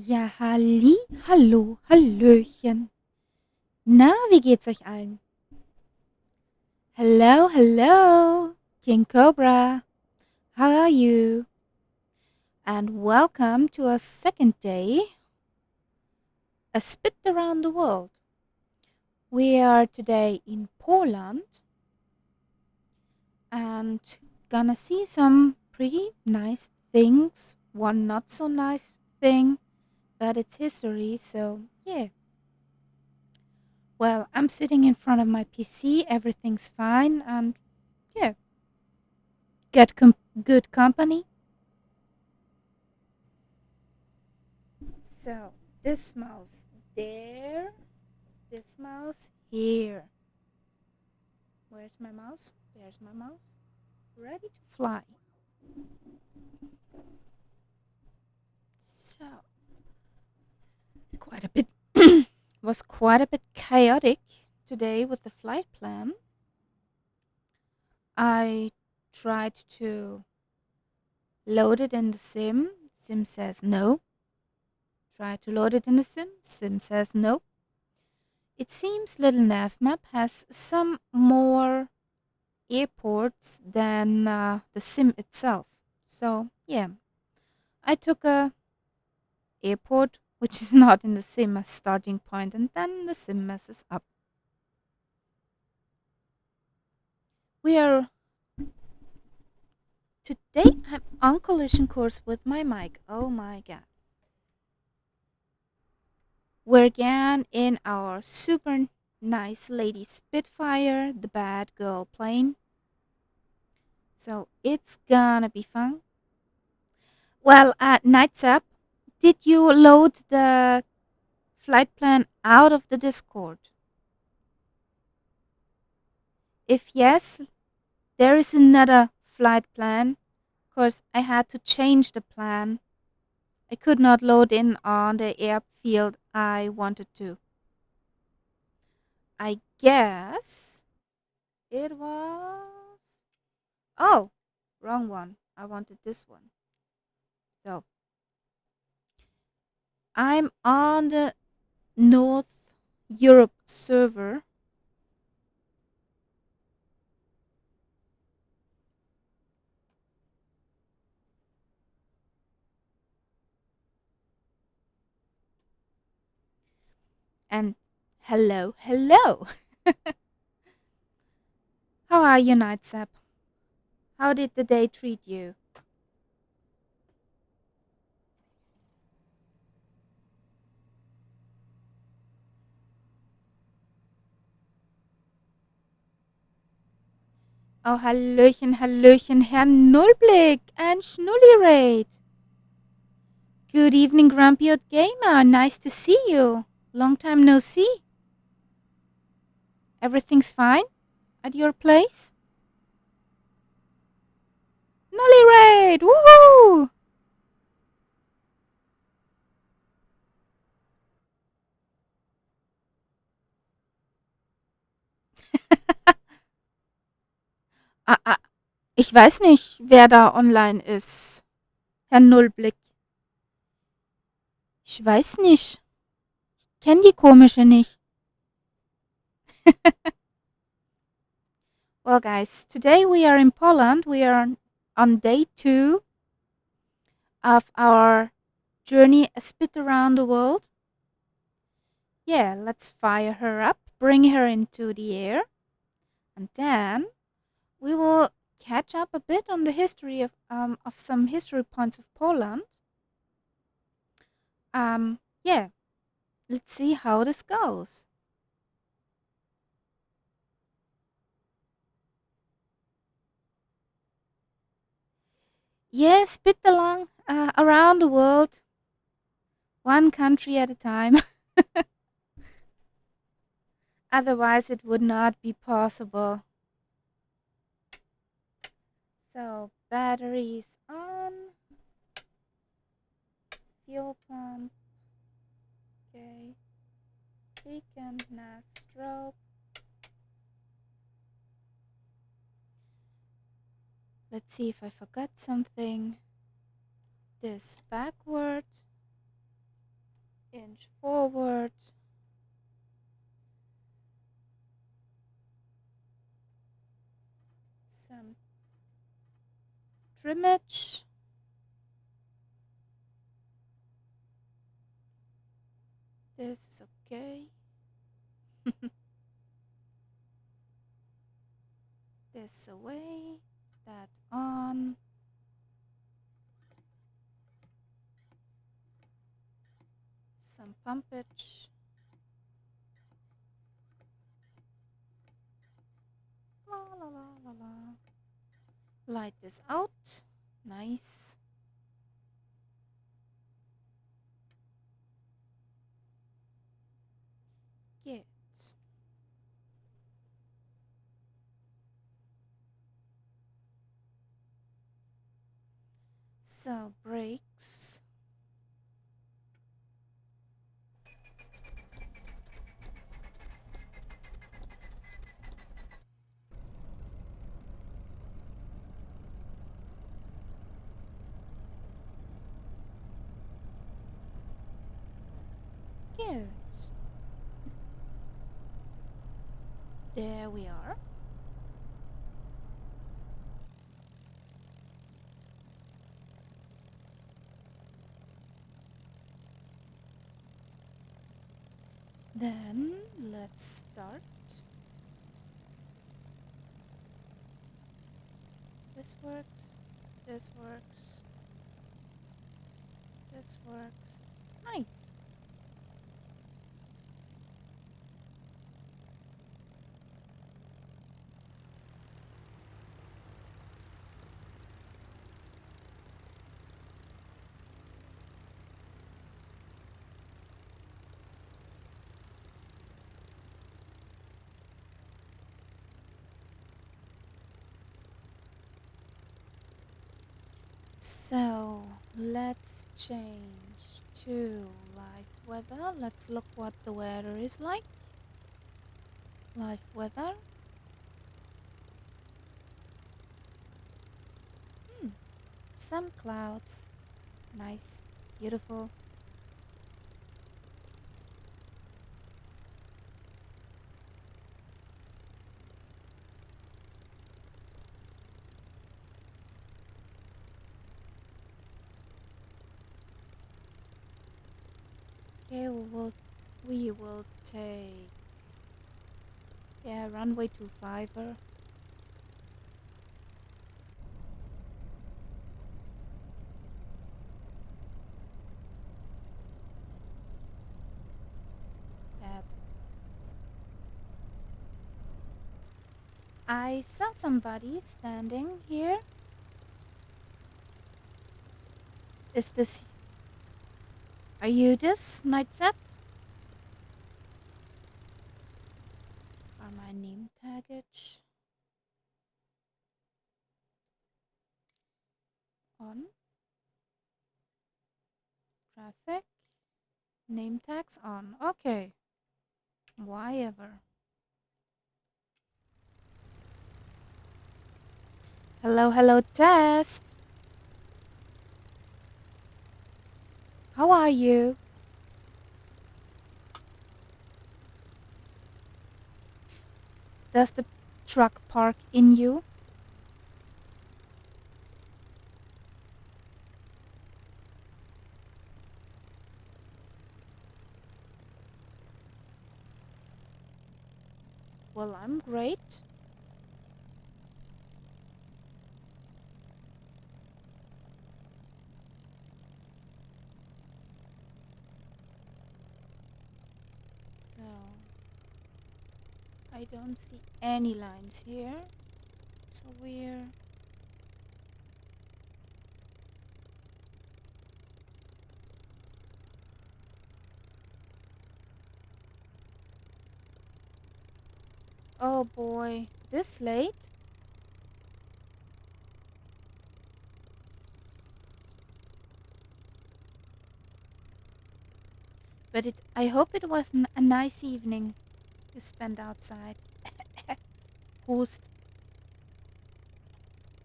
Ja, hallo, hallöchen. Na, wie geht's euch allen? Hello, King Cobra. How are you? And welcome to our second day, a spit around the world. We are today in Poland and gonna see some pretty nice things. One not so nice thing, but it's history, so yeah. Well, I'm sitting in front of my PC, everything's fine, and yeah, get good company. So, this mouse there, this mouse here. Where's my mouse? There's my mouse. Ready to fly. So, quite a bit was quite a bit chaotic today with the flight plan. I tried to load it in the sim. Sim says no. Try to load it in the sim. Sim says no. It seems Little Navmap has some more airports than the sim itself. So yeah, I took a airport which is not in the sim as starting point, and then the sim messes up. We are today. I'm on collision course with my mic. Oh my god. We're again in our super nice lady Spitfire, the bad girl plane. So it's gonna be fun. Well, Nights Up, did you load the flight plan out of the Discord? If yes, there is another flight plan. Of course, I had to change the plan. I could not load in on the airfield I wanted to. I guess it was. Oh, wrong one. I wanted this one. So I'm on the North Europe server. And hello. How are you, Nightsap? How did the day treat you? Oh, hallöchen, Herr Nullblick and Schnullirate. Good evening, Grumpy Old Gamer. Nice to see you. Long time no see. Everything's fine at your place? Nullirate! Woohoo! Ah, ich weiß nicht, wer da online ist. Herr Nullblick. Ich weiß nicht. Kenn die komische nicht. Well, guys, today we are in Poland. We are on day 2 of our journey a spit around the world. Yeah, let's fire her up, bring her into the air, and then we will catch up a bit on the history of some history points of Poland. Yeah, let's see how this goes. Yeah, spit along around the world, one country at a time. Otherwise, it would not be possible. So, batteries on, fuel pump, okay, beacon, nav, strobe. Let's see if I forgot something. This backward. Inch forward. Some trimmage. This is okay. This away. That on. Some pumpage. La la la la la. Light this out. Nice. Good. So brakes. Good. There we are. Then let's start. This works. This works. This works. Nice. So let's change to live weather. Let's look what the weather is like. Live weather. Some clouds. Nice. Beautiful. Okay, we will take runway 25er. That I saw somebody standing here. Is this? Are you this Nightzap? Are my name taggage on? Traffic. Name tags on. Okay. Why ever? Hello, hello, test. How are you? Does the truck park in you? Well, I'm great. So, I don't see any lines here. So we're... Oh boy, this late? But I hope it was a nice evening you spent outside. Host.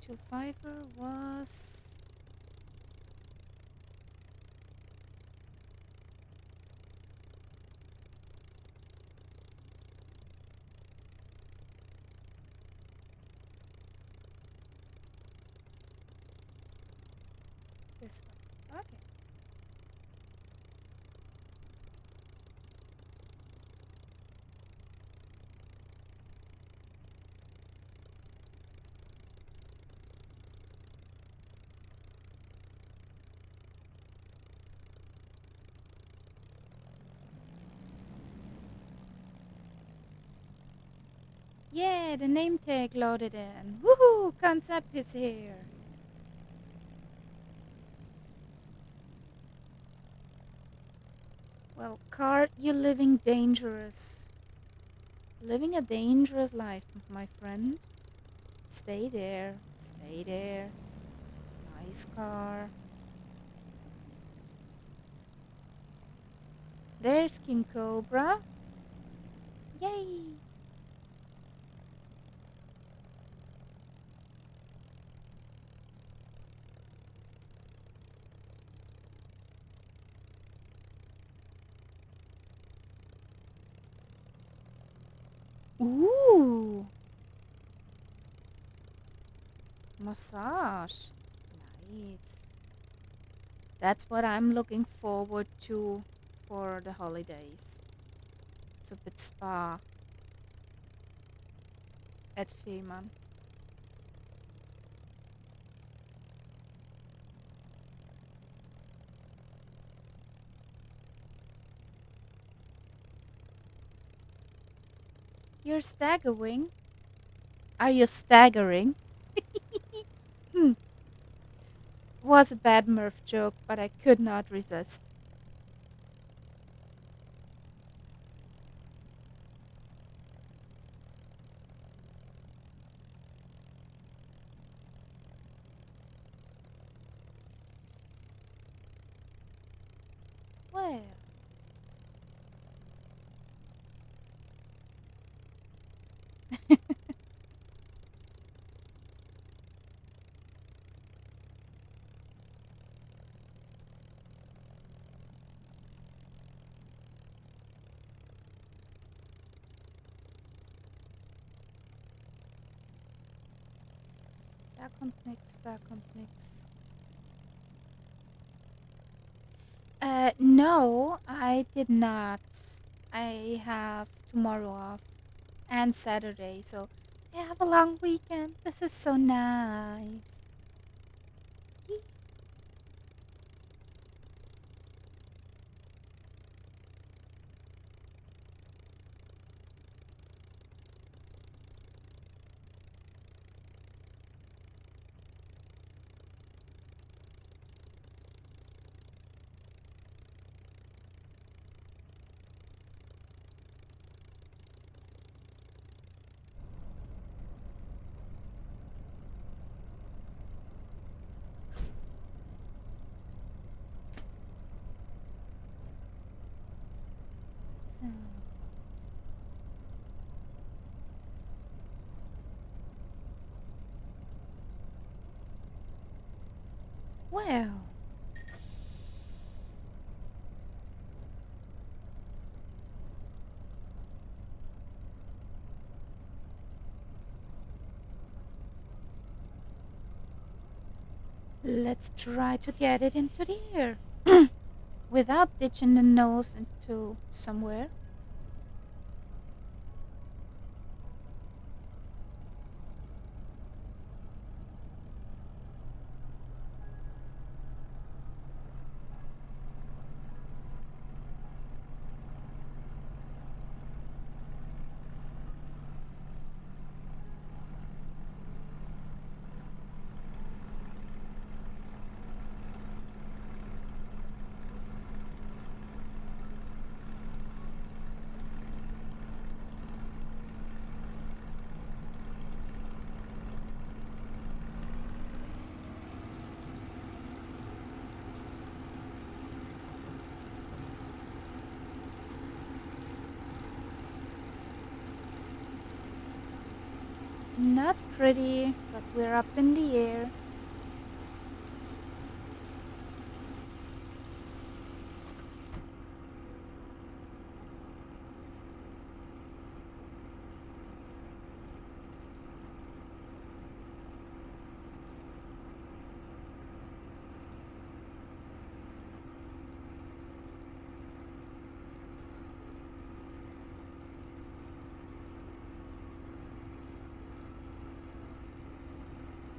25er was... This one. Okay. Yeah, the name tag loaded in. Woohoo! Concept is here. Well, Card, you're living dangerous. Living a dangerous life, my friend. Stay there. Stay there. Nice car. There's King Cobra. Yay! Ooh! Massage. Nice. That's what I'm looking forward to for the holidays. Super spa at Fehmarn. You're staggering. Are you staggering? Hmm. Was a bad Murph joke, but I could not resist. Well, da kommt nix, da kommt nix. No, I did not. I have tomorrow off and Saturday, so I have a long weekend. This is so nice. So, well, let's try to get it into the air without ditching the nose into somewhere. Not pretty, but we're up in the air.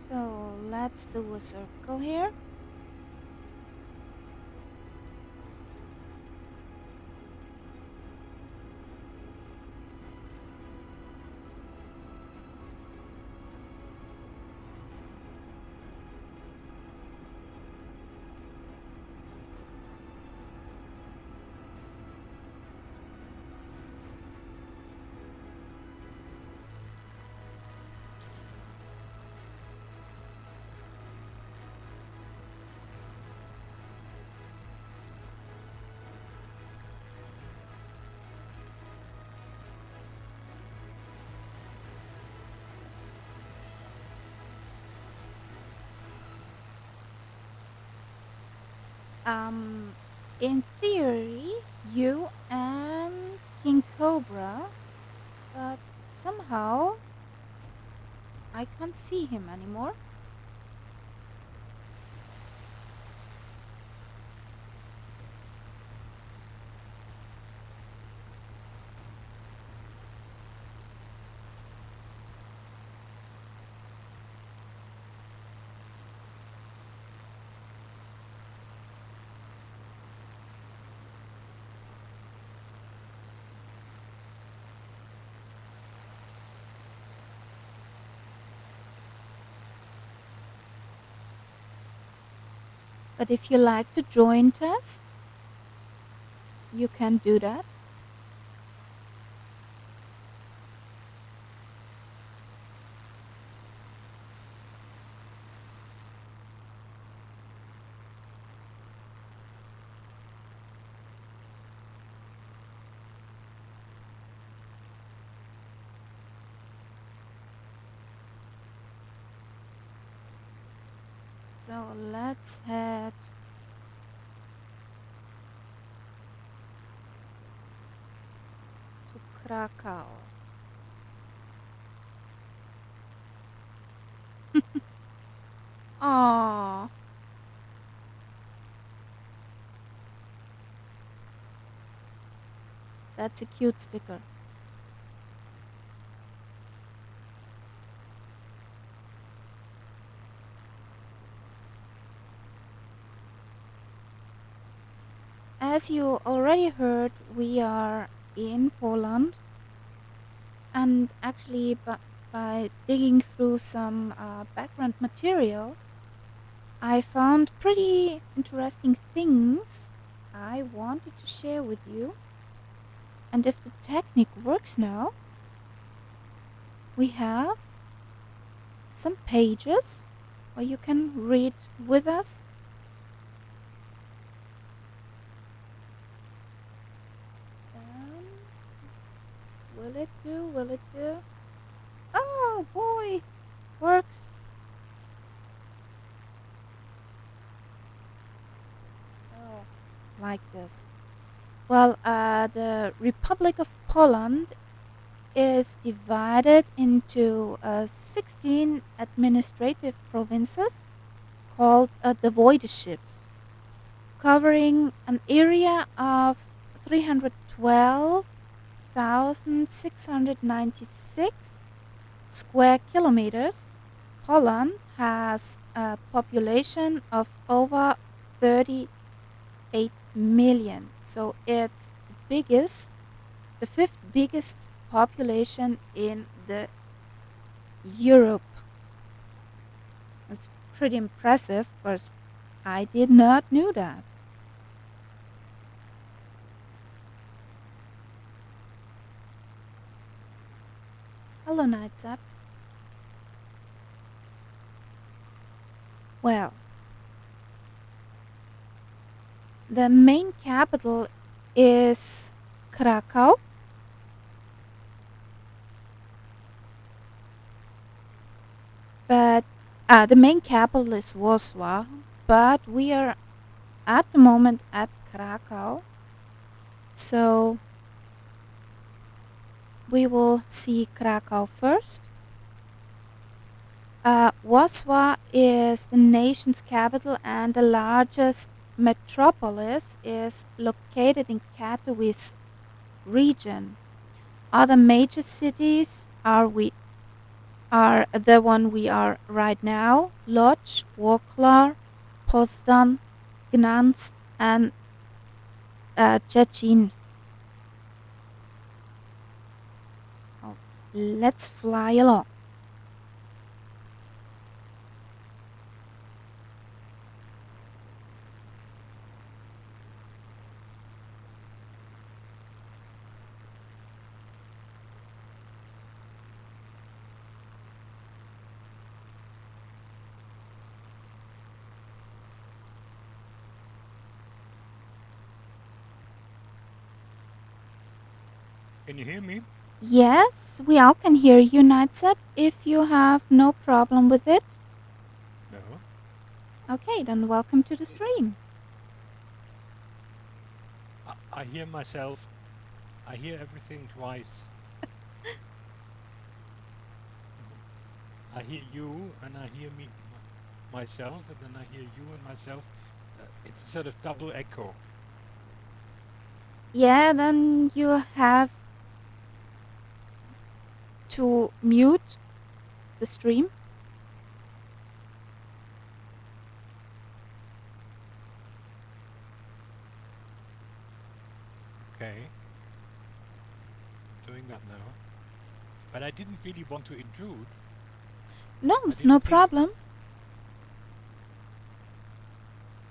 So let's do a circle here. Um, in theory, you and King Cobra, but somehow I can't see him anymore. But if you like to join test, you can do that. So let's head to Krakow. Aww, that's a cute sticker. As you already heard, we are in Poland, and actually, by digging through some background material, I found pretty interesting things I wanted to share with you. And if the technique works now, we have some pages where you can read with us. Um, will it do? Will it do? Oh boy, works. Oh, like this. Well, the Republic of Poland is divided into 16 administrative provinces called the voivodeships, covering an area of 312,696 square kilometers. Poland has a population of over 38 million, so it's biggest, the fifth biggest population in the Europe. It's pretty impressive, because I did not know that. Hello, Nightsap. Well, the main capital is Krakow, but the main capital is Warsaw, but we are at the moment at Krakow, so we will see Krakow first. Warsaw is the nation's capital, and the largest metropolis is located in Katowice region. Other major cities are are the one we are right now: Lodz, Wroclaw, Poznan, Gdansk, and Szczecin. Oh, let's fly along. Can you hear me? Yes, we all can hear you, Nightsep, if you have no problem with it. No. Okay, then welcome to the stream. I hear myself. I hear everything twice. I hear you and I hear myself, and then I hear you and myself. It's a sort of double echo. Yeah, then you have to mute the stream. Okay, I'm doing that now. But I didn't really want to intrude. No, I it's no didn't think. problem.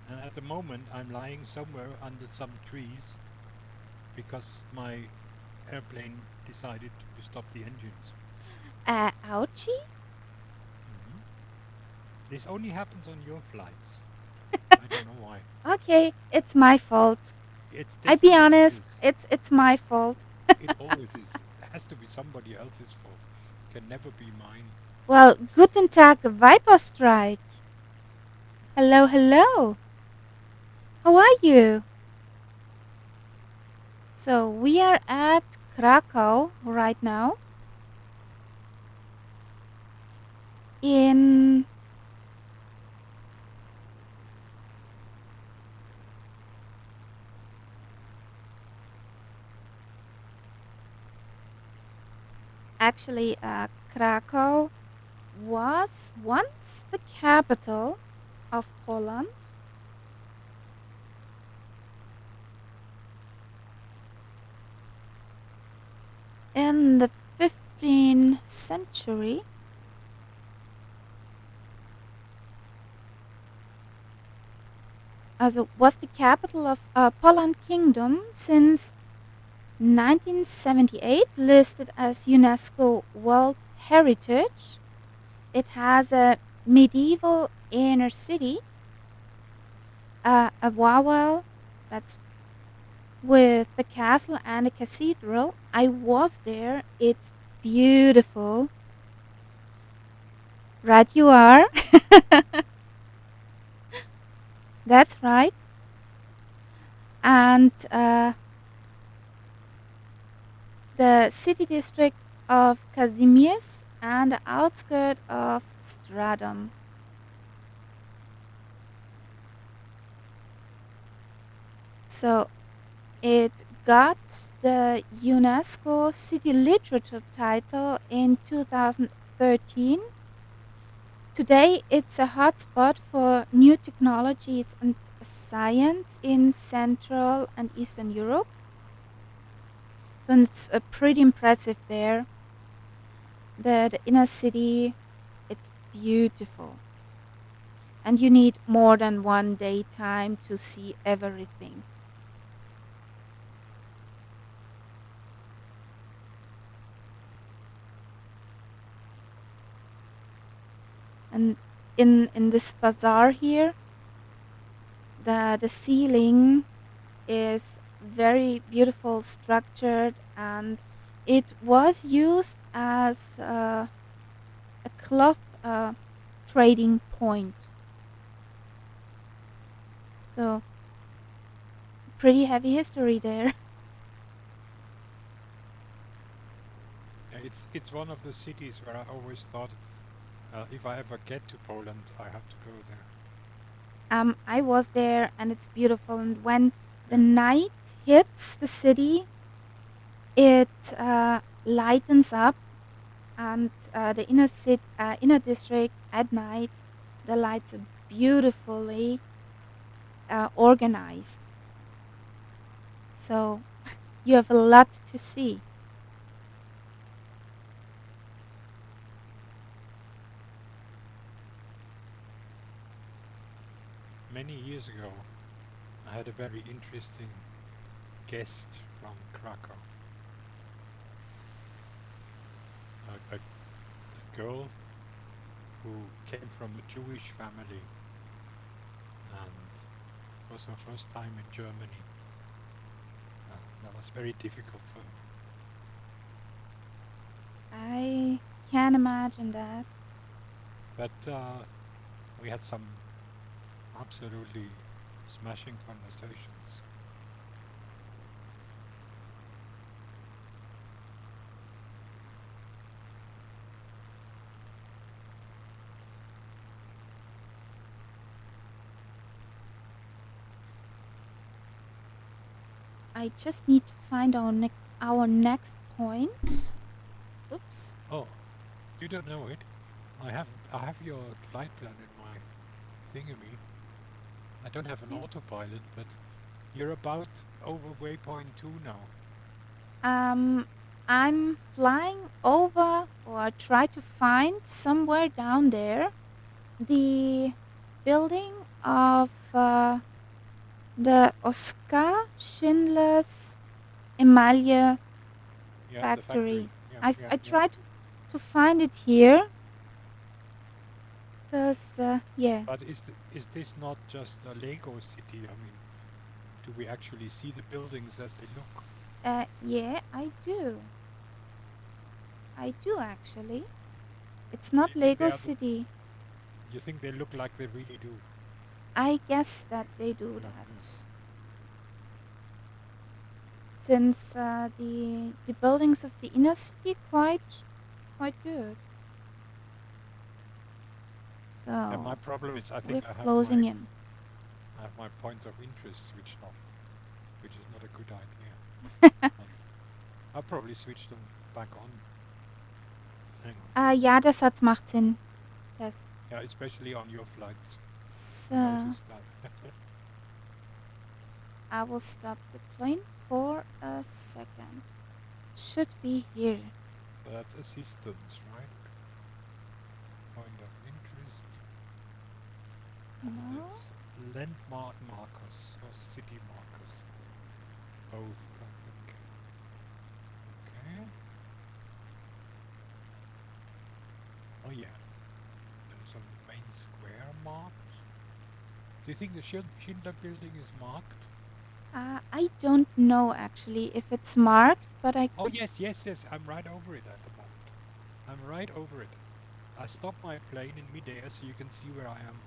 And at the moment, I'm lying somewhere under some trees because my airplane decided to stop the engines. Ouchie? hmm This only happens on your flights. I don't know why. Okay, it's my fault. It's I be definitely honest, is. it's my fault. It always is. It has to be somebody else's fault. Can never be mine. Well, guten Tag, Viper Strike. Hello, hello. How are you? So, we are at Krakow right now. In actually, Krakow was once the capital of Poland. In the 15th century, as it was the capital of Poland Kingdom since 1978, listed as UNESCO World Heritage. It has a medieval inner city, a wawel that's with the castle and a cathedral. I was there. It's beautiful. Right, you are. That's right. And the city district of Kazimierz and the outskirts of Stradom. So it got the UNESCO City Literature title in 2013. Today, it's a hotspot for new technologies and science in Central and Eastern Europe. So it's pretty impressive there. The inner city, it's beautiful. And you need more than one day time to see everything. And in this bazaar here, the ceiling is very beautiful structured, and it was used as a cloth trading point. So pretty heavy history there. It's one of the cities where I always thought, if I ever get to Poland, I have to go there. I was there, and it's beautiful. And when the Yeah. night hits the city, it lightens up, and the inner district at night, the lights are beautifully organized. So you have a lot to see. Many years ago, I had a very interesting guest from Krakow. A girl who came from a Jewish family and it was her first time in Germany. That was very difficult for her. I can imagine that. But we had some absolutely smashing conversations. I just need to find our next point. Oops. Oh, you don't know it? I have your flight plan in my thingammy. I don't have an Yeah. autopilot, but you're about over waypoint 2 now. I'm flying over or try to find somewhere down there the building of the Oskar Schindler's Emaille Yeah, the factory. factory. Yeah, yeah, I yeah. tried to find it here because yeah. But is this not just a Lego city? I mean, do we actually see the buildings as they look? Yeah, I do. I do actually. It's not You think they Lego are City. you think they look like they really do? I guess that they do Yeah, that. yeah. Since the buildings of the inner city quite good. And my So problem is I we're think closing in. I have my point of interest switched off, which is not a good idea. I'll probably switch them back on. Hang on. Ja, der Satz macht Sinn. Yes. Yeah, especially on your flights. I So noticed that. I will stop the plane for a second. Should be here. So that's assistance, right? Point of interest. And No. it's landmark markers or city markers. Both, I think. Okay. Oh yeah. There's on the main square marked. Do you think the Schindler building is marked? I don't know actually if it's marked, but I. Oh yes, yes, yes. I'm right over it at the moment. I'm right over it. I stopped my plane in midair so you can see where I am.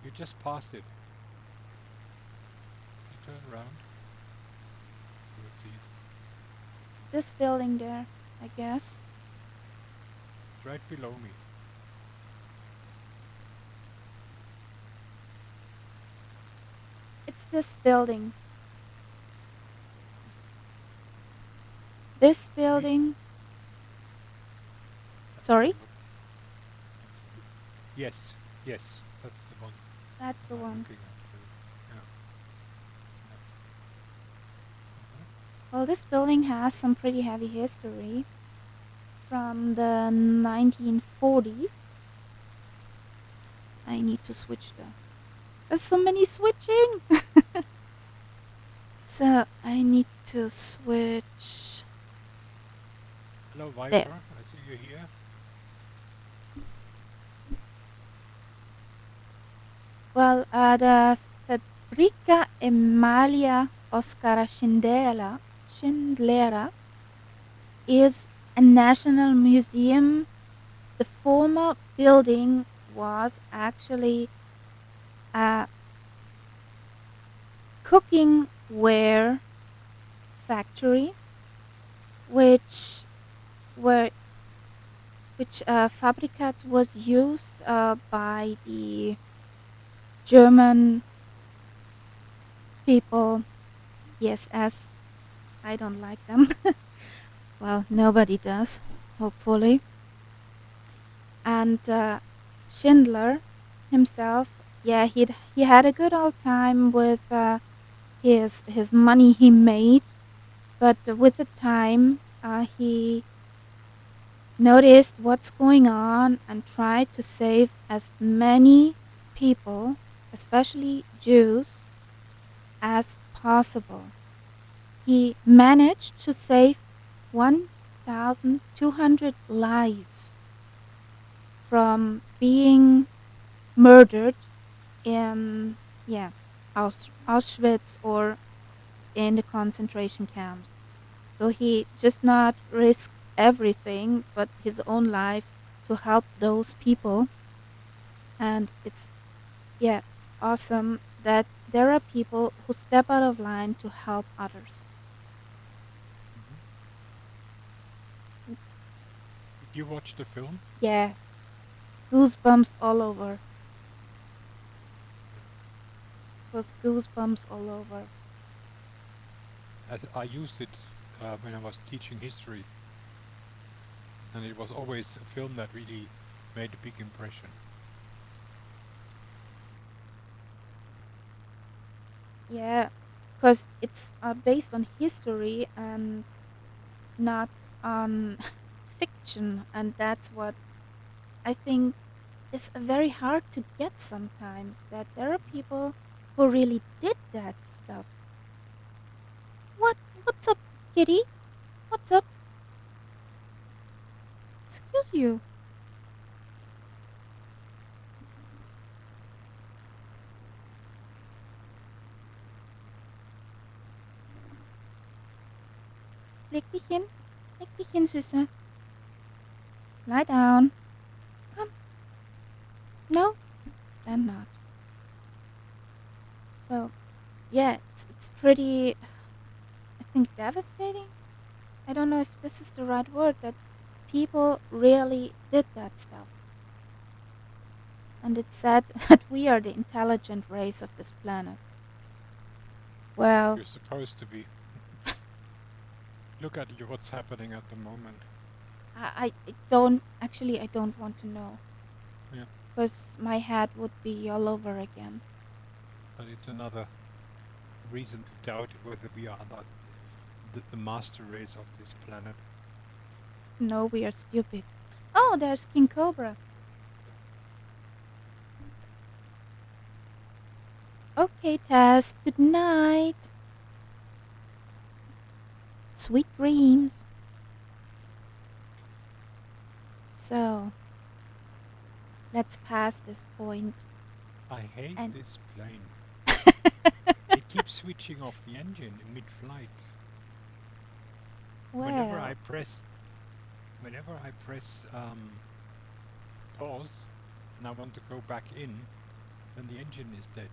You just passed it. You turn around. You will see it. This building there, I guess. It's right below me. It's this building. This building. Let's have a Sorry? look. Yes, yes, that's the one That's the I'm one. looking at. Yeah. Well, this building has some pretty heavy history from the 1940s. I need to switch the. There's so many switching! So I need to switch. Hello, Viper. There. I see you here. Well, the Fabbrica Emalia Oscara Schindlera is a national museum. The former building was actually a cooking ware factory, which were which fabricat was used by the German people. Yes, as I don't like them. Well, nobody does, hopefully. And Schindler himself, yeah, he had a good old time with his money he made, but with the time, he noticed what's going on and tried to save as many people, especially Jews, as possible. He managed to save 1,200 lives from being murdered in, yeah, Auschwitz or in the concentration camps. So he just not risked everything but his own life to help those people. And it's, yeah, awesome that there are people who step out of line to help others. Hmm. Did you watch the film? Yeah, goosebumps all over. It was goosebumps all over. As I used it when I was teaching history, and it was always a film that really made a big impression. Yeah, because it's based on history and not on fiction, and that's what I think is very hard to get sometimes. That there are Mhm. people who really did that stuff. What? What's up, kitty? What's up? Excuse you. Leg dich hin. Leg dich hin, Süße. Lie down. Come. No, then not. So, yeah, it's pretty, I think, devastating. I don't know if this is the right word, that people really did that stuff. And it's sad that we are the intelligent race of this planet. Well, You're supposed to be. Look at you, what's happening at the moment. I don't, actually, I don't want to know. Yeah, Because my head would be all over again. but it's another reason to doubt whether we are not the master race of this planet. No, we are stupid. Oh, there's King Cobra. Okay, Tess, good night. Sweet dreams. So, let's pass this point I hate and this plane. It keeps switching off the engine in mid-flight. Whenever I well, press, whenever I press pause, and I want to go back in, then the engine is dead.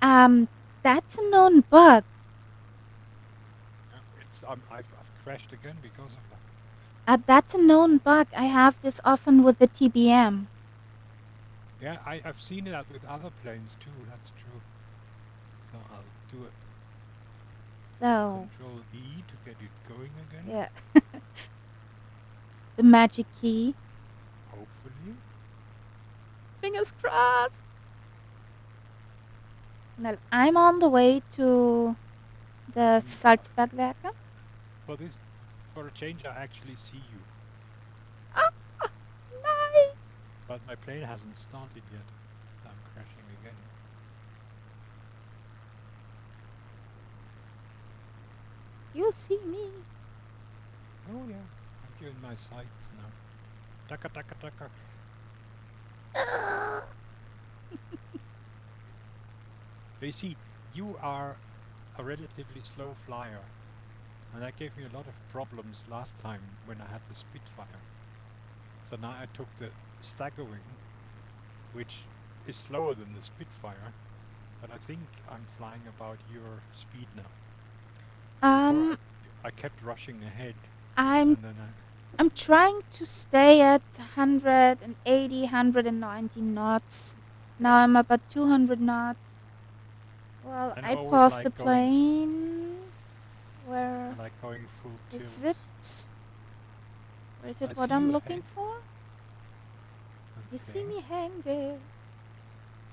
um, that's a known bug. It's I've crashed again because of that. That's a known bug. I have this often with the TBM. Yeah, I've seen that with other planes too. That's true. So I'll do a So, Control E to get it going again. yeah, the magic key. Hopefully. Fingers crossed. Well, I'm on the way to the Mm, Salzbergwerke. For this, for a change, I actually see you, Ah, nice. but my plane hasn't started yet. I'm crashing again. You see me. Oh yeah, I'm doing my sights now. Taka taka taka. But you see, you are a relatively slow flyer, and that gave me a lot of problems last time when I had the Spitfire. So now I took the Staggerwing, which is slower than the Spitfire, but I think I'm flying about your speed now. Before Um, I kept rushing ahead, I'm and then I'm trying to stay at 180, 190 knots. Now yeah, I'm about 200 knots. Well, And I always paused the like going, plane. Where I like going full is tilt. it? Where is I it what see you I'm ahead. looking for? You see Okay. me hang there.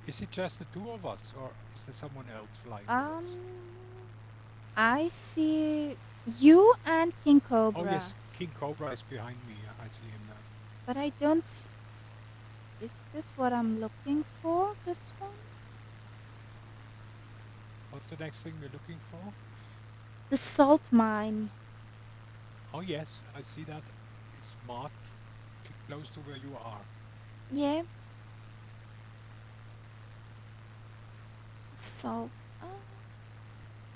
Is it just the two of us, or is there someone else flying with Um, us? I see you and King Oh Cobra, yes, King Cobra is behind me. I see him now. but I don't. Is this what I'm looking for? This one? What's the next thing we're looking for? The salt mine. Oh yes, I see that. It's marked close to where you are. Yeah, salt. Oh,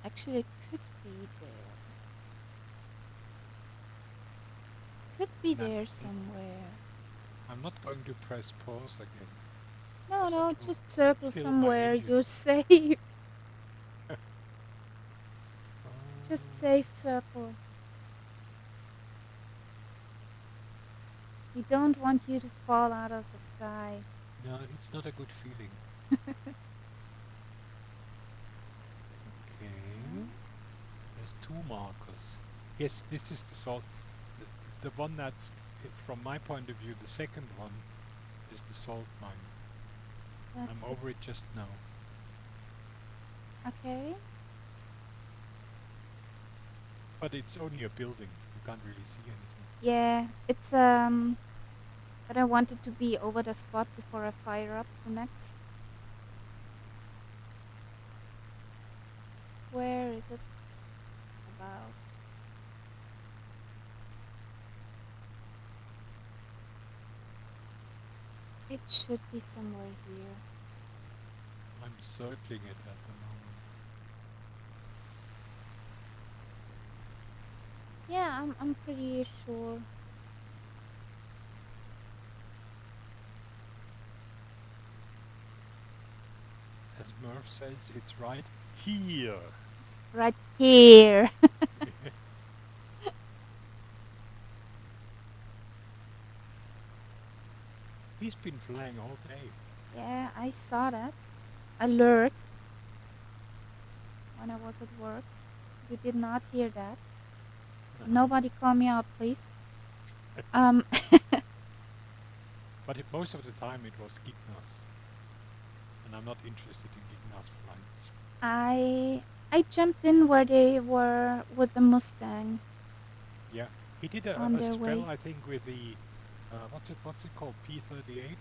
actually, it could be there. Could be And there somewhere. I'm not going to press pause again, No, because that no, will just circle kill my somewhere. engine. You're safe. Just Oh, safe circle. We don't want you to fall out of the sky. no, it's not a good feeling. Okay, there's two markers. Yes, this is the salt. The one that's, from my point of view, the second one is the salt mine. That's I'm the over it just now. okay. But it's only a building. You can't really see anything. Yeah, it's but I wanted to be over the spot before I fire up the next. Where is it about? It should be somewhere here. I'm circling it at the moment. Yeah, I'm pretty sure. As Murph says, it's right here. Right here. He's been flying all day. Yeah, I saw that. Alert when I was at work. You did not hear that. Nobody call me out, please. Um, But most of the time it was Gignas. And I'm not interested in Gignas flights. I jumped in where they were with the Mustang Yeah, he did on a their spell, way. I think, with the what's it called, P-38.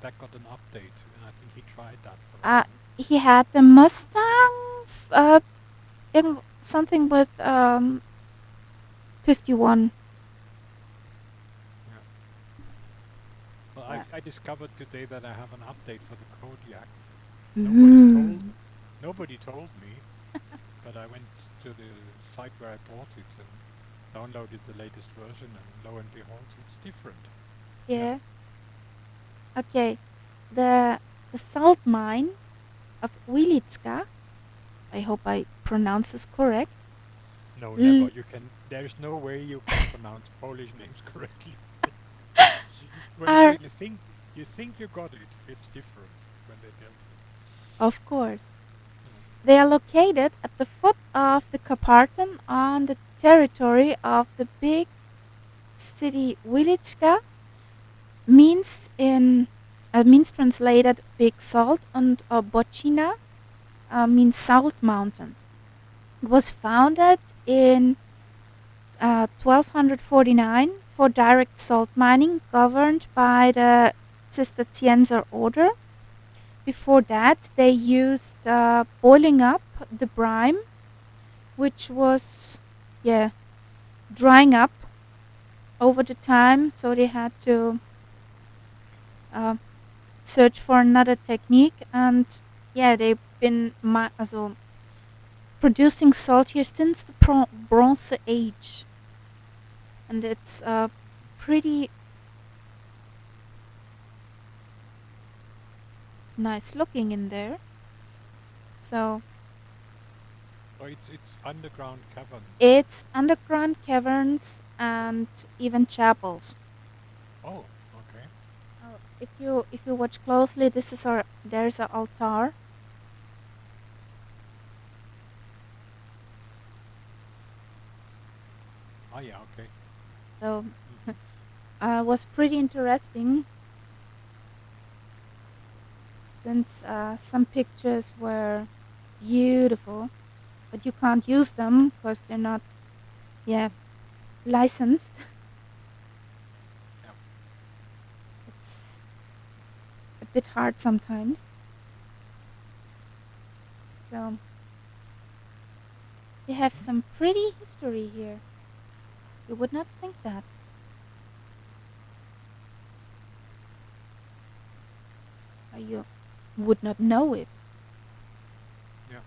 That got an update, and I think he tried that for a while. He had the Mustang, something with 51. Yeah. Well, Yeah. I discovered today that I have an update for the Kodiak. Ooh. Nobody told me, but I went to the site where I bought it and downloaded the latest version, and lo and behold, it's different. Yeah. Okay. The salt mine of Wilitska. I hope I pronounce this correct. No, never. There's no way you can pronounce Polish names correctly. When Are you think you got it, it's different when they tell you. of course. They are located at the foot of the Karpatan on the territory of the big city Wilitska. Means translated big salt, and Bocina means salt mountains. It was founded in 1249 for direct salt mining, governed by the Cistercienser order. Before that, they used boiling up the brine, which was, drying up over the time, so they had to search for another technique. And they've been producing salt here since the Bronze Age, and it's pretty nice looking in there. So So it's underground caverns. it's underground caverns and even chapels. Oh, okay. If if you watch closely, this is there's an altar. Ah, yeah, okay. So Mhm. was pretty interesting since some pictures were beautiful, but you can't use them because they're not, yeah, licensed. Yeah. It's a bit hard sometimes. So we have Mhm. some pretty history here. You would not think that. You would not know it. Yeah.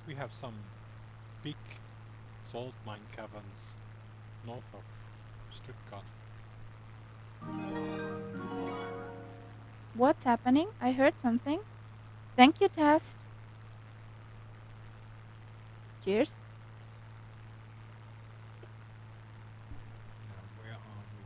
We have some big salt mine caverns north of Stuttgart. What's happening? I heard something. Thank you, Test. Cheers. Now, where are you?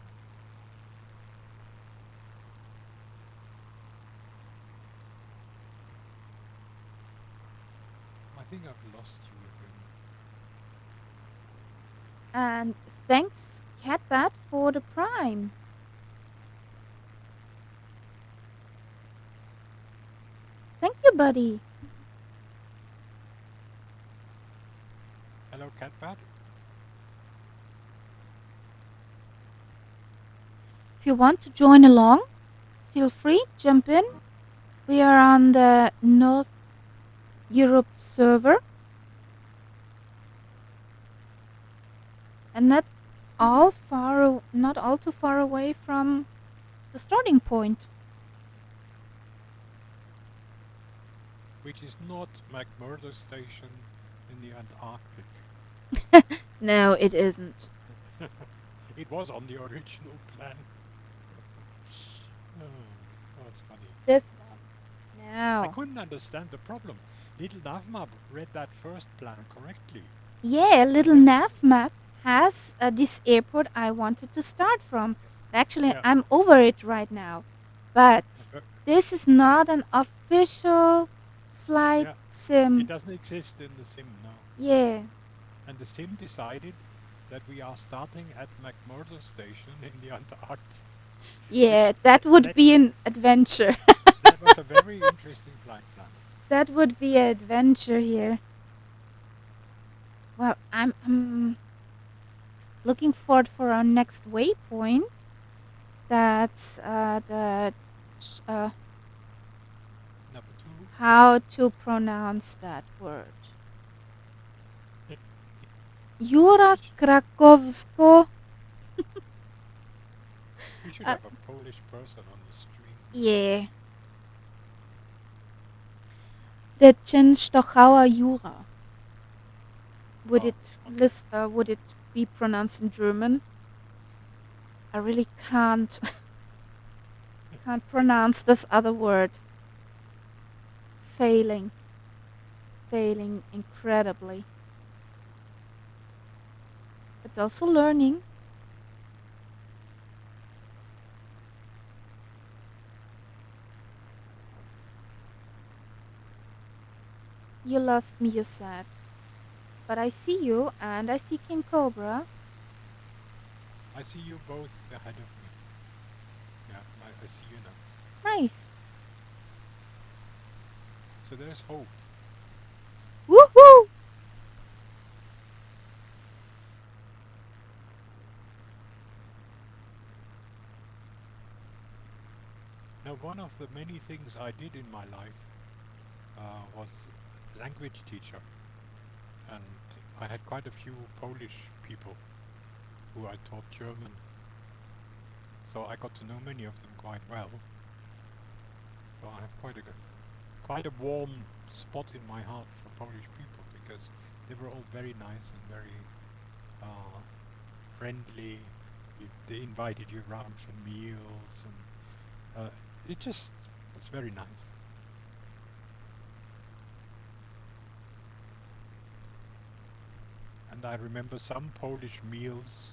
I think I've lost you again. And thanks, Catbat, for the prime. Thank you, buddy. Hello, Catbat. If you want to join along, feel free, jump in. We are on the North Europe server. And not all too far away from the starting point. Which is not McMurdo Station in the Antarctic. No, it isn't. It was on the original plan. Oh, that's funny. This one. I Now. couldn't understand the problem. Little Navmap read that first plan correctly. Yeah, And little then, nav map has this airport I wanted to start from. Actually, yeah, I'm over it right now. But uh, this is not an official flight yeah, it sim. doesn't exist in the sim now. Yeah. And the sim decided that we are starting at McMurdo Station in the Antarctic, which Yeah, that would that be an adventure. that was a very interesting flight plan. That would be an adventure here. Well, I'm looking forward for our next waypoint. That's uh, Number two, how to pronounce that word. Jura we, sh- Krakowsko. we should Uh, have a Polish person on the stream. yeah. The Częstochowa Jura. Would Oh, it okay. would it be pronounced in German? I really can't pronounce this other word. Failing. Failing incredibly. It's also learning. You lost me, you said. But I see you and I see King Cobra. I see you both ahead of me. Yeah, I see you now. Nice. So there's hope. Woohoo! Now, one of the many things I did in my life was language teacher, and I had quite a few Polish people who I taught German, so I got to know many of them quite well. So I have quite a warm spot in my heart for Polish people because they were all very nice and very uh, friendly. They invited you around for meals, and it just was very nice. And I remember some Polish meals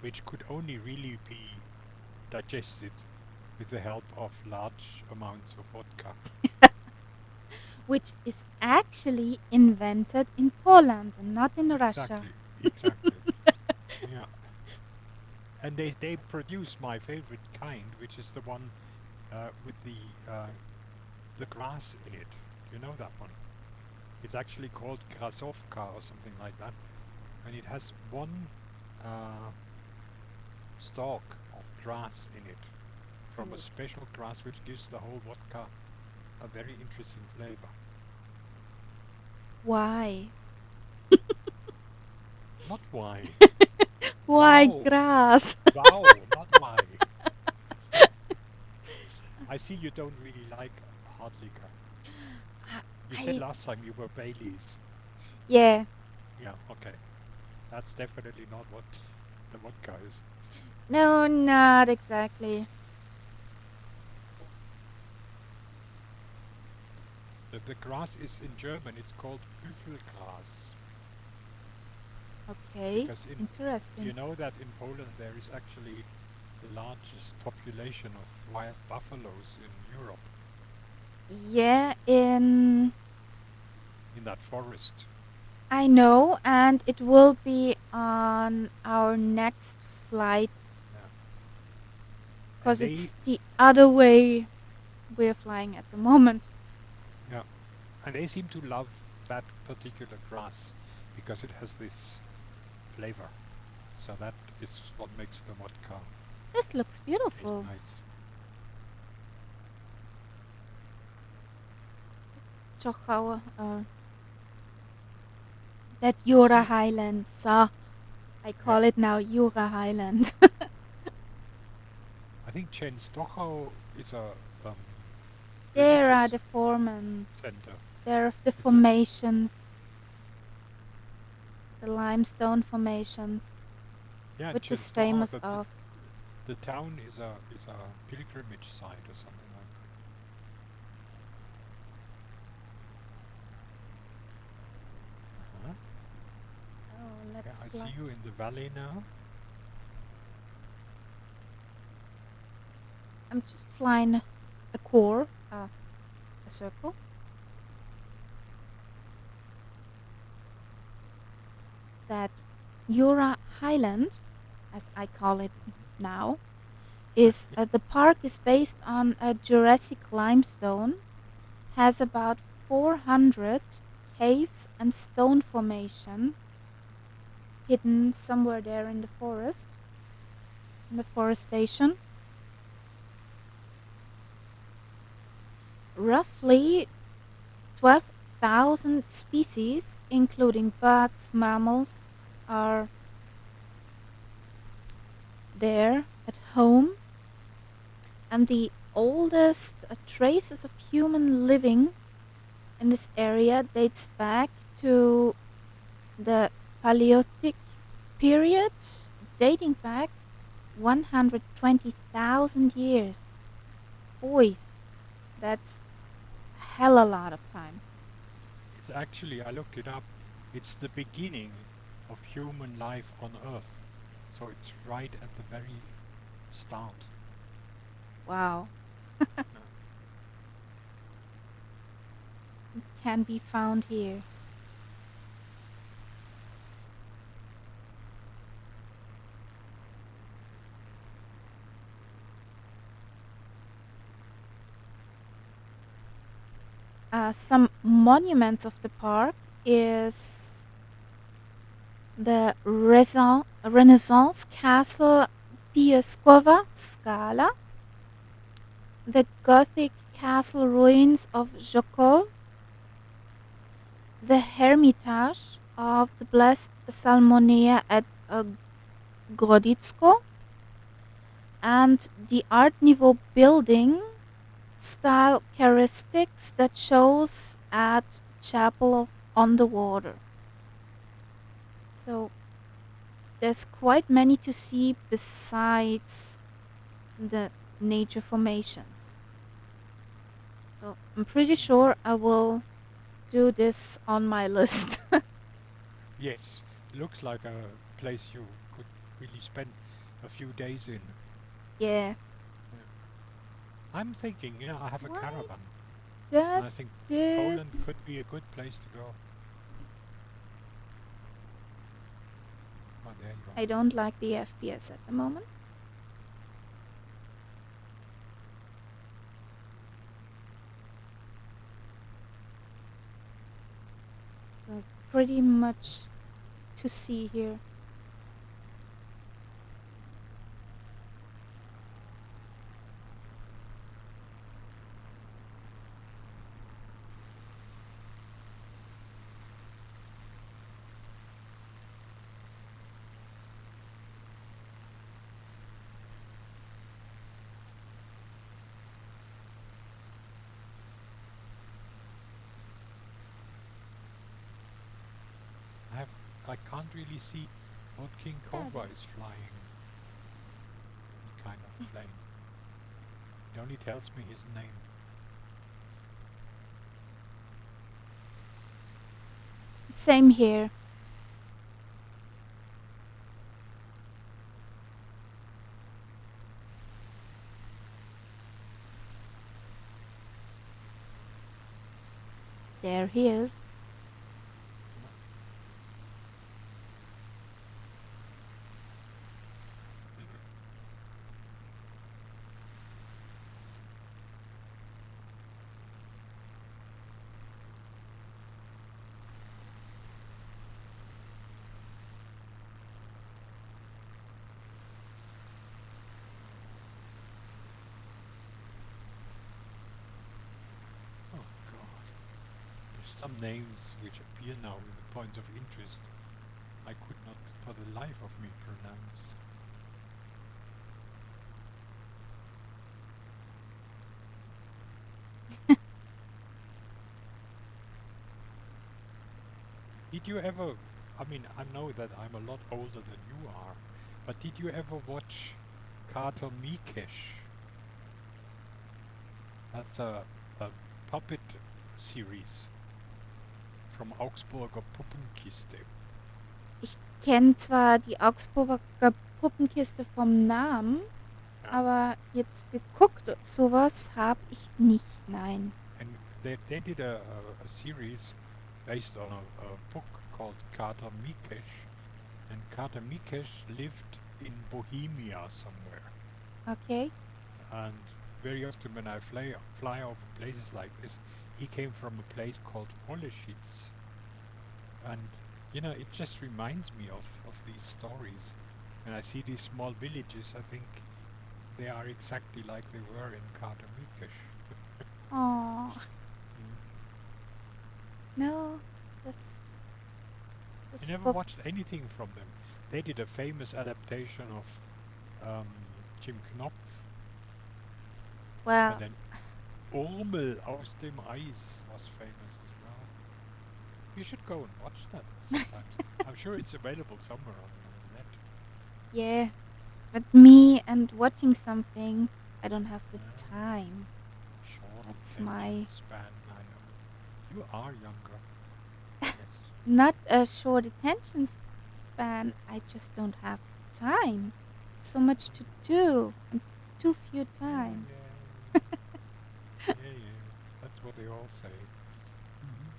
which could only really be digested with the help of large amounts of vodka. Which is actually invented in Poland and not in Russia. Exactly, exactly. Yeah. And they produce my favorite kind, which is the one with the grass in it. Do you know that one? It's actually called Krasovka or something like that, and it has one uh, stalk of grass in it from a Ooh. special grass which gives the whole vodka a very interesting flavor. Why? Not why. Why Wow. grass? Wow, not why. I see you don't really like hard liquor. You said I last time you were Baileys. yeah. Yeah, okay. That's definitely not what the vodka is. No, not exactly. The grass is in German, it's called Büffelgras. Okay, Because you interesting. know that in Poland there is actually the largest population of wild buffaloes in Europe, Yeah, in that forest. I know, and it will be on our next flight Yeah. And because they it's the other way we're flying at the moment. yeah, and they seem to love that particular grass because it has this flavor. So that is what makes the vodka This looks taste beautiful. nice. Chochauer, that You Jura see, Highland. So I yeah, call it now Jura Highland. I think Częstochow is a There are religious the foremen. center. There are the It's a formations, the limestone formations, yeah, which is Częstochow. famous of. The town is a pilgrimage site or something like that. Uh-huh. Oh, Yeah, let's I see fly. you in the valley now. I'm just flying a core, a circle. That Jura Highland, as I call it Hmm. now, is the park is based on a Jurassic limestone, has about 400 caves and stone formation hidden somewhere there in the forest, in the forestation. Roughly 12,000 species, including bugs, mammals, are there at home, and the oldest traces of human living in this area dates back to the Paleolithic period, dating back 120,000 years. Boys, that's a hell a lot of time. It's actually, I looked it up, it's the beginning of human life on Earth. So it's right at the very start. Wow. Yeah. It can be found here. Some monuments of the park is the Renaissance Castle Pioskova Scala, the Gothic castle ruins of Zhukov, the Hermitage of the Blessed Salmonea at Groditsko, and the Art Nouveau building style characteristics that shows at the Chapel of on the Water. So there's quite many to see besides the nature formations. So I'm pretty sure I will do this on my list. Yes, looks like a place you could really spend a few days in. Yeah. Yeah. I'm thinking, I have a Why caravan, and I does think this... Poland could be a good place to go. Oh, there you I are. don't like the FPS at the moment. There's pretty much to see here. I have, I can't really see what King Cobra is flying. What kind of plane? It only tells me his name. Same here. There he is. Oh God. There's some names which appear now in the points of interest I could not for the life of me pronounce. Did you ever, I mean, I know that I'm a lot older than you are, but did you ever watch Kater Mikesh? That's a puppet series from Augsburger Puppenkiste. Ich kenne zwar die Augsburger Puppenkiste vom Namen, Yeah. aber jetzt geguckt sowas habe ich nicht, nein. And they did a series based on a book called Kater Mikesh, and Kater Mikesh lived in Bohemia somewhere. Okay. And very often when I fly over places like this, he came from a place called Oleschitz. And, it just reminds me of these stories. When I see these small villages, I think they are exactly like they were in Kater Mikesh. Oh, Mm. no, I this never book. watched anything from them. They did a famous adaptation of Jim Knopf, Well, and then Urmel aus dem Eis was famous as well. You should go and watch that sometimes. I'm sure it's available somewhere on the net. yeah, but me and watching something, I don't have the time. Short That's attention my... span, I know. You are younger. Yes. Not a short attention span, I just don't have time. So much to do and too few time. Yeah. Yeah. That's what they all say. Mhm.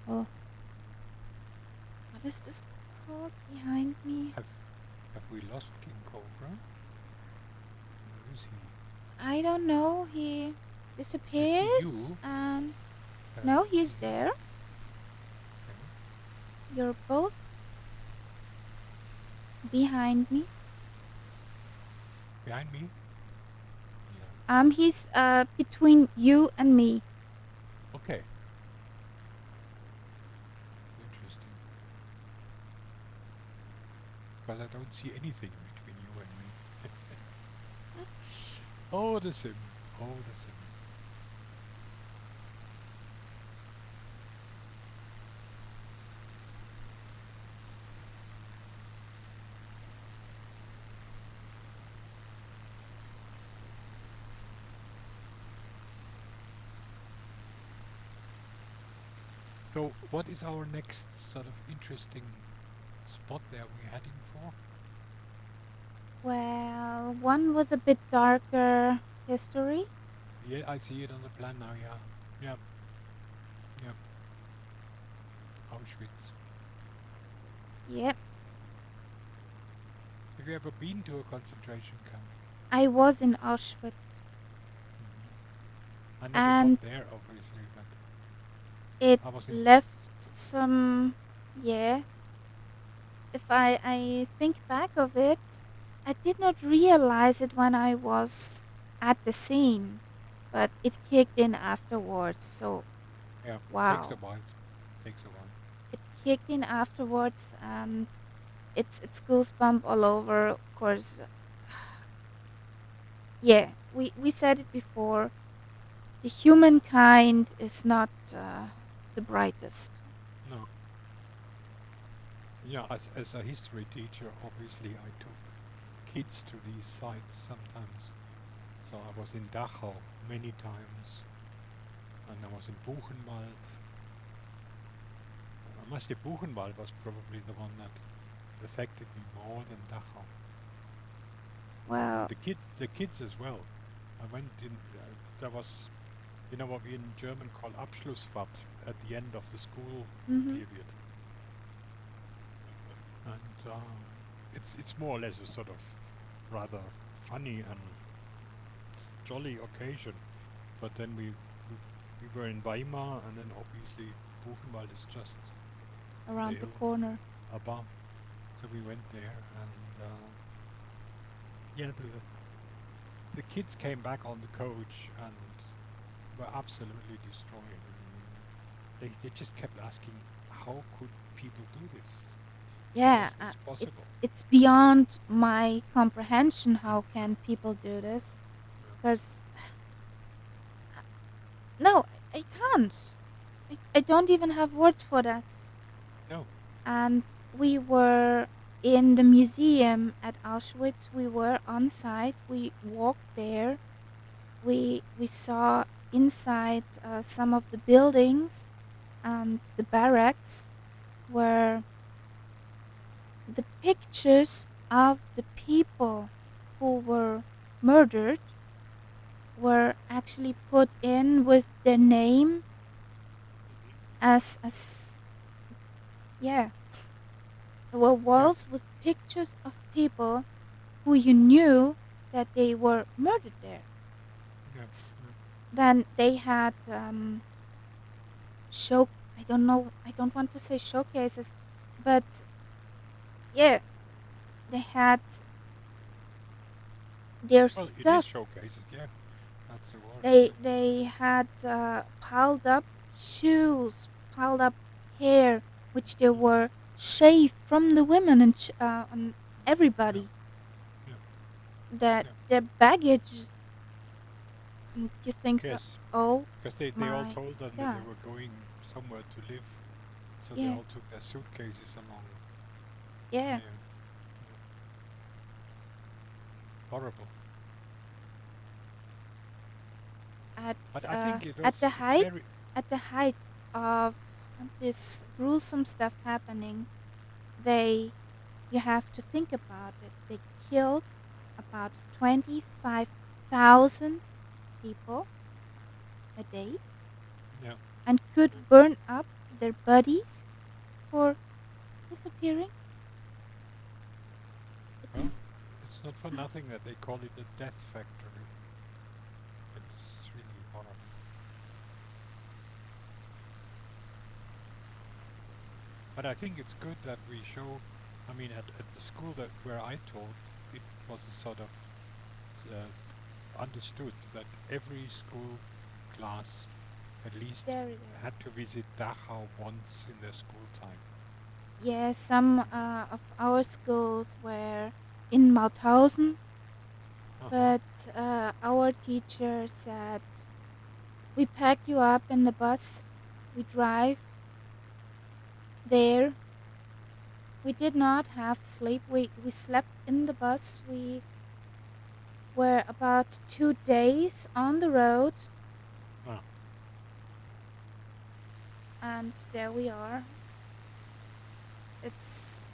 Oh, what is this called behind me? Have we lost King Cobra? Where is he? I don't know. He I see disappears you. and... I No, don't he's see him. there. Okay. You're both behind me. Behind me? Yeah. He's between you and me. Okay. Interesting. Because I don't see anything between you and me. Oh, the sim. Oh, the sim. So, what is our next sort of interesting spot there we're heading for? Well, one with a bit darker history. Yeah, I see it on the plan now. Yeah, yeah, yeah. Auschwitz. Yep. Have you ever been to a concentration camp? I was in Auschwitz, I never got and there, obviously, but it I was in. left some. Yeah. If I think back of it, I did not realize it when I was at the scene, but it kicked in afterwards. So, Yeah, takes a wow. while. Takes a while. It kicked in afterwards, and it's goosebump all over. Of course, yeah. We said it before. The humankind is not the brightest. No. Yeah, as a history teacher, obviously I took kids to these sites sometimes. So I was in Dachau many times, and I was in Buchenwald. I must say Buchenwald was probably the one that affected me more than Dachau. And Well, the kids as well. I went in. There was, what we in German call Abschlussfahrt at the end of the school hmm period, and it's more or less a sort of rather funny and jolly occasion. But then we were in Weimar, and then obviously Buchenwald is just the around the hill corner. above. So we went there, and yeah, the kids came back on the coach and were absolutely destroyed. They just kept asking, how could people do this? How Yeah, is this possible? it's beyond my comprehension. How can people do this? Yeah, Because no, I can't. I don't even have words for that. no, And we were in the museum at Auschwitz. We were on site. We walked there. We saw inside some of the buildings and the barracks where the pictures of the people who were murdered were actually put in with their name as yeah. There were yeah, walls with pictures of people who you knew that they were murdered there. yeah, S- yeah. Then they had show. I don't know. I don't want to say showcases, but yeah, they had their Well, it is stuff. showcases, yeah, that's the word. They had piled up shoes, piled up hair, which they Mm, were shaved from the women and yeah, everybody. yeah, That yeah. their baggage and you think that, Yes, oh because they all my told them that they god, were going somewhere to live, so they yeah, all took their suitcases along. yeah. Yeah, yeah. Horrible. At But I think it at was the it's height very at the height of this gruesome stuff happening, they you have to think about it. They killed about 25,000 people a day yeah, and yeah. could burn up their bodies for disappearing. Well, It's it's not for nothing that they call it a death factory. It's really horrible. But I think it's good that we show. I mean, at the school that where I taught, it was a sort of understood that every school class at least very, had to visit Dachau once in their school time. yeah, some And of our schools were in Mauthausen, uh-huh, but our teacher said, we pack you up in the bus, we drive there. We did not have sleep. We slept in the bus. We were about 2 days on the road, ah, and there we are. It's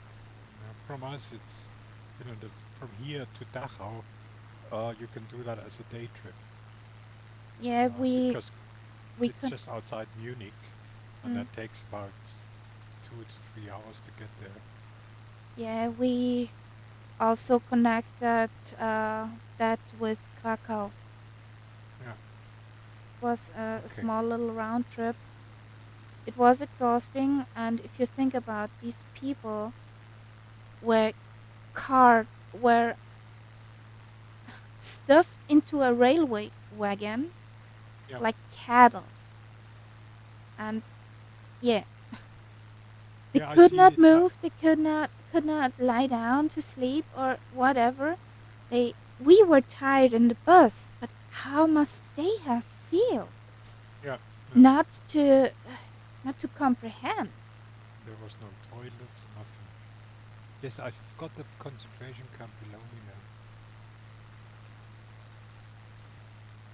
From us, it's from here to Dachau. You can do that as a day trip yeah, because we it's could just outside Munich, and mm, that takes about 2 to 3 hours to get there. yeah, we also connected that with Krakow. Yeah. It was a Okay. small little round trip. It was exhausting, and if you think about these people were were stuffed into a railway wagon Yeah. like cattle, and yeah, they Yeah. I could see not it. move. They could not lie down to sleep or whatever. We were tired in the bus, but how must they have feel? It's Yeah. Yeah. not to not to comprehend. There was no toilet, nothing. Yes, I've got the concentration camp below me now.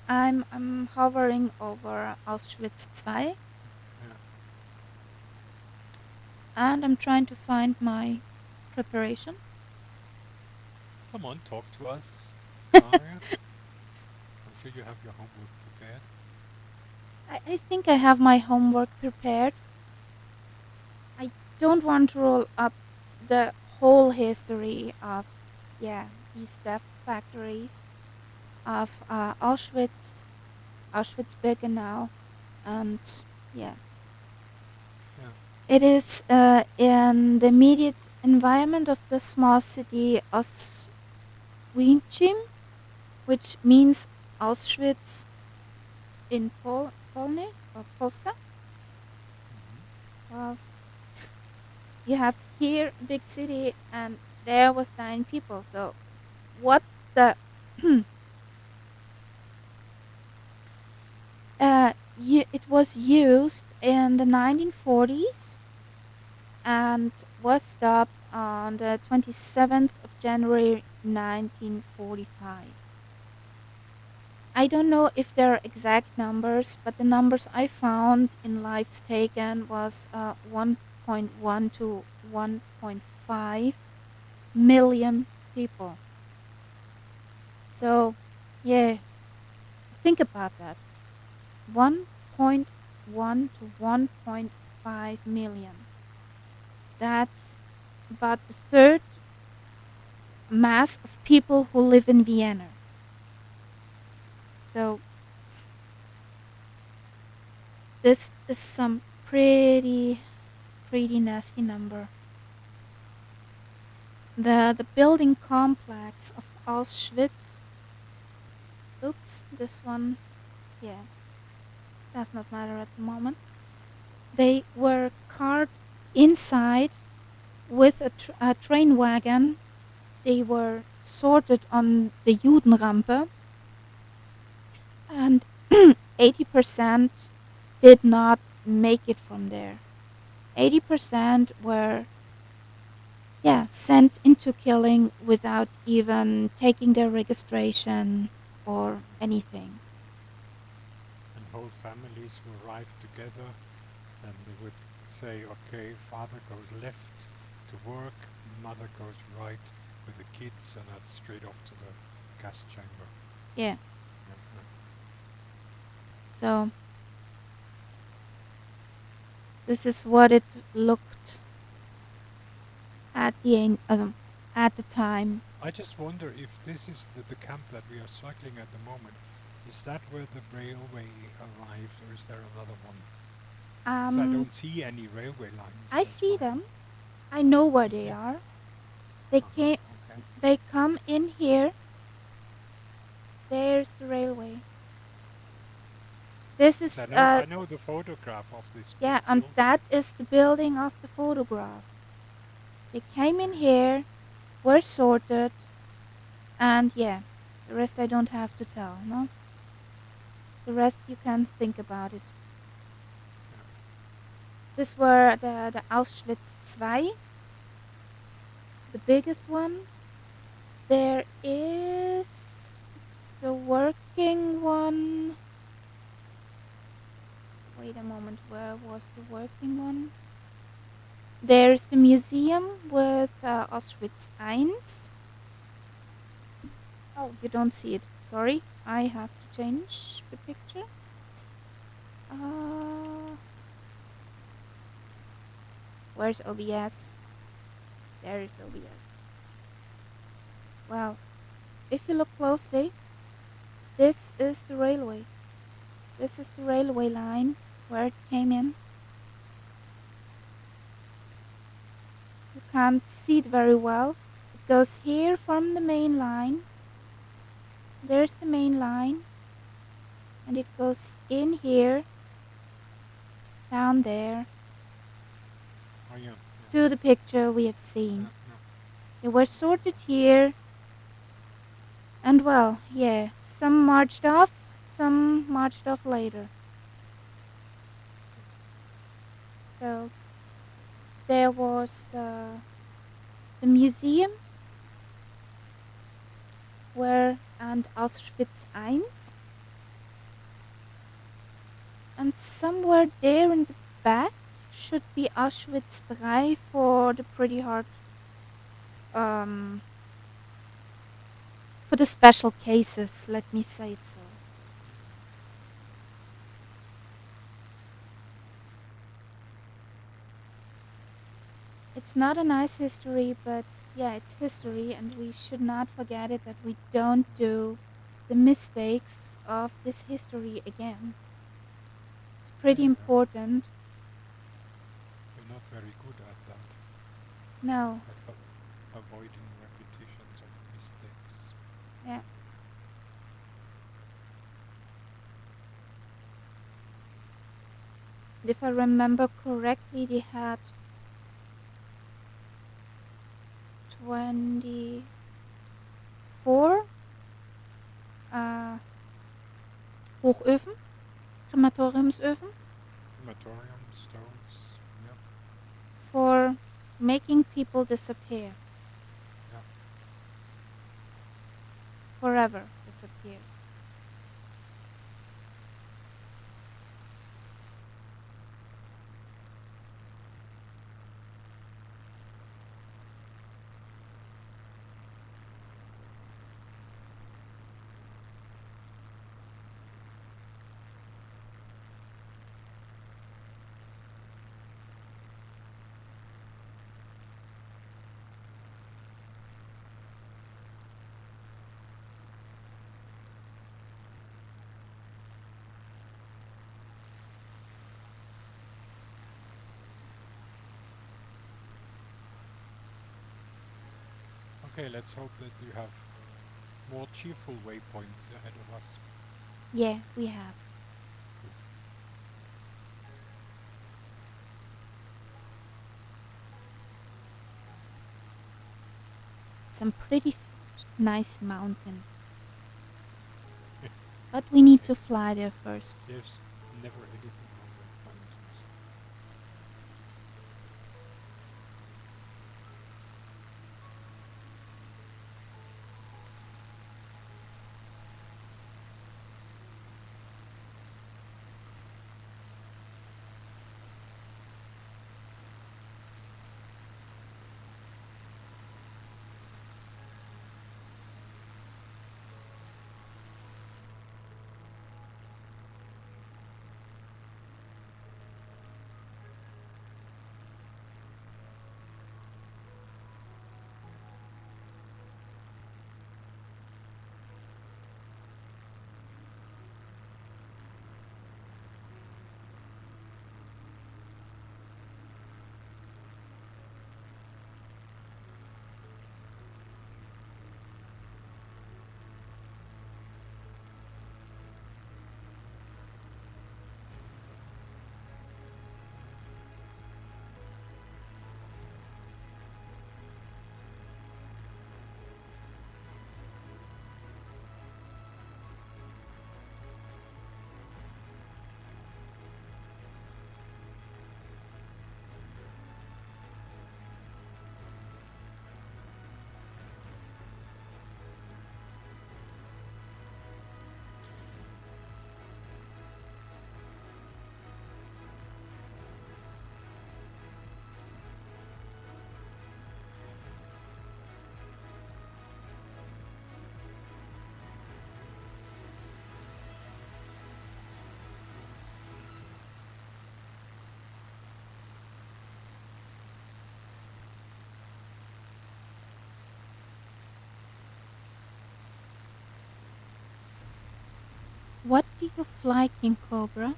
I'm hovering over Auschwitz II, Yeah. and I'm trying to find my preparation. Come on, talk to us, Maria. I'm sure you have your homework prepared. I think I have my homework prepared. I don't want to roll up the whole history of, yeah, these death factories of Auschwitz-Birkenau, and yeah, Yeah. it is in the immediate environment of the small city Oswiecim, which means Auschwitz in Polny or Polska. Hmm. Well, you have here a big city, and there was dying people. So what the it was used in the 1940s and was stopped on the 27th of January 1945. I don't know if there are exact numbers, but the numbers I found in lives taken was 1.1 to 1.5 million people. So, yeah, think about that. 1.1 to 1.5 million. That's about the third mass of people who live in Vienna. So, this is some pretty nasty number. The building complex of Auschwitz. Oops, this one, yeah, does not matter at the moment. They were carted inside with a train wagon. They were sorted on the Judenrampe, and 80% did not make it from there. 80% were, yeah, sent into killing without even taking their registration or anything. And whole families will arrive together, and they would say, okay, father goes left to work, mother goes right with the kids, and that's straight off to the gas chamber. Yeah. Yeah. Yeah. So this is what it looked at at the time. I just wonder if this is the camp that we are cycling at the moment. Is that where the railway arrived, or is there another one? Because I Um, don't see any railway lines. I That's see why. them. I know where You they see? are. They Uh-huh. came. Okay. They come in here. There's the railway. This Because is I know the photograph of this big yeah, and building. that is the building of the photograph. They came in Okay. here, were sorted, and yeah, the rest I don't have to tell. No, the rest you can think about it. Yeah. This were the Auschwitz II, the biggest one. There is the working one. Wait wait a moment, where was the working one? There's the museum with Auschwitz I. Oh, you don't see it. Sorry, I have to change the picture. Where's OBS? There is OBS. Wow. If you look closely, this is the railway. This is the railway line where it came in. You can't see it very well. It goes here from the main line. There's the main line. And it goes in here, down there, Oh yeah. to the picture we have Yeah, seen. yeah. They were sorted here. And well, yeah, some marched off later. So there was the museum where and Auschwitz I, and somewhere there in the back should be Auschwitz III for the pretty hard for the special cases, let me say it so. It's not a nice history, but yeah, it's history, and we should not forget it, that we don't do the mistakes of this history again. It's pretty Yeah, important. we're not very good at that. No, Avoiding repetitions of mistakes. yeah. If I remember correctly, they had 24 Hochöfen, Krematoriumsöfen, Crematorium stoves. Yeah. for making people disappear. Yeah. Forever disappear. Okay, let's hope that you have more cheerful waypoints ahead of us. Yeah, we have. Good. Some pretty nice mountains. But we need to fly there first. There's never anything wrong with mountains. What do you fly, King Cobra?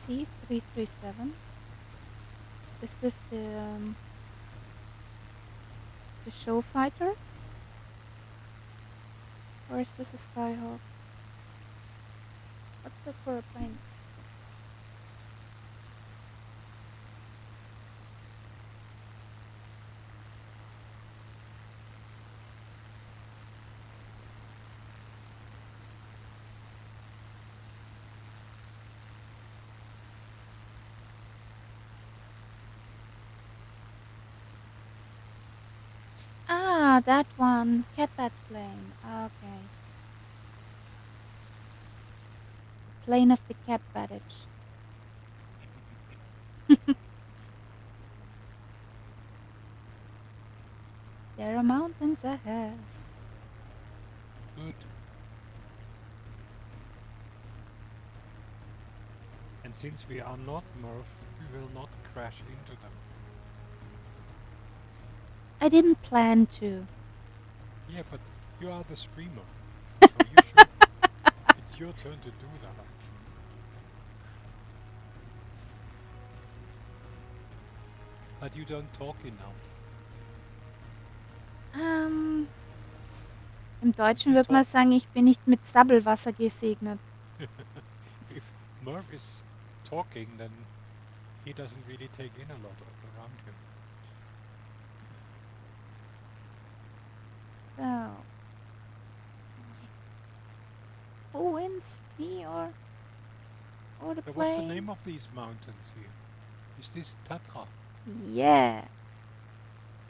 C337. Is this the show fighter? Or is this a Skyhawk? What's that for a plane? Ah, that one. Catbat's plane. Okay. Plane of the Catbattage. There are mountains ahead. Good. And since we are not Murph, we will not crash into them. I didn't plan to. Yeah, but you are the streamer. So you should. It's your turn to do that, actually. But you don't talk enough. Im Deutschen You würde man talk. sagen, ich bin nicht mit Sabbelwasser gesegnet. If Murph is talking, then he doesn't really take in a lot around him. So. Who wins? Me or the But plane? what's the name of these mountains here? Is this Tatra? Yeah.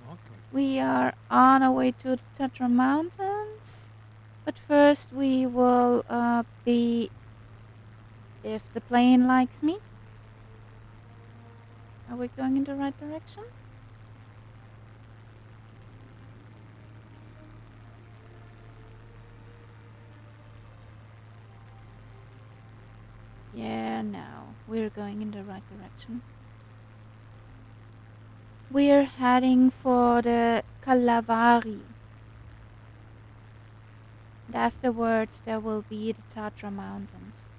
Okay. We are on our way to the Tatra Mountains. But first we will be, if the plane likes me. Are we going in the right direction? Yeah, no. We're going in the right direction. We're heading for the Kalavari. And afterwards there will be the Tatra Mountains.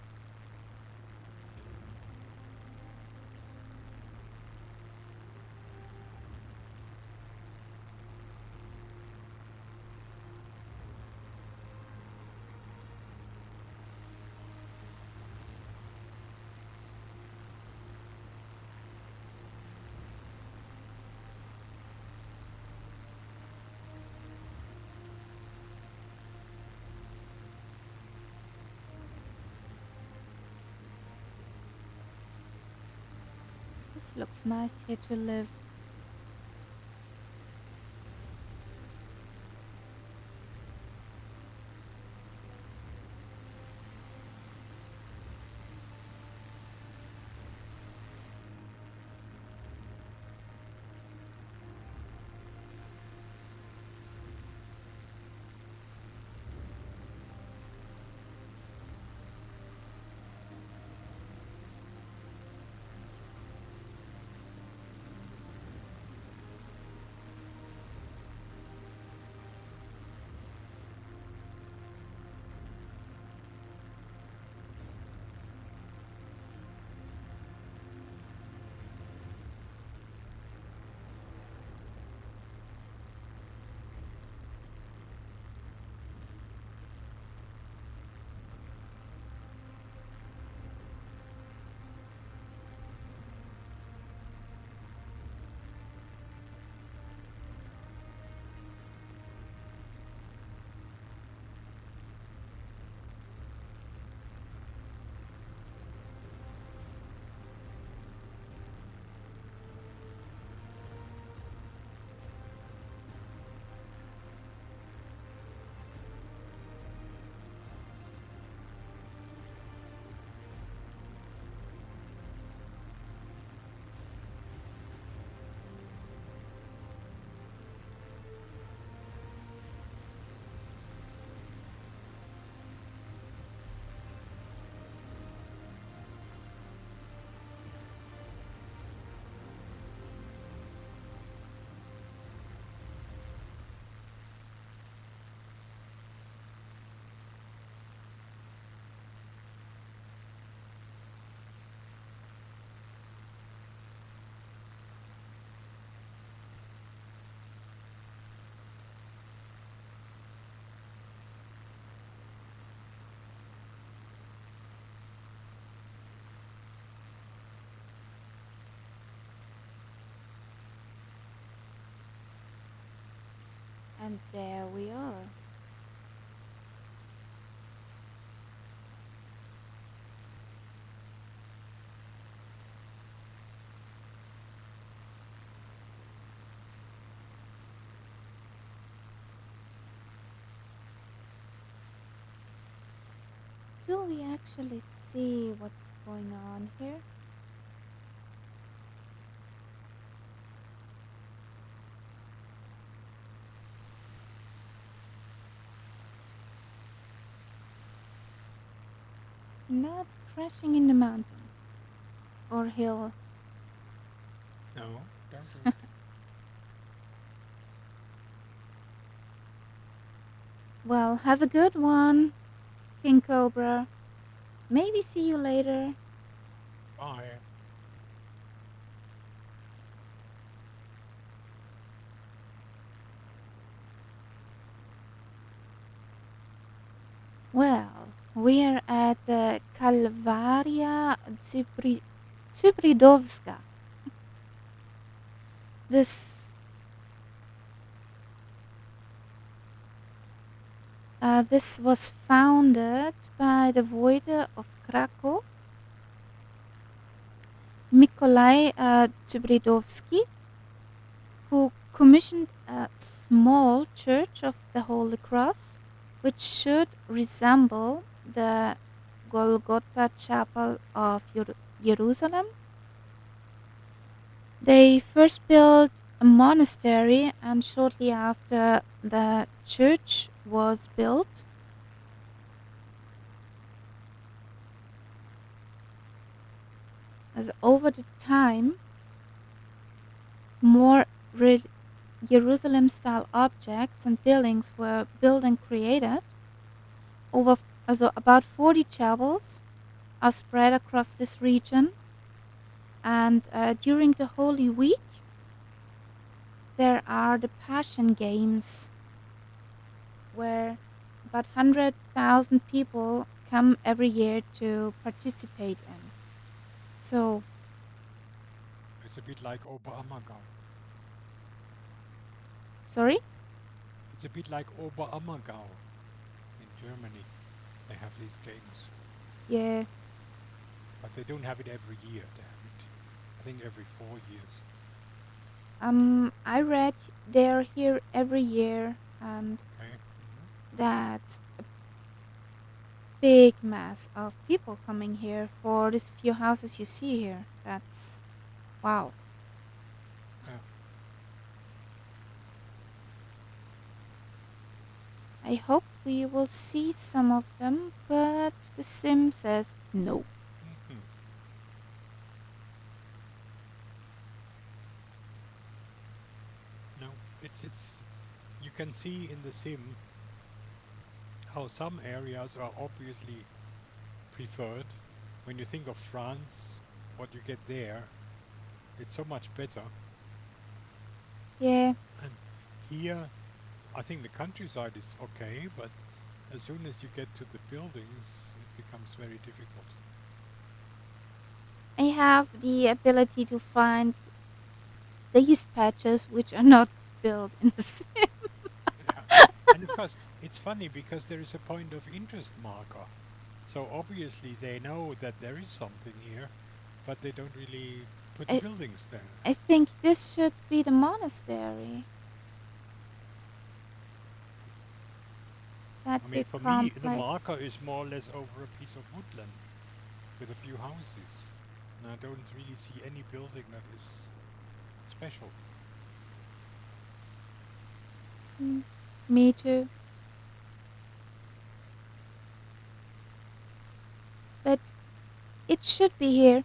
This looks nice here to live. And there we are. Do we actually see what's going on here? Not crashing in the mountain or hill. No, don't do it. Well, have a good one, King Cobra. Maybe see you later. Bye. Well, we're at the Kalvaria Zybridovska. This this was founded by the voivode of Krakow, Mikolai Zybridovsky, who commissioned a small church of the Holy Cross, which should resemble the Golgotha Chapel of Jerusalem. They first built a monastery, and shortly after the church was built, as over the time, more Jerusalem style objects and buildings were built and created. About 40 chapels are spread across this region, and during the Holy Week, there are the Passion Games, where about 100,000 people come every year to participate in. So, It's a bit like Oberammergau. sorry? It's a bit like Oberammergau in Germany. They have these games, Yeah. but they don't have it every year. They have it, I think, every 4 years. I read they're here every year, and Okay. that's a big mass of people coming here for these few houses you see here. That's wow. Yeah. I hope we will see some of them, but the sim says no. Mhm. No, it's you can see in the sim how some areas are obviously preferred. When you think of France, what you get there, it's so much better. Yeah, And here, I think the countryside is okay, but as soon as you get to the buildings, it becomes very difficult. I have the ability to find these patches which are not built in the sim. Yeah. And of course, it's funny because there is a point of interest marker. So obviously they know that there is something here, but they don't really put the I, buildings there. I think this should be the monastery. That I mean, big for me, the complex. marker is more or less over a piece of woodland with a few houses. And I don't really see any building that is special. Mm, me too. But it should be here.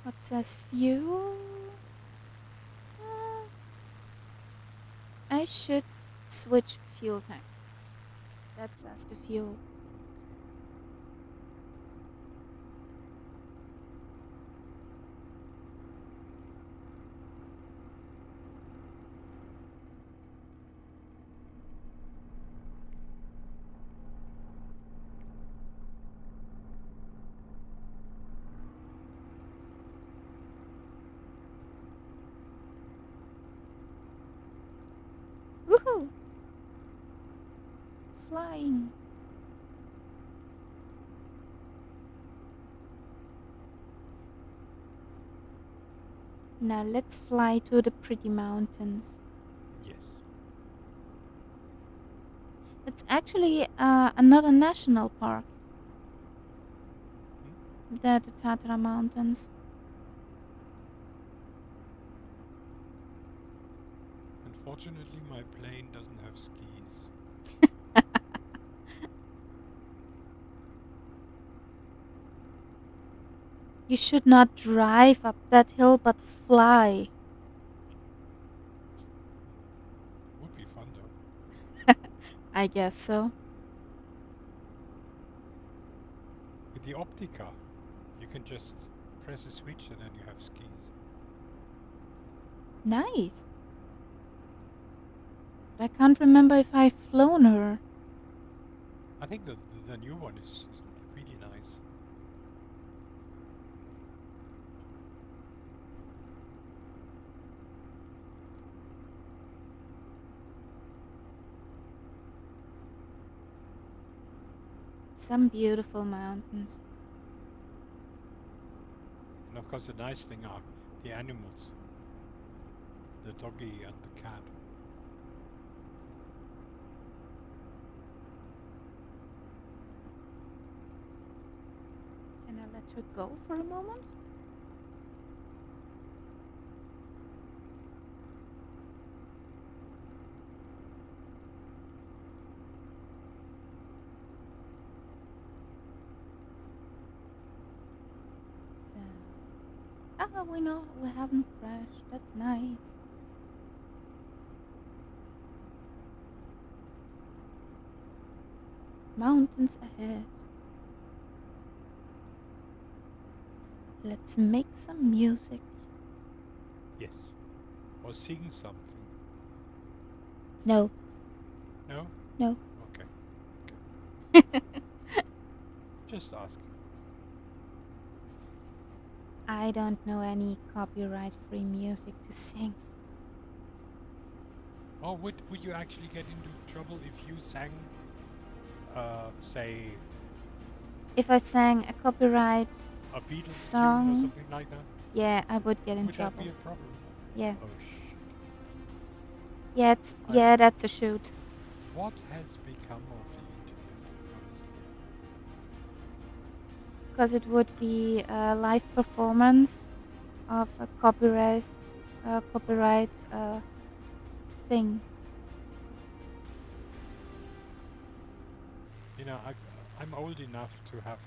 What says view? I should switch fuel tanks. That's us, the fuel. Woohoo! Flying. Now let's fly to the pretty mountains. Yes. It's actually another national park. The Tatra Mountains. Unfortunately, my plane doesn't have skis. You should not drive up that hill but fly. Would be fun though. I guess so. With the Optica, you can just press a switch and then you have skis. Nice. But I can't remember if I've flown her. I think the new one is really nice. Some beautiful mountains. And of course, the nice thing are the animals, the doggy and the cat. Can I let her go for a moment? So, we haven't crashed. That's nice. Mountains ahead. Let's make some music. Yes. Or sing something. No. No? No. Okay. Just asking. I don't know any copyright-free music to sing. Oh, would you actually get into trouble if you sang, say, If I sang a copyright a Beatles tune or song, something like that? yeah, I would get in Would that trouble. be a problem? Yeah. Oh shit. Yeah, that's a shoot. What has become of the internet, honestly? Because it would be a live performance of a copyright thing. You know, I'm old enough to have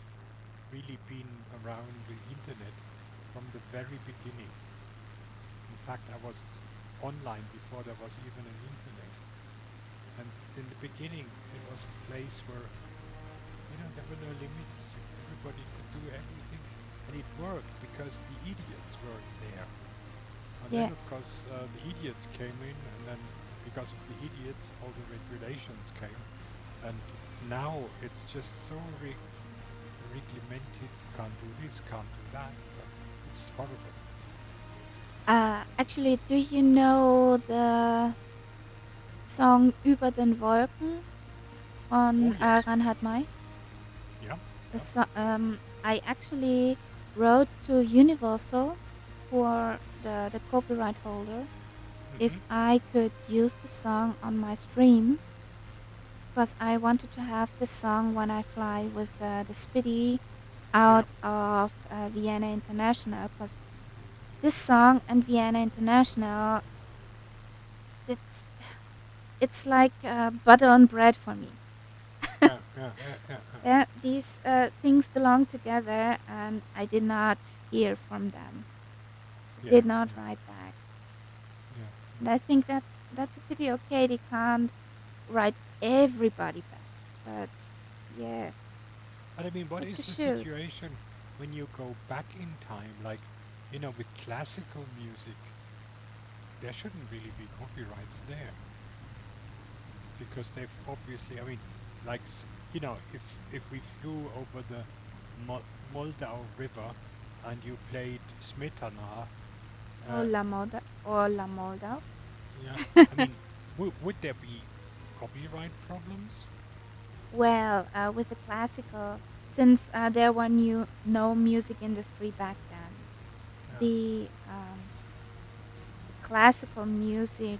really been around the internet from the very beginning. In fact, I was online before there was even an internet. And in the beginning, it was a place where, you know, there were no limits. Everybody could do everything. And it worked because the idiots weren't there. And Yeah. then, of course, the idiots came in, and then because of the idiots, all the regulations came. And now it's just so regimented. Can't do this, can't do that. It's horrible. Actually, do you know the song Über den Wolken on Oh, yes. Reinhard May? Yeah. I actually wrote to Universal, who are the copyright holder, if I could use the song on my stream, because I wanted to have the song when I fly with the Spitty out of Vienna International, because this song and Vienna International, it's like butter on bread for me. Yeah. These things belong together, and I did not hear from them. Did not write back. Yeah. And I think that's a pity. Okay, they can't write everybody back, but yeah, But I mean, what it's a is the shoot. situation when you go back in time? Like, with classical music, there shouldn't really be copyrights there because they've obviously, I mean, like, if we flew over the Moldau River and you played Smetana, Or uh, La Moldau. yeah, I mean, would there be copyright problems? Well, with the classical, since there were no music industry back then, Yeah. the classical music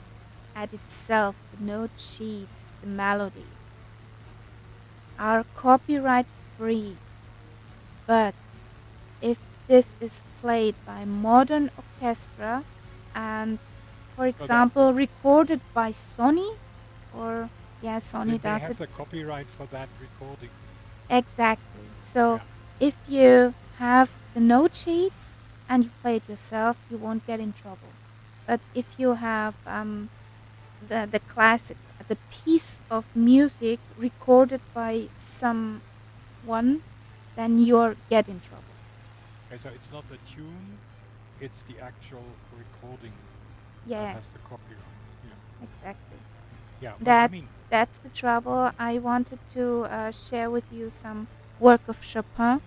at itself, the note sheets, the melodies, are copyright free. But if this is played by modern orchestra and, for So that example, recorded by Sony, or yeah, Sony then they does have it the copyright for that recording. exactly. So Yeah. if you have the note sheets and you play it yourself, you won't get in trouble. But if you have the classic, the piece of music recorded by someone, then you'll get in trouble. Okay, so it's not the tune, it's the actual recording that Yeah, has the copyright. Yeah. exactly. Yeah, but I That mean, that's the trouble. I wanted to share with you some work of Chopin,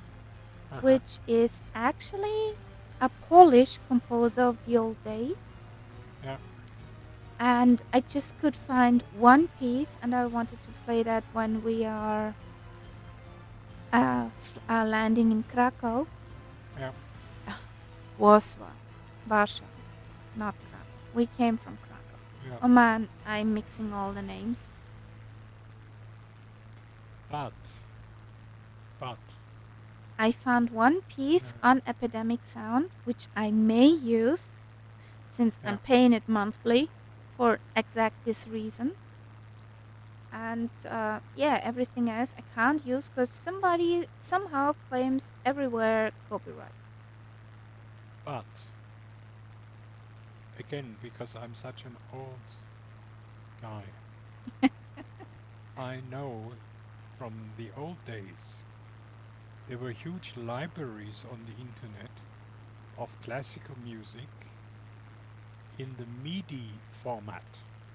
uh-huh. which is actually a Polish composer of the old days. Yeah. And I just could find one piece, and I wanted to play that when we are landing in Krakow. Yeah. Warsaw, Warsaw, not Krakow. We came from Krakow. Yeah. Oh man, I'm mixing all the names. But but I found one piece uh, on Epidemic Sound, which I may use since yeah. I'm paying it monthly for exact this reason. And yeah, everything else I can't use because somebody somehow claims everywhere copyright. But again, because I'm such an old guy, I know from the old days there were huge libraries on the internet of classical music in the MIDI format.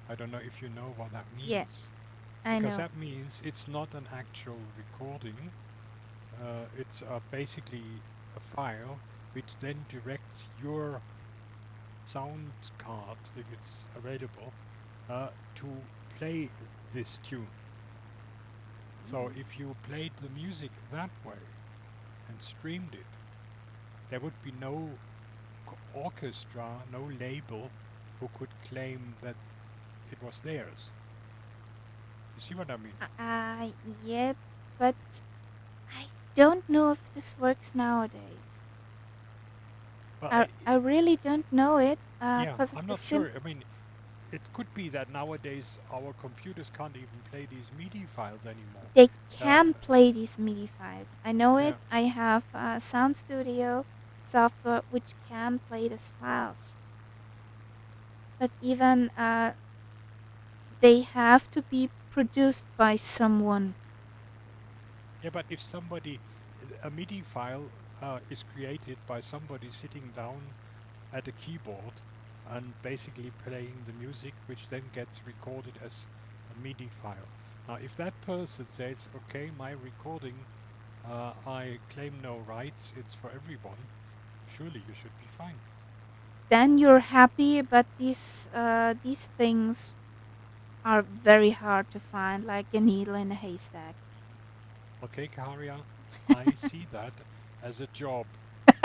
I don't know if you know what that Yeah, means. I Because know. that means it's not an actual recording. It's basically a file which then directs your sound card, if it's available, to play this tune. So if you played the music that way and streamed it, there would be no orchestra, no label who could claim that it was theirs. You see what I mean? Uh, yeah, but I don't know if this works nowadays. Well, I really don't know it yeah, because of I'm the not sure. I mean, it could be that nowadays our computers can't even play these MIDI files anymore. they Uh, can play these MIDI files. I know it. yeah, I have Sound Studio software which can play these files. But even they have to be produced by someone. yeah, but if a MIDI file is created by somebody sitting down at a keyboard and basically playing the music, which then gets recorded as a MIDI file. Now, if that person says, okay, my recording, I claim no rights, it's for everyone, surely you should be fine. Then you're happy, but these things are very hard to find, like a needle in a haystack. Okay, Karia, I see that as a job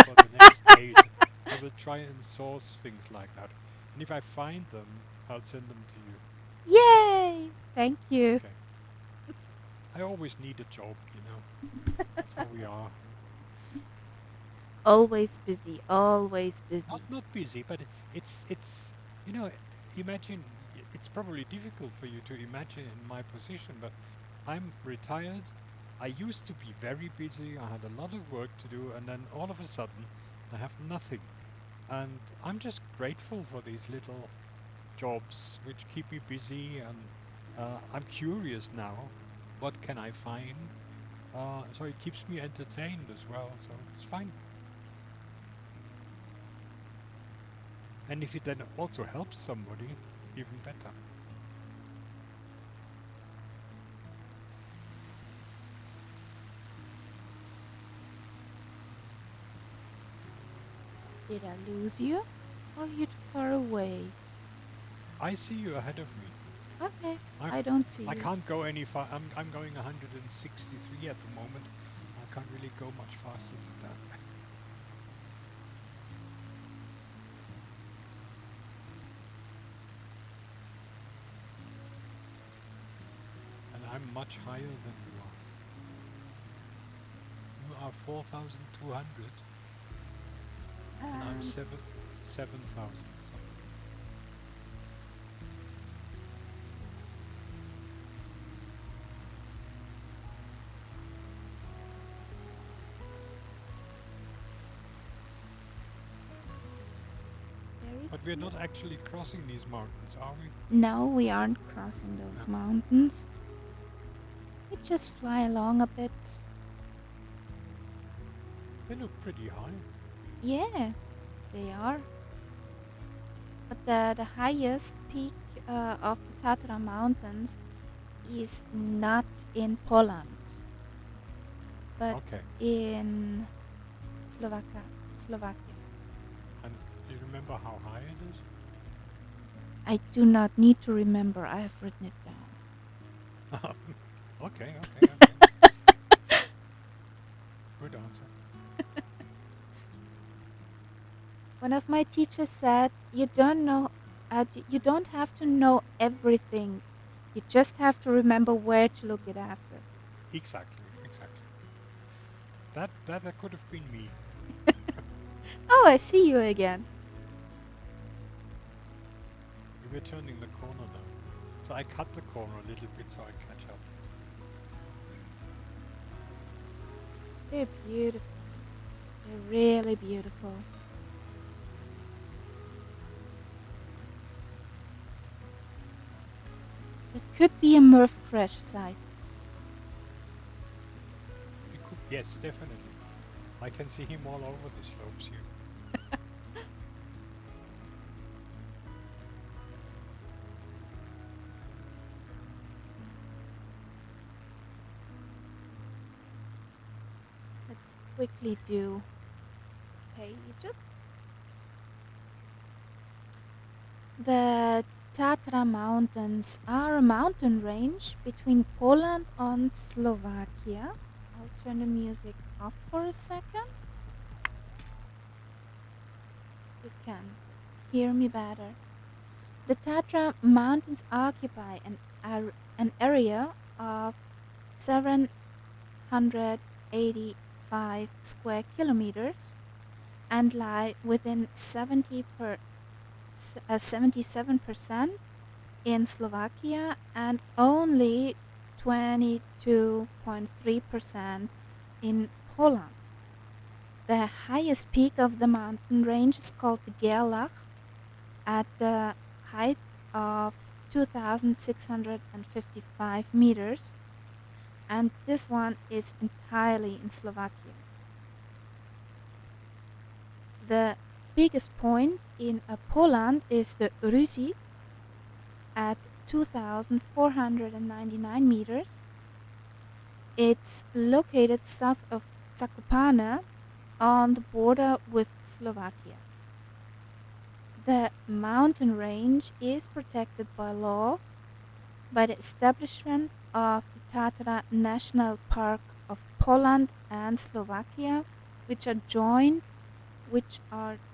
for the next days. I will try and source things like that. And if I find them, I'll send them to you. Yay! Thank you. Okay. I always need a job, you know. That's how we are. Always busy, always busy. Not busy, but it's you know, imagine it's probably difficult for you to imagine in my position, but I'm retired. I used to be very busy. I had a lot of work to do, and then all of a sudden, I have nothing. And I'm just grateful for these little jobs which keep me busy, and I'm curious now. What can I find? So it keeps me entertained as well. So it's fine. And if it then also helps somebody, even better. Did I lose you? Or are you too far away? I see you ahead of me. Okay, I I don't see I you. can't go any far. I'm going 163 at the moment. I can't really go much faster than that. And I'm much higher than you are. You are 4,200, and I'm Um, 7,000 something. very But we're slow. not actually crossing these mountains, are we? No, we aren't crossing No. those mountains. We just fly along a bit. They look pretty high. Yeah, they are. But the highest peak of the Tatra Mountains is not in Poland, but Okay. in Slovakia. And do you remember how high it is? I do not need to remember. I have written it down. Okay, okay, okay. Good answer. One of my teachers said, "You don't know. You don't have to know everything. You just have to remember where to look it after." Exactly, exactly. That could have been me. Oh, I see you again. We're turning the corner now. So I cut the corner a little bit so I catch up. They're beautiful. They're really beautiful. It could be a Murph crash site. It could, yes, definitely. I can see him all over the slopes here. Let's quickly do pages. The Tatra Mountains are a mountain range between Poland and Slovakia. I'll turn the music off for a second. You can hear me better. The Tatra Mountains occupy an area of 785 square kilometers and lie within 77% in Slovakia and only 22.3% in Poland. The highest peak of the mountain range is called the Gerlach at the height of 2,655 meters, and this one is entirely in Slovakia. The biggest point in Poland is the Rusi at 2,499 meters. It's located south of Zakopane on the border with Slovakia. The mountain range is protected by law by the establishment of the Tatra National Park of Poland and Slovakia, which are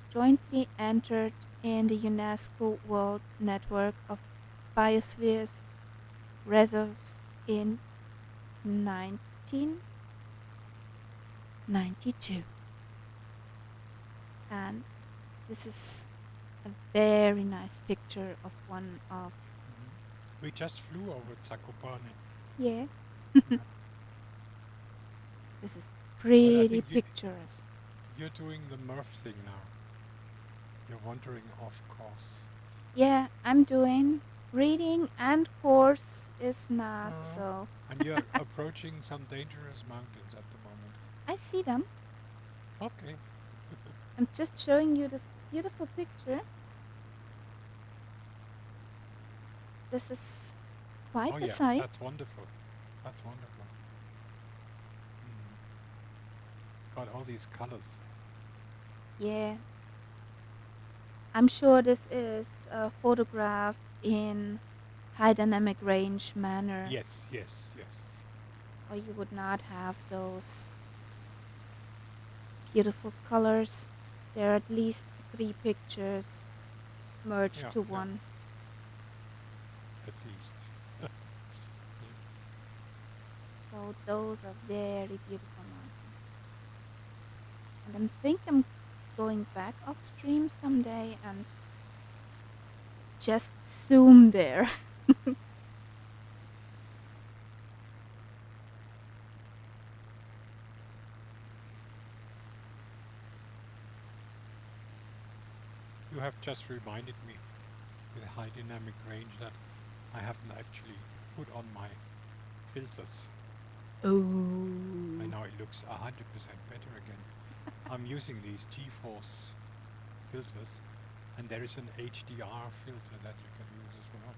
jointly entered in the UNESCO World Network of Biospheres Reserves in 1992. And this is a very nice picture of one of We just flew over Zakopane. yeah. This is But I pretty think picturesque. you're doing the Murph thing now. You're wandering off course. Yeah, I'm doing. Reading and horse is not, Oh. so And you're approaching some dangerous mountains at the moment. I see them. Okay. I'm just showing you this beautiful picture. This is quite Oh a yeah, sight. that's wonderful. That's wonderful. Mm. Got all these colors. Yeah, I'm sure this is photographed in high dynamic range manner, Yes, yes, yes. or you would not have those beautiful colors. There are at least 3 pictures merged Yeah, to yeah, one. at least. So those are very beautiful mountains. And I think I'm going back upstream someday and just zoom there. You have just reminded me with high dynamic range that I haven't actually put on my filters. And Oh. now it looks 100% better again. I'm using these GeForce filters, and there is an HDR filter that you can use as well.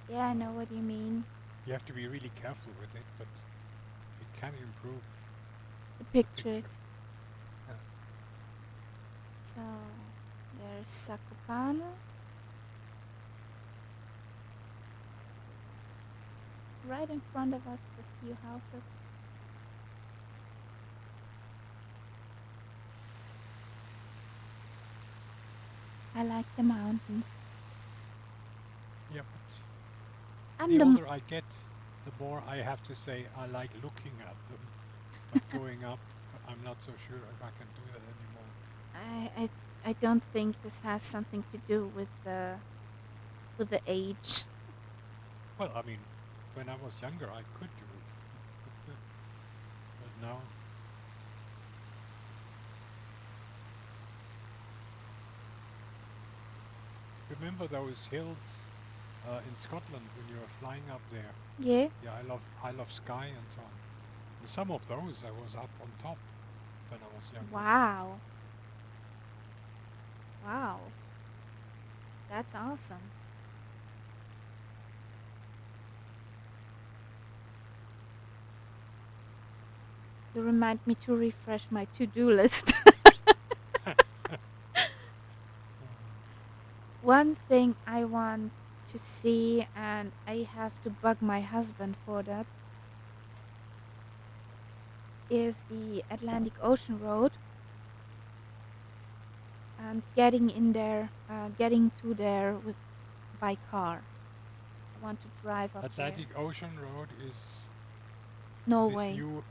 Yeah, I know what you mean. You have to be really careful with it, but it can improve The the picture. pictures. Yeah. So there's Zakopane. Right in front of us, the few houses. I like the mountains. Yeah, but I'm the the. older I get, the more I have to say I like looking at them. But going up, I'm not so sure if I can do that anymore. I don't think this has something to do with the age. Well, I mean, when I was younger, I could do it. But now, remember those hills in Scotland when you were flying up there? Yeah. Yeah, I love Skye and so on. And some of those I was up on top when I was younger. Wow. Wow. That's awesome. You remind me to refresh my to-do list. One thing I want to see, and I have to bug my husband for that, is the Atlantic Ocean Road and getting in there, getting to there with by car. I want to drive up there. Atlantic Ocean Road is this Norway, new.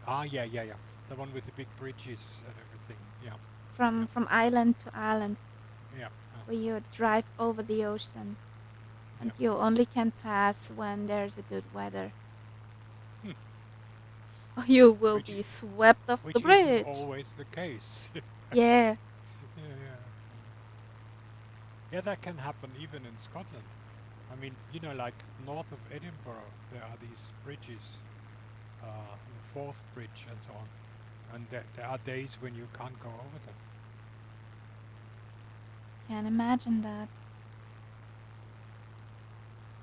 Ah, yeah, yeah, yeah. The one with the big bridges and everything. Yeah, yeah, from island to island, yeah, where you drive over the ocean, yeah. and you only can pass when there's a good weather, Hmm. or you will Which be swept off the which isn't bridge. always the case. Yeah, Yeah, yeah. Yeah, that can happen even in Scotland. I mean, like north of Edinburgh, there are these bridges, the Forth Bridge and so on, and there are days when you can't go over them. can imagine that.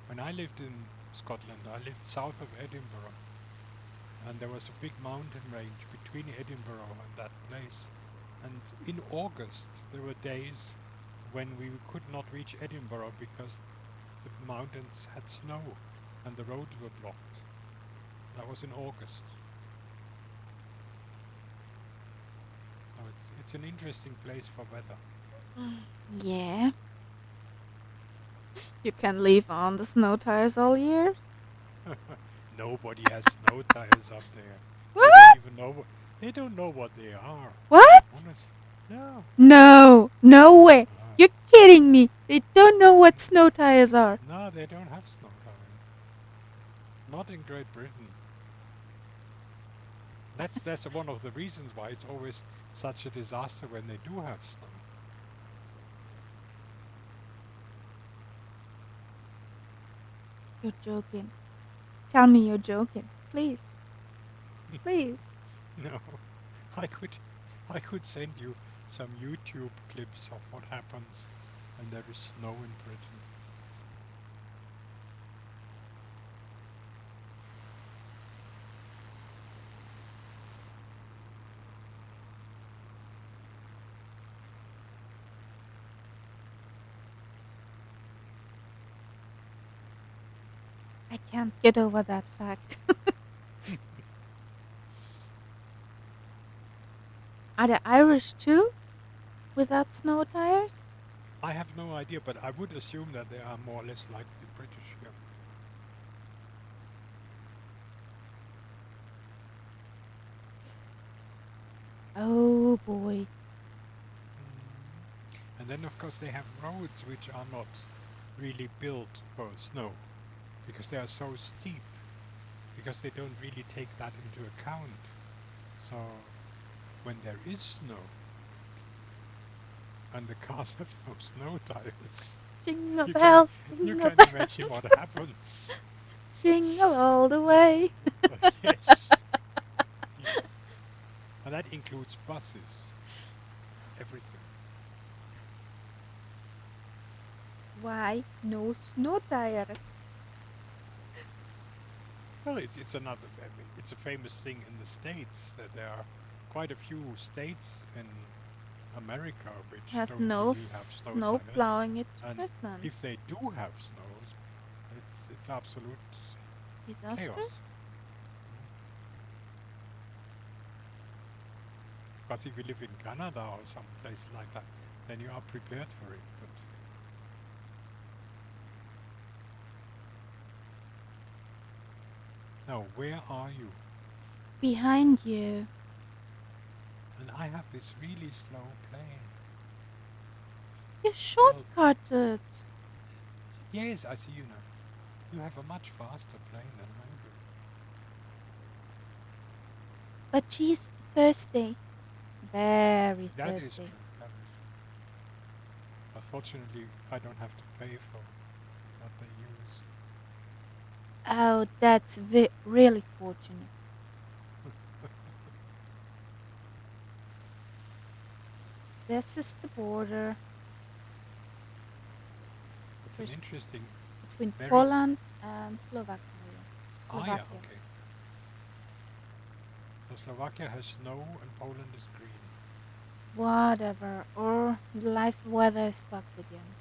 When I lived in Scotland, I lived south of Edinburgh, and there was a big mountain range between Edinburgh and that place. And in August, there were days when we could not reach Edinburgh because the mountains had snow and the roads were blocked. That was in August. So it's an interesting place for weather. Yeah, you can leave on the snow tires all year. Nobody has snow tires up there. They don't What? even know they don't know what they are. What? Honest. No. No, no way. Uh, You're kidding me. They don't know what snow tires are. no, they don't have snow tires. Not in Great Britain. That's one of the reasons why it's always such a disaster when they do have snow. You're joking. Tell me you're joking. Please. Please. No, I could, I could send you some YouTube clips of what happens when there is snow in Britain. I can't get over that fact. Are the Irish too without snow tires? I have no idea, but I would assume that they are more or less like the British here. Oh boy. And then, of course, they have roads which are not really built for snow because they are so steep, because they don't really take that into account. So when there is snow and the cars have no snow tires, Jingle you can bells, you jingle can imagine bells. what happens. Jingle all the way. Yes, yes, and that includes buses, everything. Why no snow tires? Well, it's another. I mean, it's a famous thing in the states that there are quite a few states in America which Have don't no really have snow snow tires, plowing and equipment. if they do have snows, it's absolute Disastrous? chaos. Because if you live in Canada or some place like that, then you are prepared for it. But now, where are you? Behind you. And I have this really slow plane. You Well, shortcutted. yes, I see you now. You have a much faster plane than I do. But she's thirsty. Very That is thirsty. true. That is true. Unfortunately, I don't have to pay for what they use. Oh, that's really fortunate. This is the border It's an Pers- interesting, between very. Poland and Slovakia. Ah, yeah, Slovakia. okay. So Slovakia has snow and Poland is green. Whatever. Or the life weather is fucked again.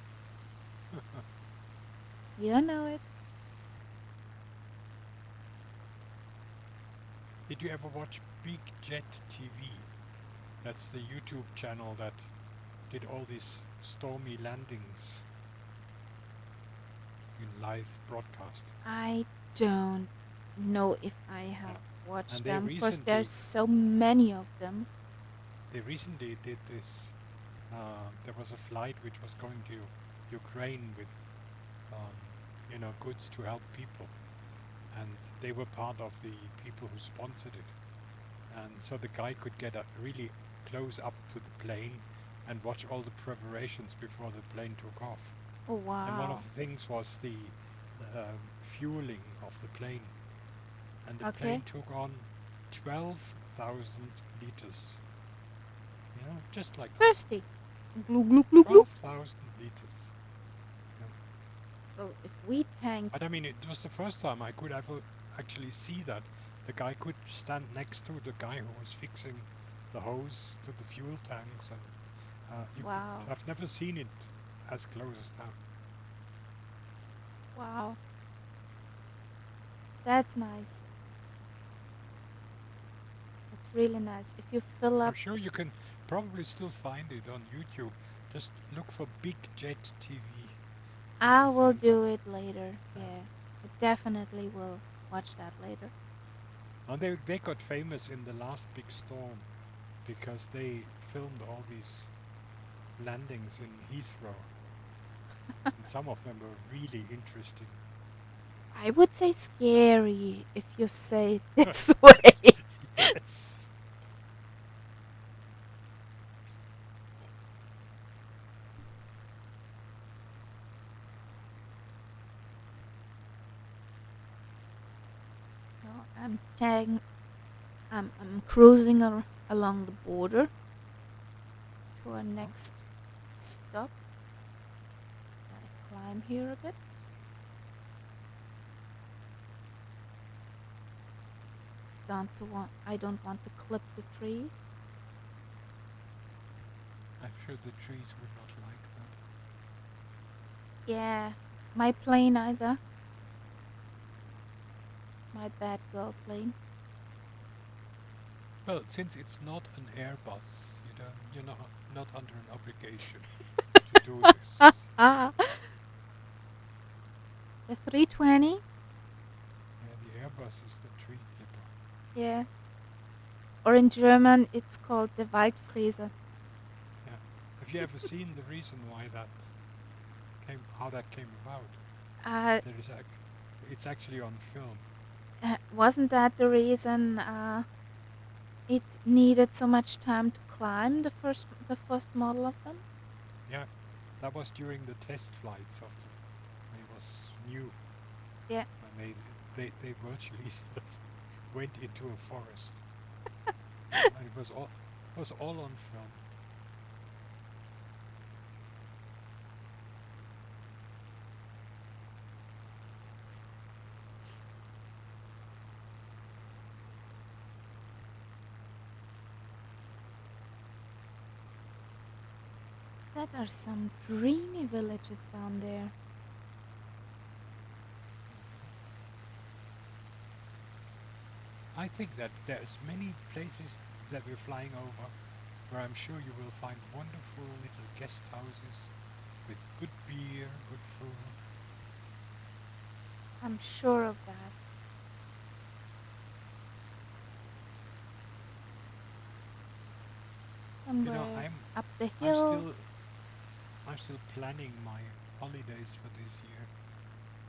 You don't know it. Did you ever watch Big Jet TV? That's the YouTube channel that did all these stormy landings in live broadcast. I don't know if I Yeah. have watched And they them because recently there's so many of them. they recently did this. There was a flight which was going to Ukraine with, um, goods to help people, and they were part of the people who sponsored it. And so the guy could get really close up to the plane and watch all the preparations before the plane took off. Oh And one of wow. the things was the fueling of the plane. And the Okay. plane took on 12,000 liters. Just like that. Thirsty. Glue glue glue glue. 12,000 liters. Yeah. Well, if we tank, But I mean, it was the first time I could ever actually see that. The guy could stand next to the guy who was fixing the hose to the fuel tanks, and wow, I've never seen it as close as that. wow, that's nice. That's really nice. If you fill I'm up, sure you can probably still find it on YouTube. Just look for Big Jet TV. I You'll will find that. do it later. Yeah, I definitely will watch that later. And they got famous in the last big storm because they filmed all these landings in Heathrow, and some of them were really interesting. I would say scary if you say it this way. Yes. I'm tagging. I'm cruising along the border to our next stop. Gotta climb here a bit. I don't want to clip the trees. I'm sure the trees would not like that. Yeah, my plane either. My bad girl plane. Well, since it's not an Airbus, you're not under an obligation to do this. Ah, the 320. Yeah, the Airbus is the tree clipper. Yeah. Or in German, it's called the Waldfräser. Yeah. Have you ever seen the reason why how that came about? Uh, There is it's actually on film. wasn't that the reason it needed so much time to climb the first model of them? Yeah, that was during the test flights of when it was new. Yeah. When they virtually sort of went into a forest. And it was all on film. That are some dreamy villages down there. I think that there's many places that we're flying over where I'm sure you will find wonderful little guest houses with good beer, good food. I'm sure of that. You know, Somewhere I'm up the I'm hill. still I'm still planning my holidays for this year.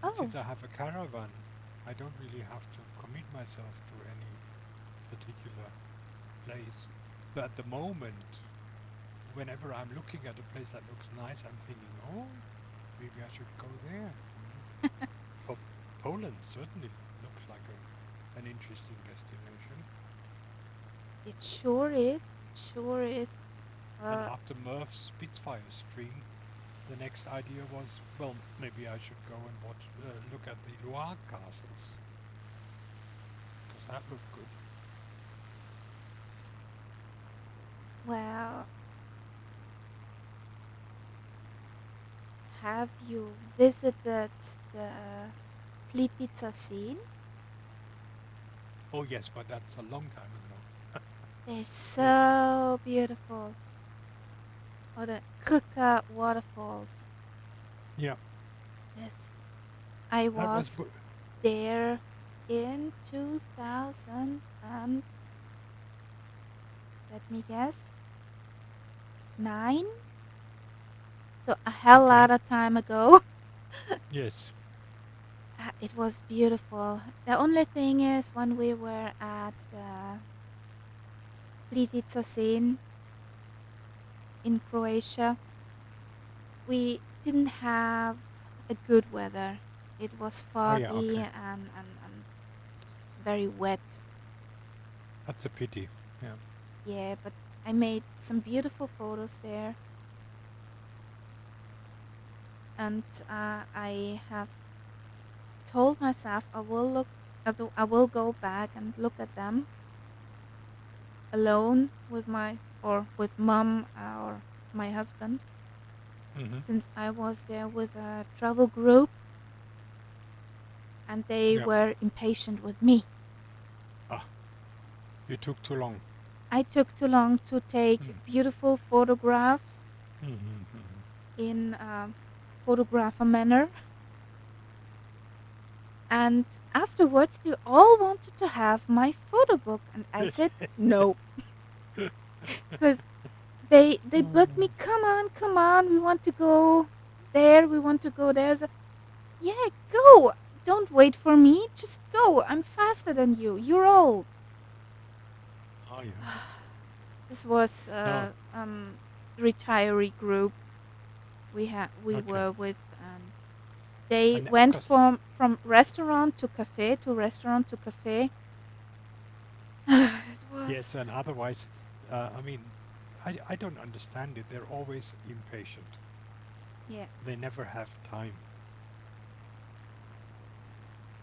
And Oh, since I have a caravan, I don't really have to commit myself to any particular place. But at the moment, whenever I'm looking at a place that looks nice, I'm thinking, oh, maybe I should go there. But Poland certainly looks like an interesting destination. it sure is. It sure is. And Uh, after Murph's Spitfire stream, the next idea was, well, maybe I should go and look at the Loire castles, because that looked good. well, have you visited the Plitvice scene? Oh yes, but that's a long time ago. They're Yes. so beautiful. Or the Kuka waterfalls. Yeah. Yes, I That was. was there in 2000 and let me guess, 9. So a hell Okay. lot of time ago. Yes. It was beautiful. The only thing is when we were at the Plitvice scene in Croatia, we didn't have a good weather. It was Oh yeah. foggy Okay. and very wet. That's a pity. Yeah. Yeah, but I made some beautiful photos there. And I have told myself I will go back and look at them alone with mom or my husband, Mm-hmm. since I was there with a travel group and they Yeah. were impatient with me. Ah, you took too long. I took too long to take Mm. beautiful photographs Mm-hmm. Mm-hmm. in photographer manner. And afterwards, they all wanted to have my photo book, and I said no, because they bugged me. Come on, we want to go there. We want to go there. So, yeah, go. Don't wait for me. Just go. I'm faster than you. You're old. Oh yeah. This was No. retiree group we Okay. were with, and they And of went course. from restaurant to cafe to restaurant to cafe. was, Yes, and otherwise, I mean, I don't understand it. They're always impatient. yeah, They never have time.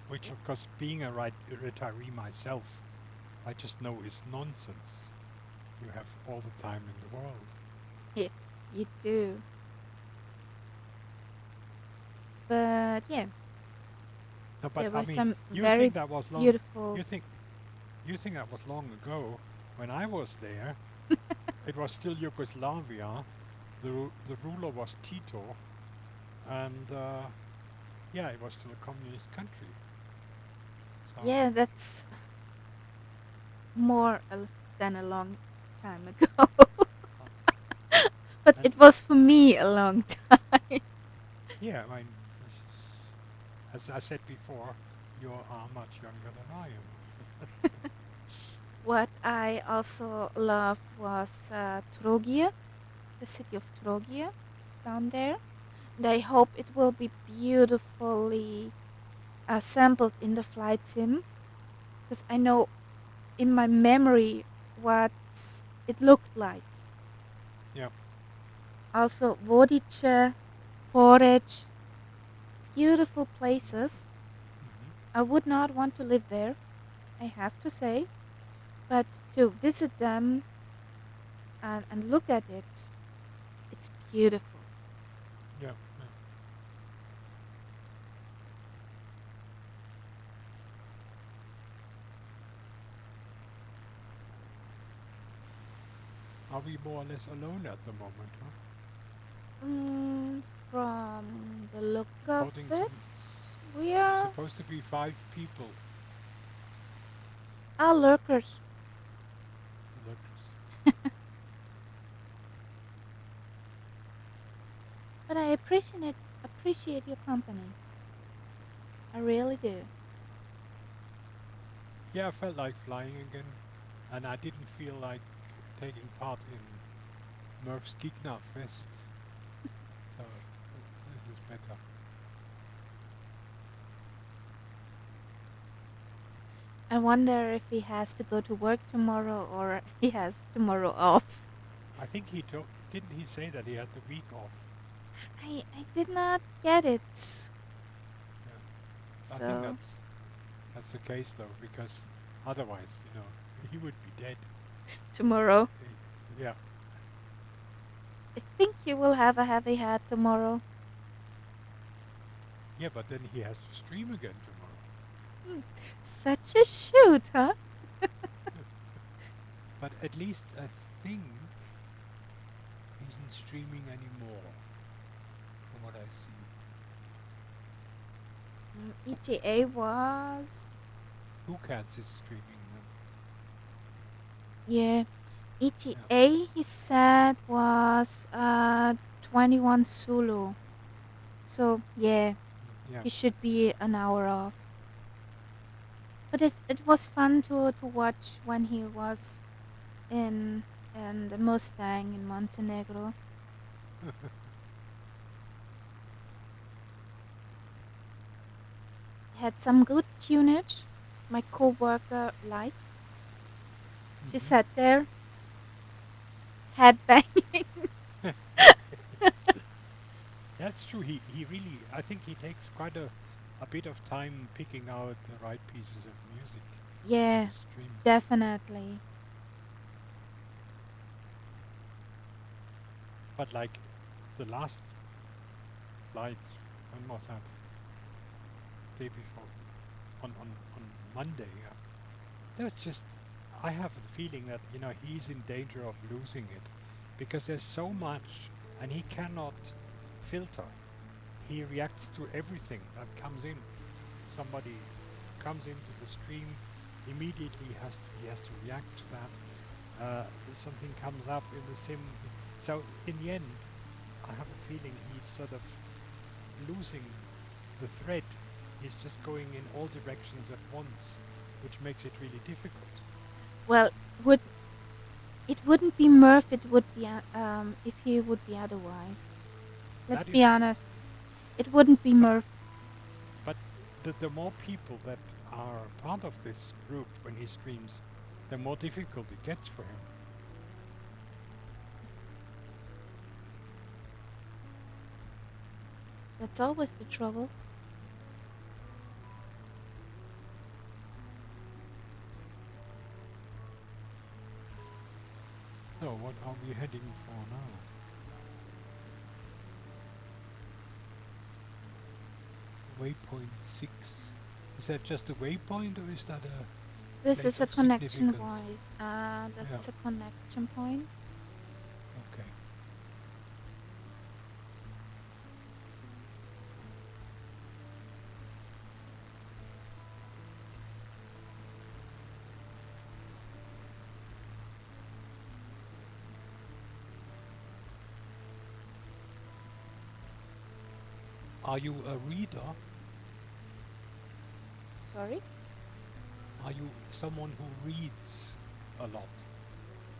Which, yeah, of course, being a retiree myself, I just know is nonsense. You have all the time in the world. yeah, you do. But yeah, No, but there I were mean, some you very think that was long? beautiful. You think you think that was long ago? When I was there, it was still Yugoslavia. The ruler was Tito, and yeah, it was still a communist country. So, Yeah, that's more than a long time ago. uh, But and it was for me a long time. yeah, I mean, this is, as I said before, you are much younger than I am. What I also loved was Trogir, the city of Trogir down there. And I hope it will be beautifully assembled in the flight sim because I know in my memory what it looked like. Yeah. Also, Vodice, Porridge, beautiful places. Hmm. I would not want to live there, I have to say, but to visit them and look at it, it's beautiful. Yeah. Yeah. Are we more or less alone at the moment, huh? Mm, from the look of According to it, we it's are supposed to be 5 people. all lurkers. Lookers. But I appreciate your company. I really do. Yeah, I felt like flying again, and I didn't feel like taking part in Murph's Geeknar Fest. So this is better. I wonder if he has to go to work tomorrow or he has tomorrow off. I think he didn't he say that he had the week off? I did not get it. Yeah, I think So, that's the case though, because otherwise, he would be dead. tomorrow. Yeah, I think you will have a heavy head tomorrow. yeah, but then he has to stream again tomorrow. Hmm, such a shoot, huh? But at least I think he isn't streaming anymore, from what I see. ETA was. Who Cats is streaming them. Yeah. Yeah, ETA, he said, was 21 Sulu. So, yeah, yeah. he should be an hour off. But it was fun to watch when he was in in the Mustang in Montenegro. Had some good tunage. My coworker liked. She Hmm. sat there, head banging. That's true. He really, I think he takes quite a bit of time picking out the right pieces of music for Yeah, his streams. definitely. But like the last flight, when was that? Day before, on Monday. Yeah. There was just, I have a feeling that he's in danger of losing it, because there's so much, and he cannot filter. He reacts to everything that comes in. Somebody comes into the stream, immediately he has to react to that. Something comes up in the sim. So in the end, I have a feeling he's sort of losing the thread. He's just going in all directions at once, which makes it really difficult. Well, would it wouldn't be Murph. It would be if he would be otherwise. Let's That be is true. honest. It wouldn't be But Murph. but the more people that are part of this group when he streams, the more difficult it gets for him. That's always the trouble. So what are we heading for now? Waypoint 6. Is that just a waypoint or is that a This place is a of connection significance? point. Yeah. That's a connection point. Okay. Are you a reader? Sorry? Are you someone who reads a lot?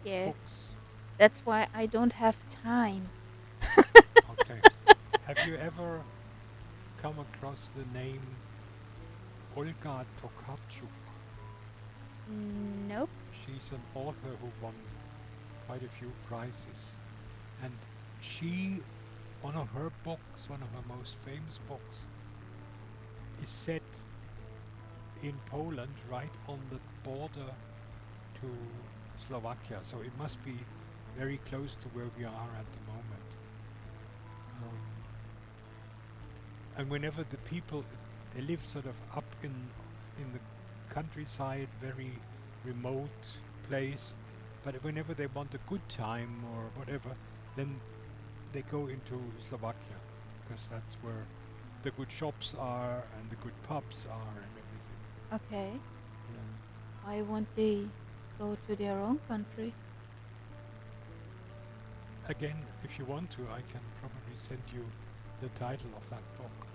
Yeah. Books? That's why I don't have time. Okay. Have you ever come across the name Olga Tokarczuk? Nope. She's an author who won quite a few prizes. And one of her books, one of her most famous books, is set in Poland, right on the border to Slovakia. So it must be very close to where we are at the moment. And whenever the people, they live sort of up in the countryside, very remote place, but whenever they want a good time or whatever, then they go into Slovakia, because that's where the good shops are and the good pubs are and everything. Okay. Yeah. Why won't they go to their own country? Again, if you want to, I can probably send you the title of that book.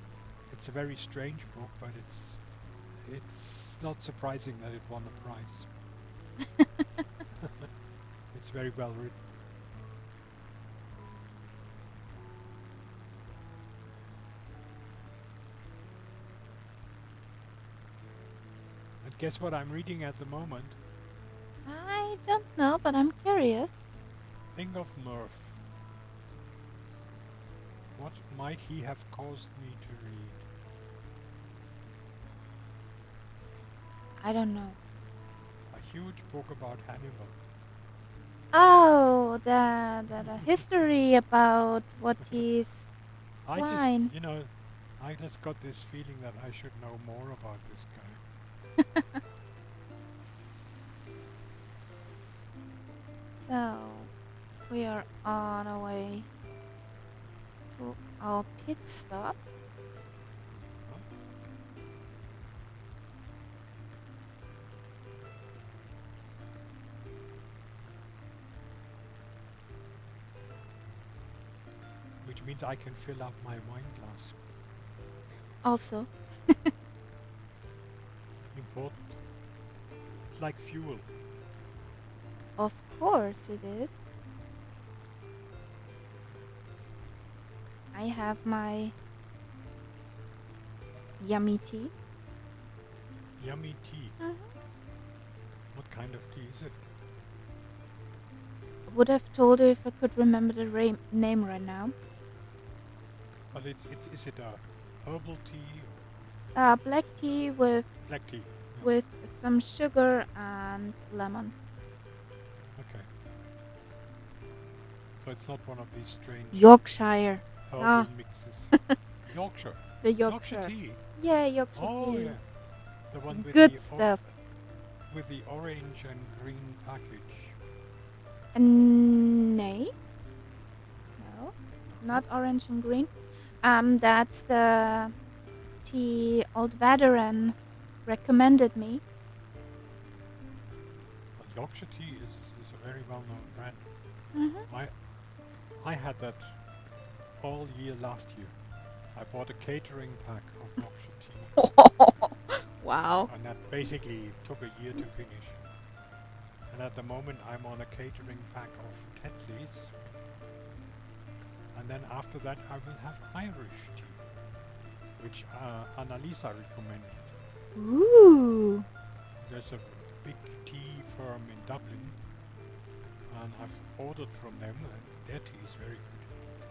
It's a very strange book, but it's not surprising that it won a prize. It's very well written. And guess what I'm reading at the moment? I don't know, but I'm curious. Think of Murph. What might he have caused me to read? I don't know. A huge book about Hannibal. Oh, the history about what he's I fine. I just got this feeling that I should know more about this guy. So, we are on our way to our pit stop. Which means I can fill up my wine glass. Also, Important. It's like fuel. of course it is. I have my yummy tea. Yummy tea. What kind of tea is it? Would have told you if I could remember the name right now. But is it a herbal tea? Black tea with Black tea. Yeah. with some sugar and lemon. Okay. So it's not one of these strange Yorkshire. herbal mixes. Yorkshire. The Yorkshire Yorkshire. tea. Yeah, Yorkshire Oh tea. yeah. The one with Good the stuff. with the orange and green package. Nay. No, not orange and green. That's the tea old veteran recommended me. Well, Yorkshire tea is a very well-known brand. Mm-hmm. I had that all year last year. I bought a catering pack of Yorkshire tea, Wow. and that basically took a year to finish. And at the moment, I'm on a catering pack of Tetley's, and then after that, I will have Irish tea, which Annalisa recommended. Ooh. There's a big tea firm Dublin, and I've ordered from them, and their tea is very good.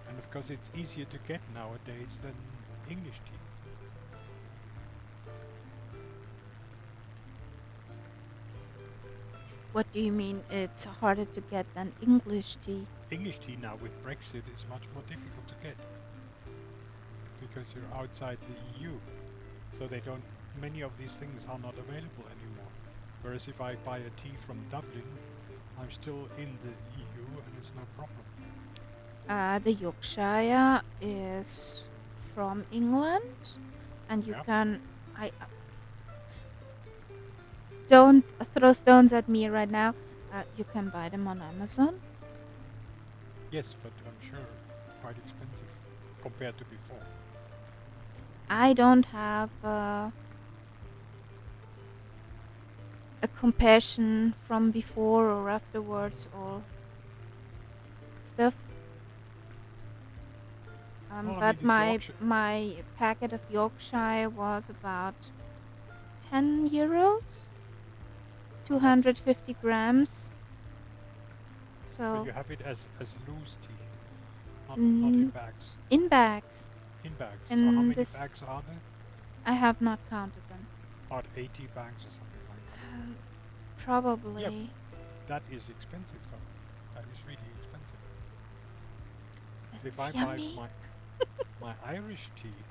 And of course, it's easier to get nowadays than English tea. What do you mean it's harder to get than English tea? English tea now with Brexit is much more difficult to get because you're outside the EU, so they don't. Many of these things are not available anymore. Whereas if I buy a tea from Dublin, I'm still in the EU and it's no problem. The Yorkshire is from England, and you Yeah. can. Don't throw stones at me right now. You can buy them on Amazon. Yes, but I'm sure quite expensive compared to before. I don't have a comparison from before or afterwards or stuff. Well, I mean, But this my Yorkshire, my packet of Yorkshire was about 10 euros, that's 250 grams. so So you have it as loose tea, not in mm, bags. in bags. In bags. So how And many this bags are there? I have not counted them. About 80 bags or something like that. Yeah, Probably. that is expensive though. That is really expensive. So if It's I buy yummy. my Irish tea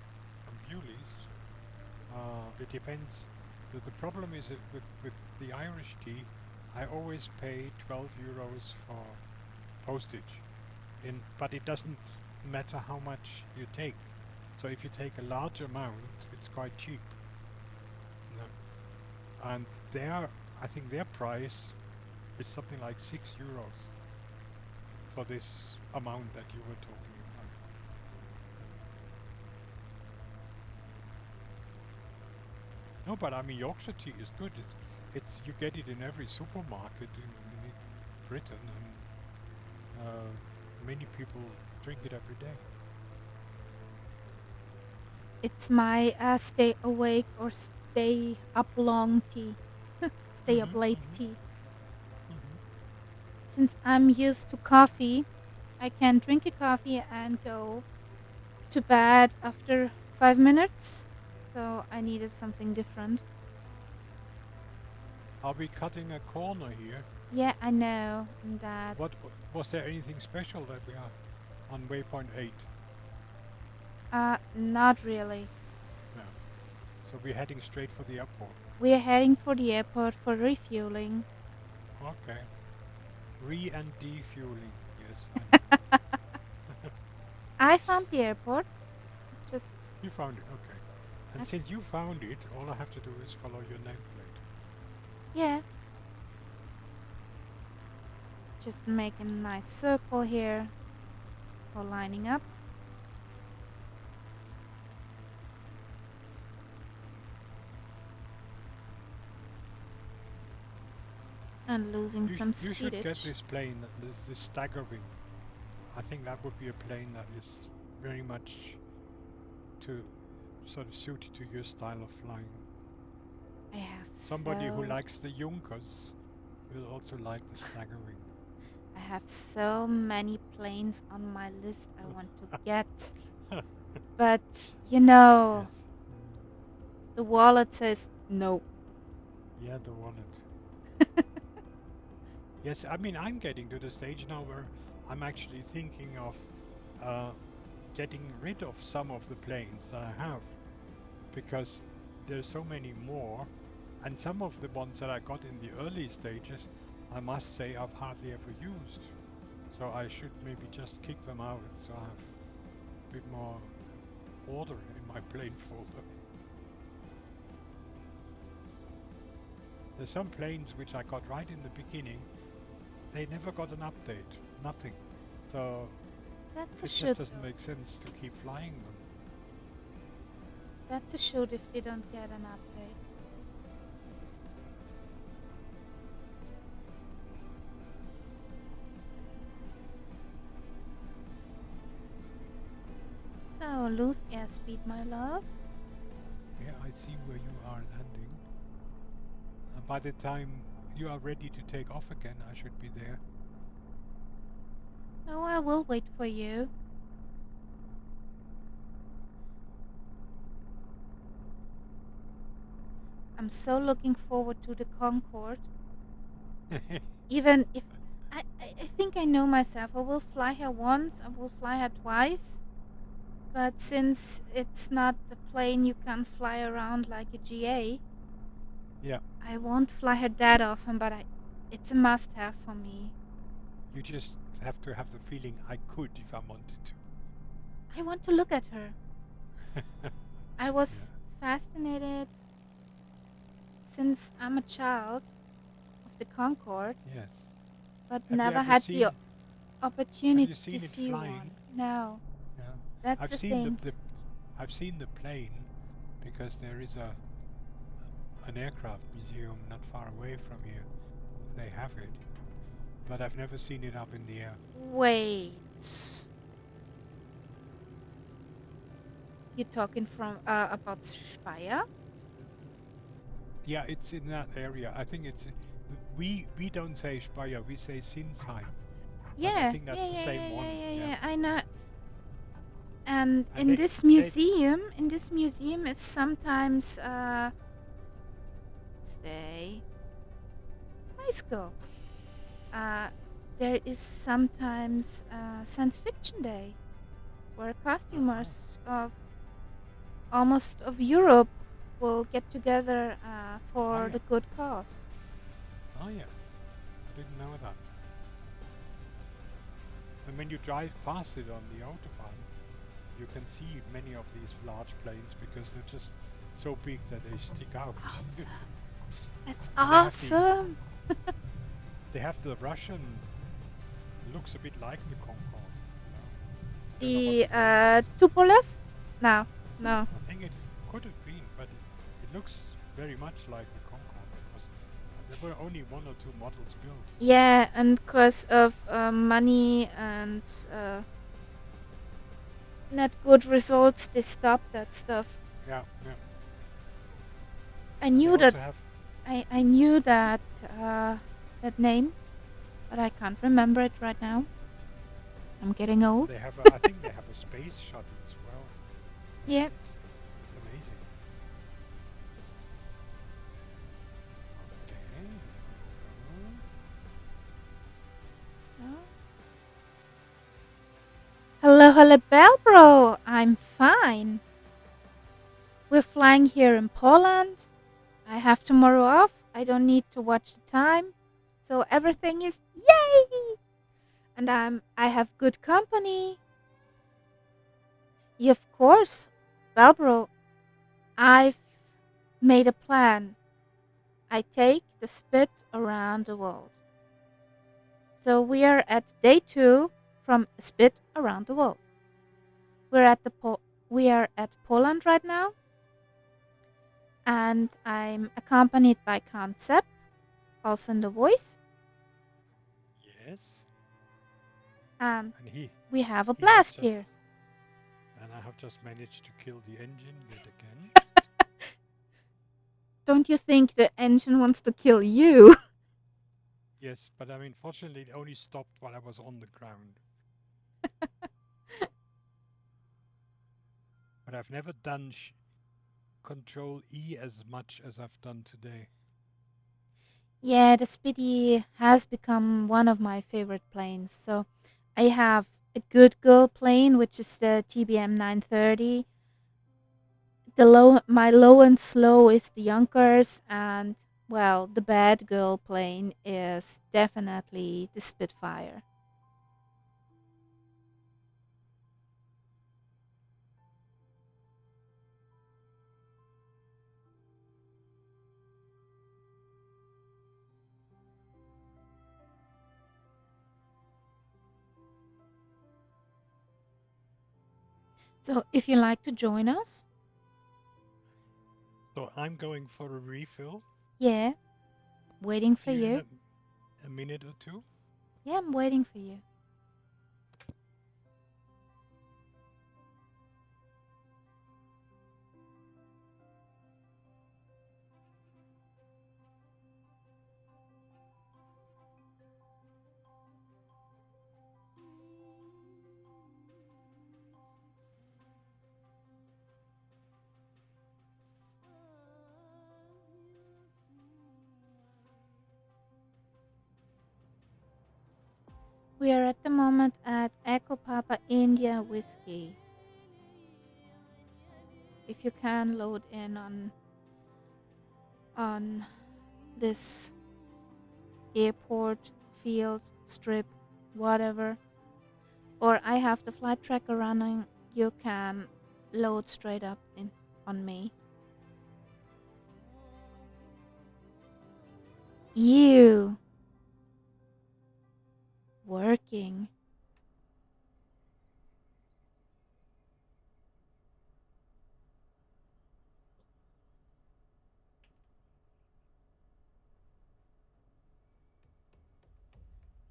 from Bewley's, it depends. The problem is that with the Irish tea, I always pay 12 euros for postage. But it doesn't matter how much you take. So if you take a large amount, it's quite cheap. No. And I think their price is something like 6 euros for this amount that you were talking about. No, but I mean Yorkshire tea is good. It's you get it in every supermarket in Britain, and many people drink it every day. It's my stay awake or stay up long tea. Stay up Mm-hmm, late mm-hmm, tea. mm-hmm. Since I'm used to coffee, I can drink a coffee and go to bed after 5 minutes. So I needed something different. Are we cutting a corner here? Yeah, I know that. What was there anything special that we are on waypoint 8? Not really. No. So we're heading straight for the airport. We are heading for the airport for refueling. Okay. Re and defueling. Yes, I know. I found the airport. Just You found it. Okay. And I, since you found it, all I have to do is follow your nameplate. yeah, just make a nice circle here for lining up. And losing some You should get speedage. this plane, this stagger wing. I think that would be a plane that is very much to sort of suited to your style of flying. I have Somebody who so likes the Junkers will also like the stagger wing. I have so many planes on my list I want to get. But Yes. the wallet says no. Yeah, the wallet. Yes, I mean, I'm getting to the stage now where I'm actually thinking of getting rid of some of the planes that I have because there's so many more, and some of the ones that I got in the early stages, I must say I've hardly ever used. So I should maybe just kick them out so I have a bit more order in my plane folder. There's some planes which I got right in the beginning. They never got an update, nothing. So That's a it just should. doesn't make sense to keep flying them. That's a should if they don't get an update. So lose airspeed, my love. Yeah, I see where you are landing. By the time you are ready to take off again, I should be there. No, I will wait for you. I'm so looking forward to the Concorde. Even if I think I know myself, I will fly her once, I will fly her twice. But since it's not a plane you can fly around like a GA, Yeah, I won't fly her that often, but it's a must have for me. you just have to have the feeling I could if I wanted I want to look at her. to. I Yeah. was fascinated since I'm a child of the Concorde, Yes. but Have you never ever had the seen? Have opportunity you to seen it see one. flying? No, Yeah. that's I've the seen thing. I've seen the plane because there is an aircraft museum not far away from here. They have it, but I've never seen it up in the air. Wait, you talking from about Speyer? Yeah, it's in that area. I think it's we don't say Speyer, we say Sinsheim, but I Yeah, think yeah, that's the yeah, same yeah, yeah, one. yeah, Yeah, yeah. I know. And and in they this museum is sometimes stay high school. Uh, there is sometimes science fiction day where uh-huh. costumers of almost of Europe will get together Oh for yeah, the good cause. oh yeah, I didn't know that. And when you drive past it on the autobahn, you can see many of these large planes because they're just so big that they stick out. Awesome. That's And awesome. they have the Russian looks a bit like the Concorde, you know. I don't know what The the name is. Tupolev? No, no. I think it could have been, but it looks very much like the Concorde because there were only one or two models built. Yeah, and because of money and not good results, they stopped that stuff. Yeah, yeah. I And they knew that also have I knew that that name, but I can't remember it right now. I'm getting old. they have a, I think they have a space shuttle as well. Yeah. It's amazing. Okay, here we go. Oh. Hello, hello, Belbro. I'm fine. We're flying here in Poland. I have tomorrow off. I don't need to watch the time. So everything is yay! And I have good company. Yeah, of course. Belbro, I've made a plan. I take the spit around the world. So we are at day 2 from spit around the world. We're at we are at Poland right now, and I'm accompanied by Concept, also in the voice, Yes, and and we have a he has blast just here. and I have just managed to kill the engine yet again. Don't you think the engine wants to kill you? Yes, but I mean, fortunately, it only stopped while I was on the ground. But I've never done Control E as much as I've done today. Yeah, the Spitty has become one of my favorite planes. So I have a good girl plane, which is the TBM 930. My low and slow is the Yonkers, and well, the bad girl plane is definitely the Spitfire. So if you like to join us, So I'm going for a refill. yeah, waiting for See you in you. a minute or two. Yeah, I'm waiting for you. We are at the moment at Echo Papa India Whiskey. If you can load in on this airport, field, strip, whatever, or I have the flight tracker running, you can load straight up in on me. You working.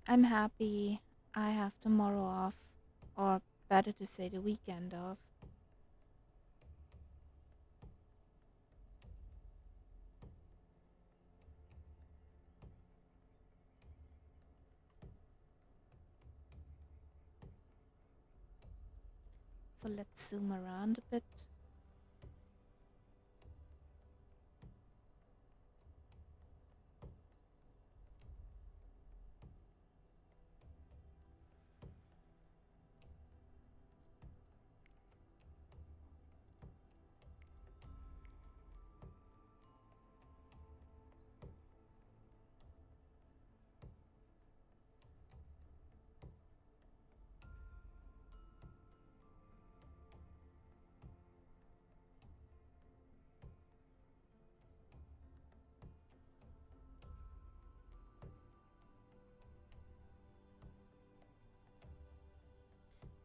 I'm happy I have tomorrow off, or better to say the weekend off. So let's zoom around a bit.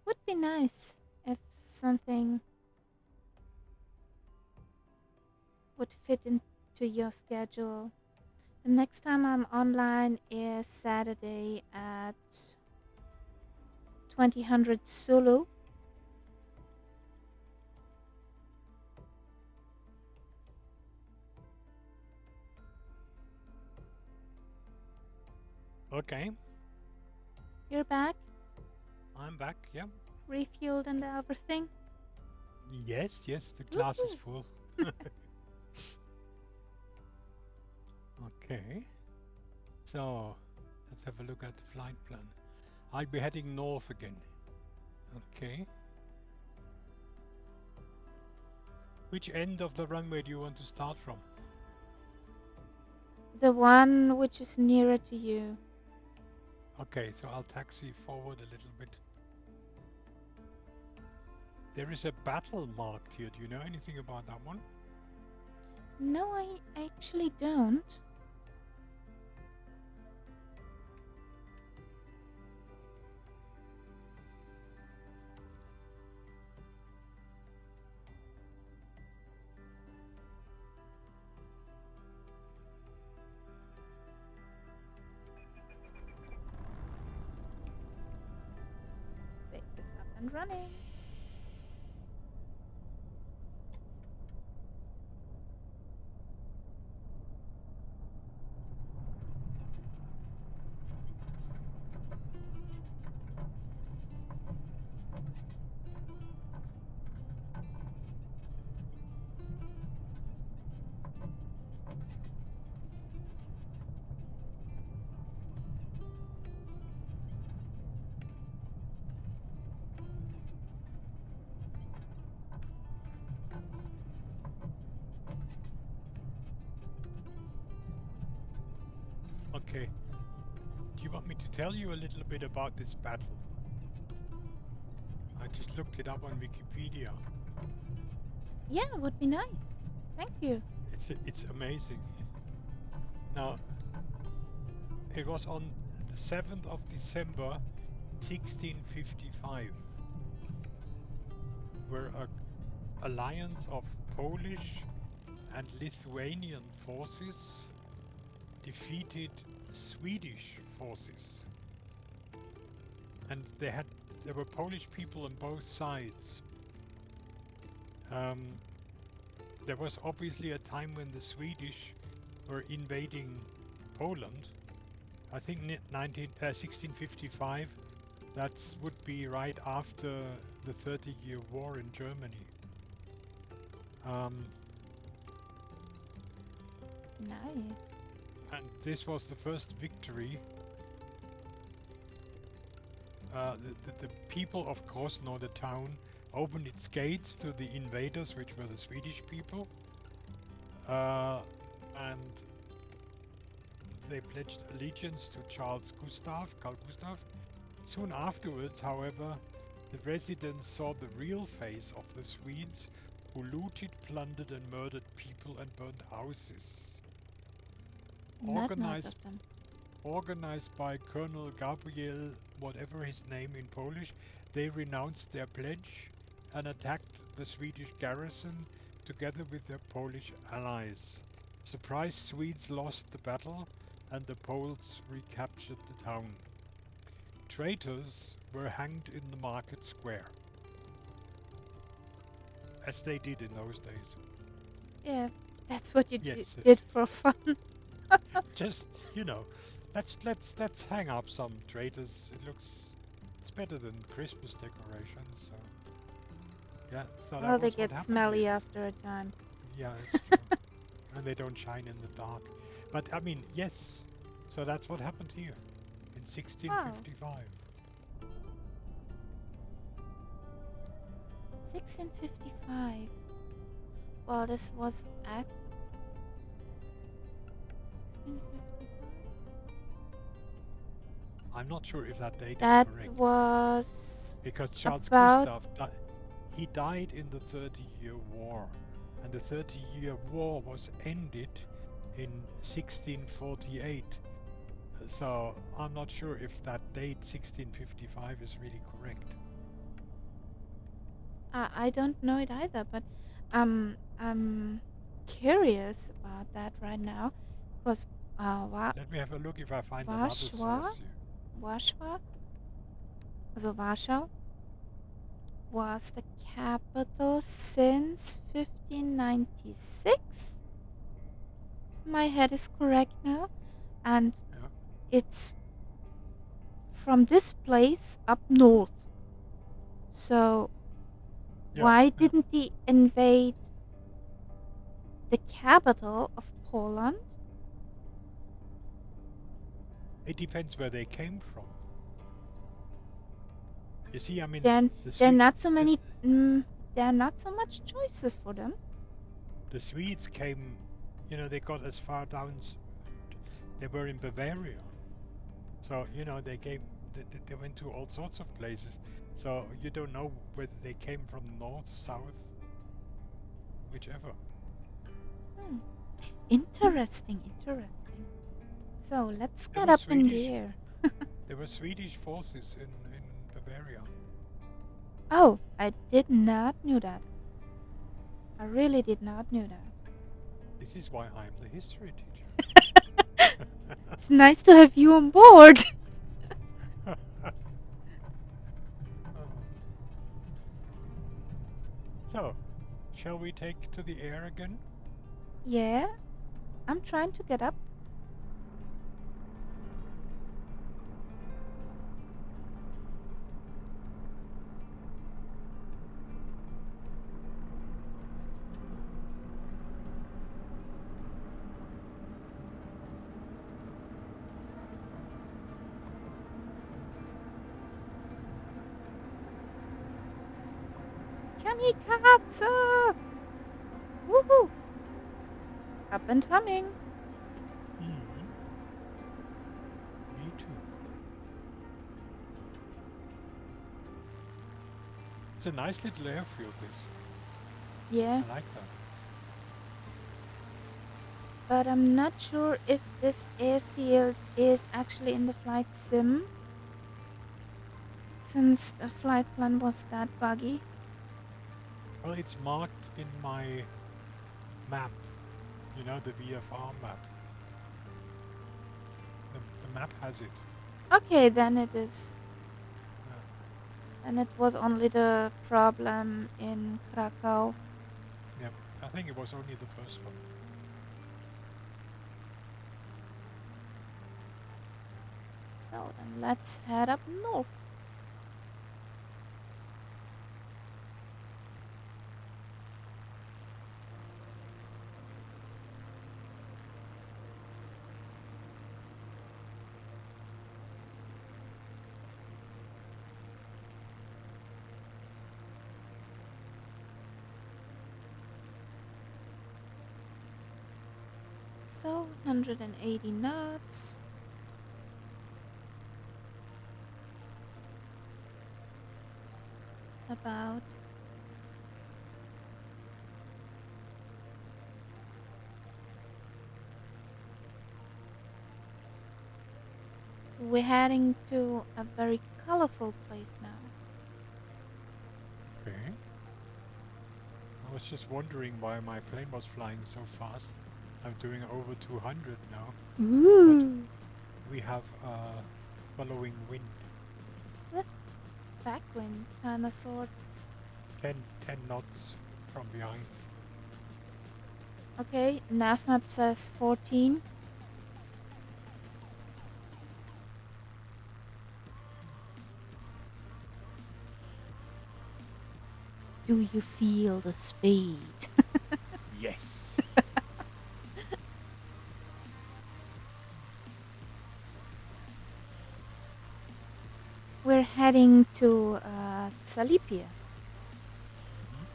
Would be nice if something would fit into your schedule. The next time I'm online is Saturday at 2000 Zulu. Okay, You're back, I'm back. Yeah. refueled and everything. Yes, yes, the glass is Woohoo! full. Okay. So, let's have a look at the flight plan. I'll be heading north again. Okay. Which end of the runway do you want to start from? The one which is nearer to you. Okay, so I'll taxi forward a little bit. There is a battle marked here. Do you know anything about that one? No, I actually don't. Wait, is up and running. Okay. Do you want me to tell you a little bit about this battle? I just looked it up on Wikipedia. Yeah, would be nice. Thank you. It's amazing. Now, it was on the 7th of December 1655 where a alliance of Polish and Lithuanian forces defeated Swedish forces. And there were Polish people on both sides. There was obviously a time when the Swedish were invading Poland. I think 1655, that would be right after the 30-year war in Germany. Nice. And this was the first victory the people of Krosno, the town, opened its gates to the invaders, which were the Swedish people, and they pledged allegiance to Carl Gustav. Soon afterwards, however, the residents saw the real face of the Swedes, who looted, plundered, and murdered people and burned houses. Not nice of them. Organized by Colonel Gabriel, whatever his name in Polish, they renounced their pledge and attacked the Swedish garrison together with their Polish allies. Surprised Swedes lost the battle and the Poles recaptured the town. Traitors were hanged in the market square, as they did in those days. Yeah, that's what you Yes, did for fun. just let's hang up some traitors. It's better than Christmas decorations. So yeah, so Well, that they was what get happened smelly here. after a time. Yeah, that's true. And they don't shine in the dark. But I mean, yes. So that's what happened here in 1655. 1655. Well, this was at 1655. I'm not sure if that date That is correct was because Charles about Gustav he died in the 30-Year War, and the 30-Year War was ended in 1648. So I'm not sure if that date 1655 is really correct. I don't know it either, but I'm curious about that right now, because Let me have a look if I find another Warsaw, source here. Warsaw, also Warsaw, was the capital since 1596. My head is correct now, and Yeah. it's from this place up north. So why didn't they invade the capital of Poland? It depends where they came from. You see, I mean, Then the there are Swe- not so many. There are not so much choices for them. the Swedes came, they got as far down. They were in Bavaria, so they went to all sorts of places. So you don't know whether they came from north, south, whichever. Interesting, interesting. So let's There get were up in the Swedish. air. There were Swedish forces in Bavaria. Oh, I did not know that. I really did not know that. This is why I'm the history teacher. It's nice to have you on board. So, shall we take to the air again? Yeah, I'm trying to get up. Kamikaze! Woohoo! Up and humming. Me too. It's a nice little airfield, this. Yeah, I like that. but I'm not sure if this airfield is actually in the flight sim, since the flight plan was that buggy. Well, it's marked in my map. The VFR map. The map has it. Okay, then it is. Yeah. And it was only the problem in Krakow. Yeah, I think it was only the first one. So then let's head up north. So 180 knots. About. So we're heading to a very colorful place now. Okay. I was just wondering why my plane was flying so fast. I'm doing over 200 now, but Ooh. we have following wind. With backwind, kinda sort. 10 knots from behind. Okay, nav map says 14. Do you feel the speed? Yes. We're heading to Salipia. Mhm.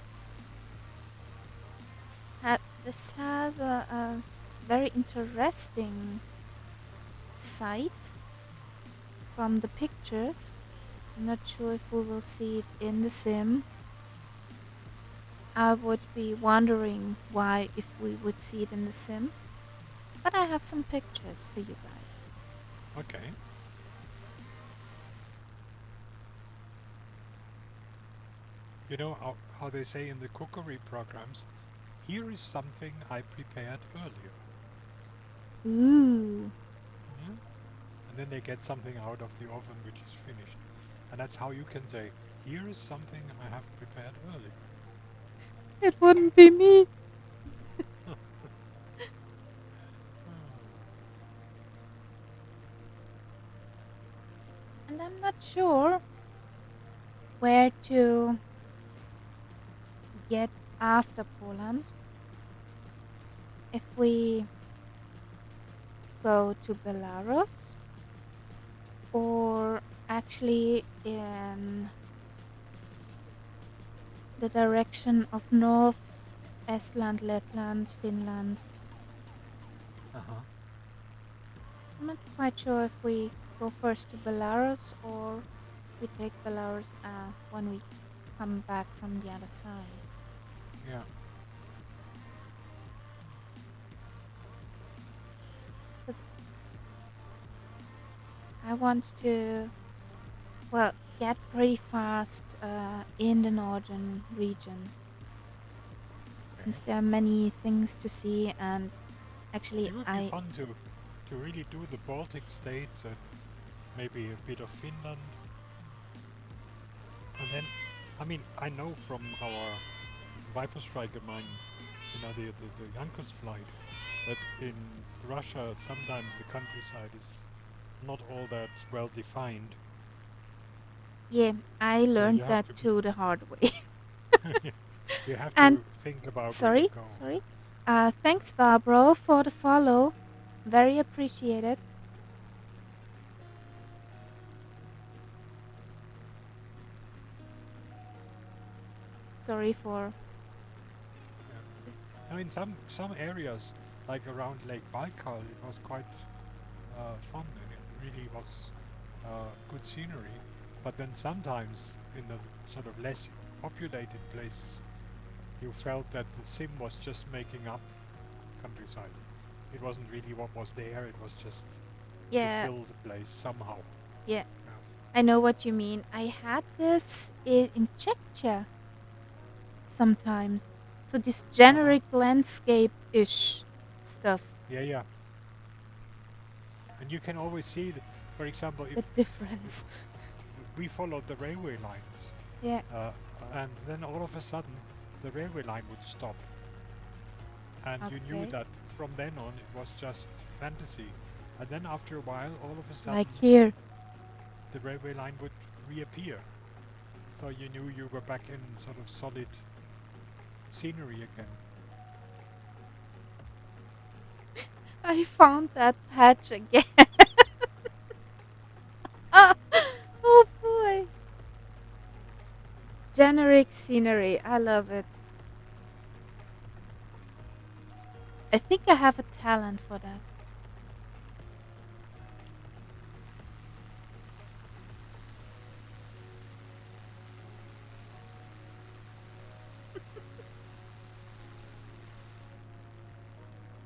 This has a very interesting site from the pictures. I'm not sure if we will see it in the sim. I would be wondering why if we would see it in the sim. But I have some pictures for you guys. Okay. You know how they say in the cookery programs, here is something I prepared earlier. Ooh. Yeah? And then they get something out of the oven which is finished. And that's how you can say, here is something I have prepared earlier. It wouldn't be me. And I'm not sure where to get after Poland. If we go to Belarus or actually in the direction of North Estland, Letland, Finland. Uh-huh. I'm not quite sure if we go first to Belarus or we take Belarus when we come back from the other side. Yeah. Because I want to, well, get pretty fast in the northern region. Okay. Since there are many things to see and actually It would be fun to really do the Baltic states and maybe a bit of Finland. And then, I mean, I know from our Viper Striker mine, the Yankos flight, that in Russia sometimes the countryside is not all that well defined. yeah, I So learned you have that to be, too the hard way. you have And to think about where you sorry, go. sorry. Thanks, Barbara, for the follow. Very appreciated. Sorry for. Yeah. Now in some areas, like around Lake Baikal, it was quite fun and it really was good scenery. But then sometimes in the sort of less populated places, you felt that the sim was just making up countryside. It wasn't really what was there, it was just to Yeah, fill the place somehow. yeah. Yeah. I know what you mean. I had this in Czechia sometimes. So this Uh-huh. generic landscape-ish stuff. Yeah, yeah. And you can always see, for example, if The difference. we followed the railway lines, Yeah. uh, and then all of a sudden the railway line would stop, and you knew Okay. that from then on it was just fantasy. And then after a while, all of a Like sudden here. the railway line would reappear. So you knew you were back in sort of solid scenery again. I found that patch again. Oh boy. Generic scenery. I love it. I think I have a talent for that.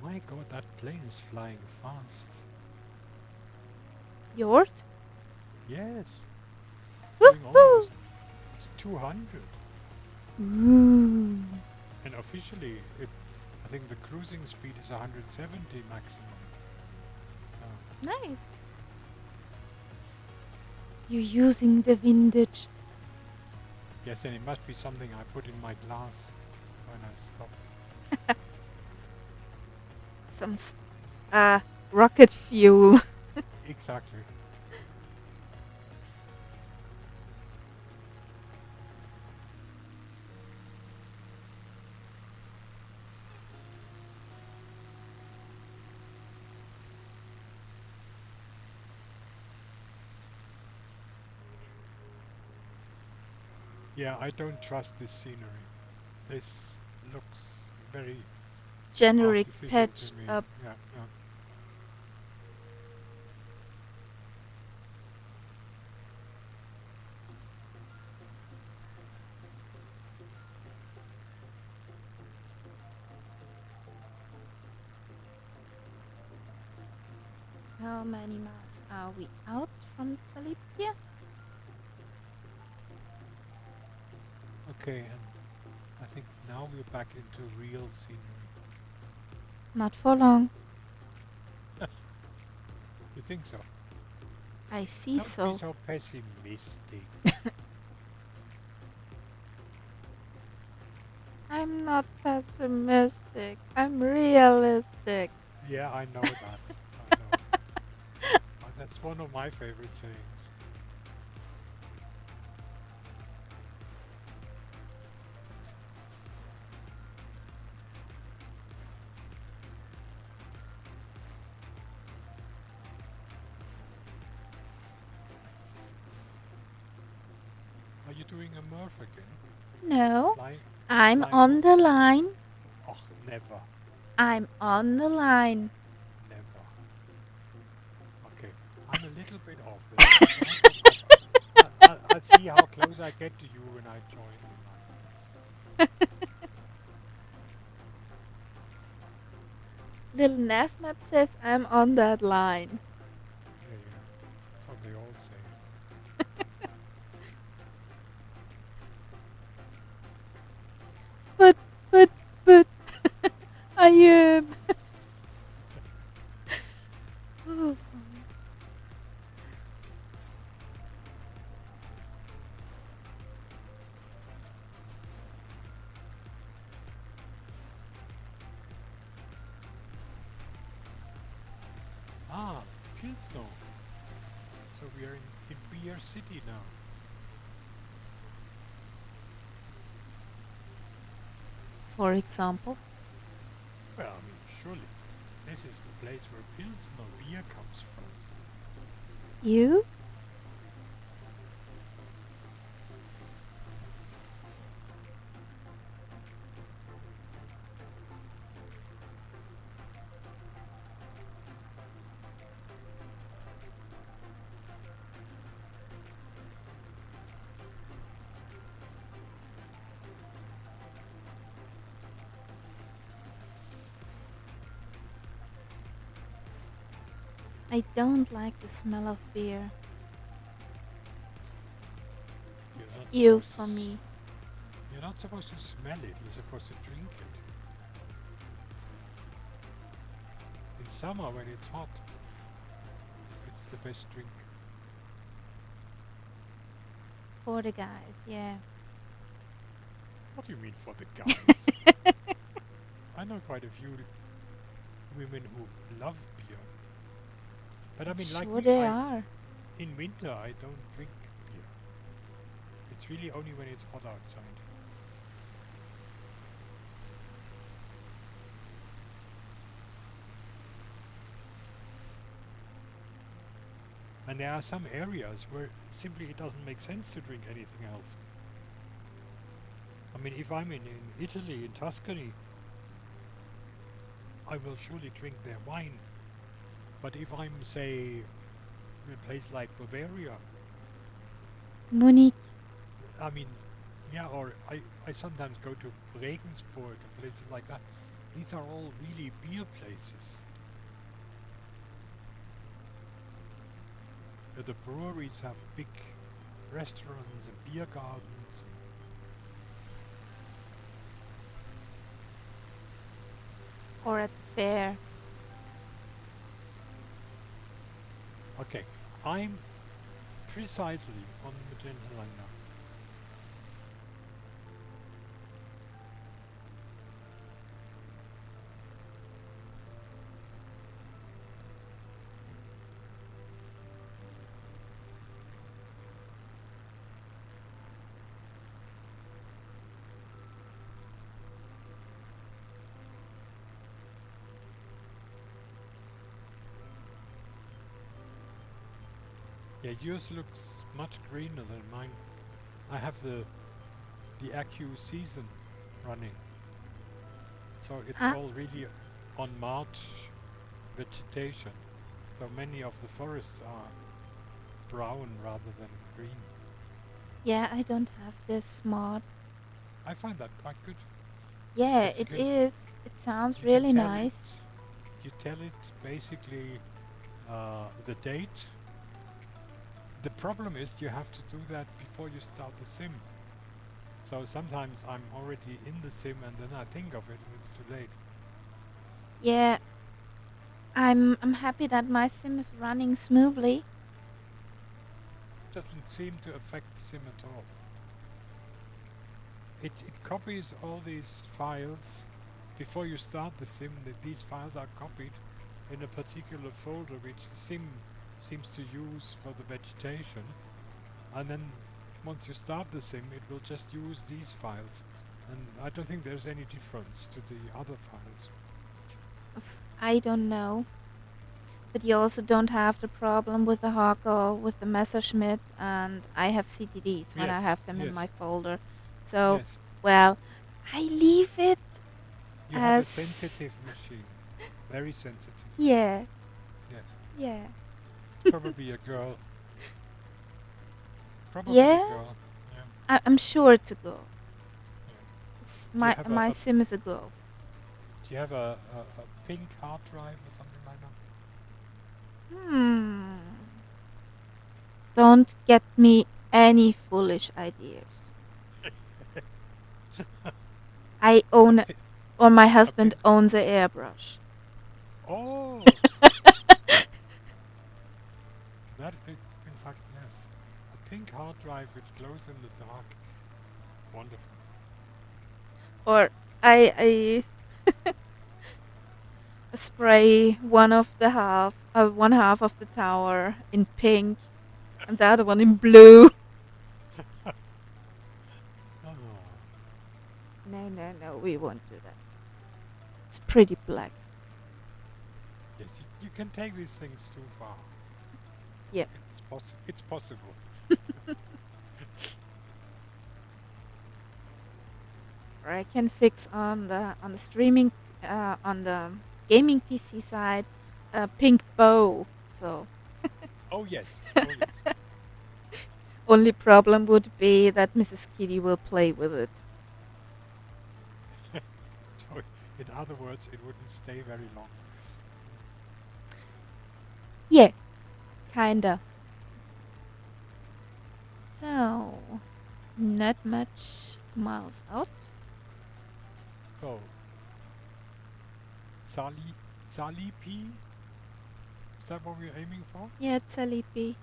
My god, that plane is flying fast. Yours? Yes, it's doing Woohoo! almost 200. Ooh. And officially, I think the cruising speed is 170 maximum. Nice. You're using the vintage. Yes, and it must be something I put in my glass when I stop. Some rocket fuel. Exactly. Yeah, I don't trust this scenery. This looks very Generic artificial to patched me. up. Yeah, yeah. How many miles are we out from Salipia? Okay, and I think now we're back into real scenery. Not for long. You think so? I see Don't be so. so pessimistic. I'm not pessimistic. I'm realistic. Yeah, I know that. I know. That's one of my favorite sayings. Are you doing a Murph again? No, Flying, I'm flying on on? the line. Oh, never, I'm on the line. never. Okay, I'm a little bit off there, but I'll see how close I get to you when I join the line. Little nav map says I'm on that line. Yeah, yeah. That's what they all say. But, but, but, I am. Oh, Ah, Pilsno. So we are in Beer City now. for example, Well, I mean, surely this is the place where Pilsner beer comes from. you? I don't like the smell of beer. You're It's not ew supposed to. for me. You're not supposed to smell it. You're supposed to drink it. In summer, when it's hot, it's the best drink. For the guys, yeah. What do you mean for the guys? I know quite a few women who love beer. But I mean, like Sure me, they are. in winter I don't drink beer. It's really only when it's hot outside. And there are some areas where simply it doesn't make sense to drink anything else. I mean, if I'm in Italy, in Tuscany, I will surely drink their wine. But if I'm, say, in a place like Bavaria, Munich. I mean, yeah, or I sometimes go to Regensburg and places like that. These are all really beer places. The breweries have big restaurants and beer gardens. Or at the fair. Okay, I'm precisely on Magenta line now. Yeah, yours looks much greener than mine. I have the Accu season running, so it's Ah, all really on March vegetation. So many of the forests are brown rather than green. yeah, I don't have this mod. I find that quite good Yeah, because it is. It sounds you can really tell it nice. you tell it basically the date. The problem is you have to do that before you start the sim. So sometimes I'm already in the sim and then I think of it and it's too late. Yeah, I'm happy that my sim is running smoothly. Doesn't seem to affect the sim at all. It copies all these files before you start the sim. These files are copied in a particular folder which the sim seems to use for the vegetation, and then once you start the sim it will just use these files, and I don't think there's any difference to the other files. I don't know. But you also don't have the problem with the Hako, with the Messerschmitt, and I have CDDs when I Yes, have them in yes, my folder. So, yes. well, I leave it You have a as. sensitive machine. Very sensitive. Yeah, Yes. yeah. It's probably a girl. Probably a Yeah, girl. Yeah. I'm sure it's a girl. Yeah. Do you My, have my sim is a girl. do you have a pink hard drive or something like that? Hmm. Don't get me any foolish ideas. I A, own, pi- or my a pink. husband owns a airbrush. Oh, that is, in fact, yes. A pink hard drive which glows in the dark. Wonderful. Or I spray one half of the tower in pink and the other one in blue. Oh, No, no, no, we won't do that. It's pretty black. yes, you can take these things too far. Yeah. It's possible. Or I can fix on the streaming on the gaming PC side a pink bow. So Oh yes. Oh yes. only problem would be that Mrs. Kitty will play with it. So, in other words, it wouldn't stay very long. Yeah, kinda. So not much miles out. So, Sali, Sali P? Is that what we're aiming for? Yeah, it's a Lippy.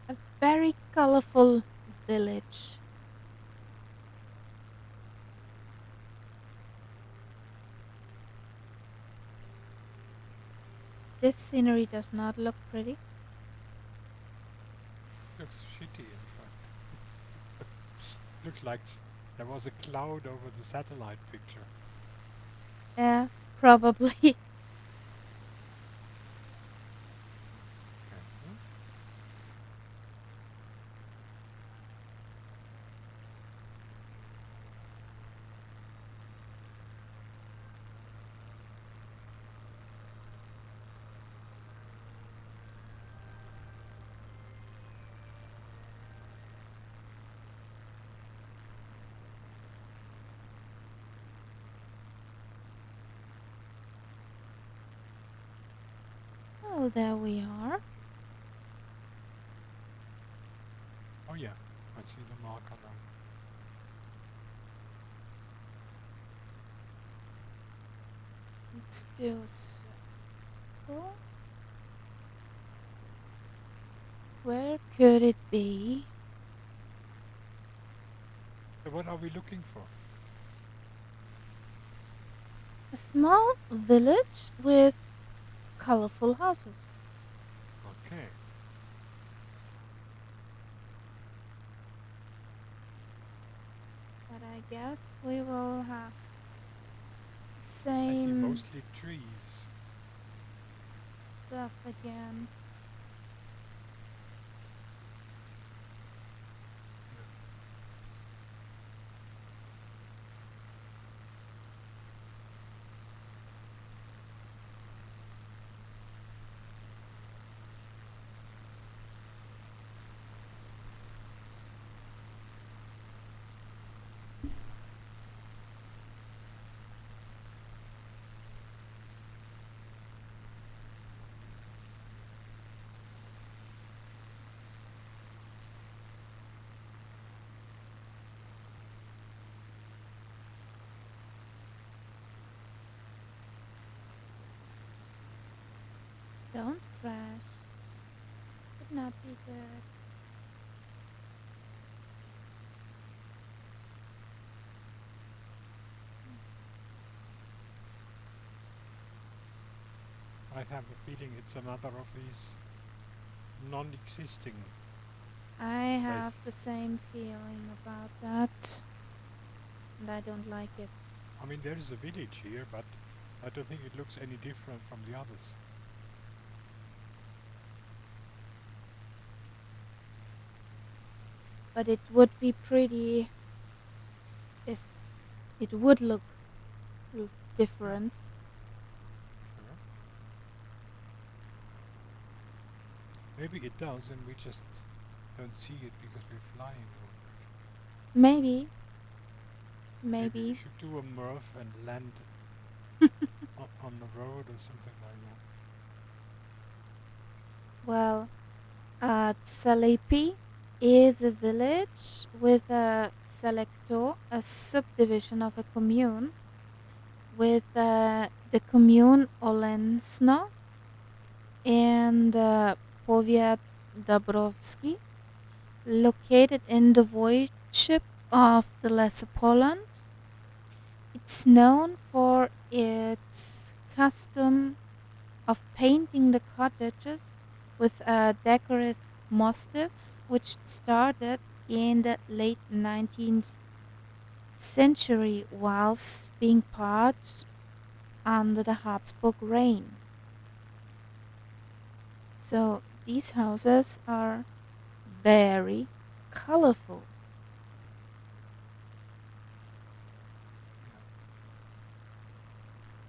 A very colorful village. This scenery does not look pretty. Looks shitty, in fact. Looks like there was a cloud over the satellite picture. Yeah, probably. Okay. So there we are. Oh yeah, I see the marker now. Let's do a circle. Where could it be? So what are we looking for? A small village with colorful houses. Okay. But I guess we will have the I see same mostly trees. stuff again. Don't crash. Would not be good. I have a feeling it's another of these non-existing I have the places. same feeling about that. And I don't like it. I mean, there is a village here, but I don't think it looks any different from the others. But it would be pretty if it would look different. Sure. Maybe it does, and we just don't see it because we're flying over it. Maybe. Maybe we Maybe. should do a MRF and land on the road or something like that. Well, Tsalepi is a village with a selector, a subdivision of a commune, with the commune Olensno and Powiat Dabrowski, located in the voivodeship of the Lesser Poland. It's known for its custom of painting the cottages with decorative motifs, which started in the late 19th century whilst being part under the Habsburg reign. So these houses are very colorful.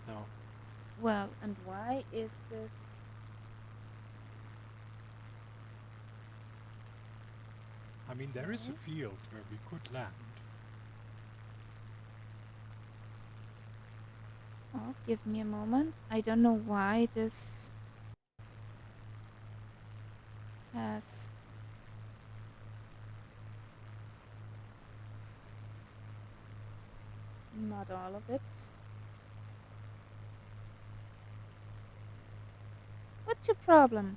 Now, Well, and why is this? I mean, there is a Okay. field where we could land. Oh, give me a moment. I don't know why this has. Not all of it. What's your problem?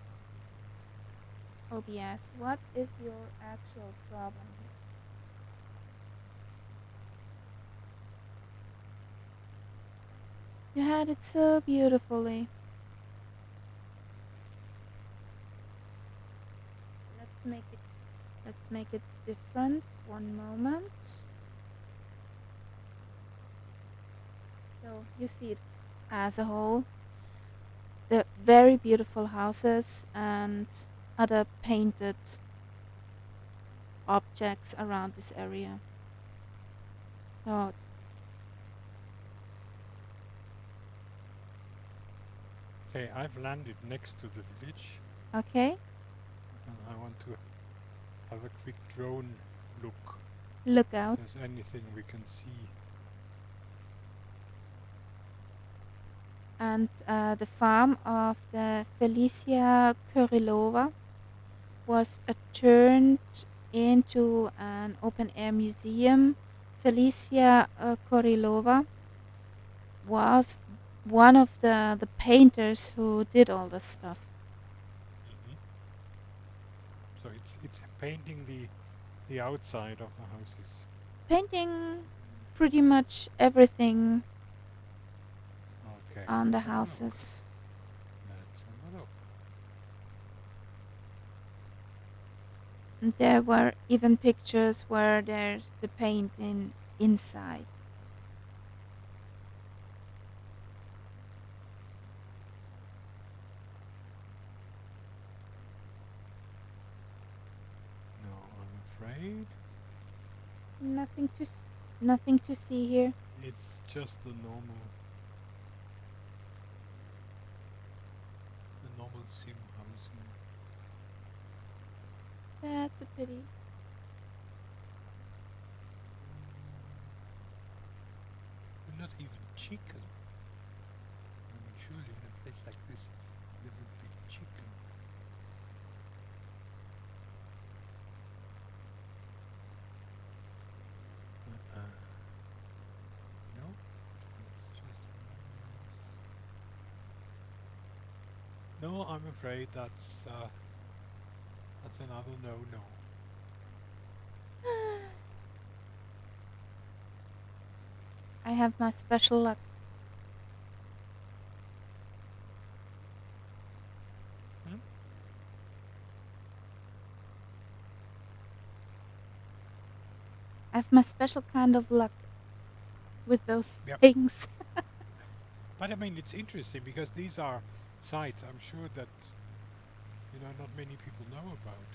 OBS, what is your actual problem here? You had it so beautifully. Let's make it different. One moment. So you see it as a whole. The very beautiful houses and other painted objects around this area. So Okay, I've landed next to the village, okay, and I want to have a quick drone look look if out. there's anything we can see. and the farm of the Felicia Kurilova was turned into an open-air museum. Felicia Kurilova was one of the painters who did all this stuff. Hmm. So it's painting the outside of the houses. Painting pretty much everything Okay, on the let's have a look. houses. Let's have a look. And there were even pictures where there's the painting inside. No, I'm afraid Nothing to see here. it's just the normal sim housing. That's a pity. Not even chicken. I mean, surely in a place like this, there would be chicken. Uh-uh. No, it's just rooms. No, I'm afraid that's another no-no. I have my special luck. Hmm? I have my special kind of luck with those Yep. things. But I mean, it's interesting because these are sites I'm sure that not many people know about.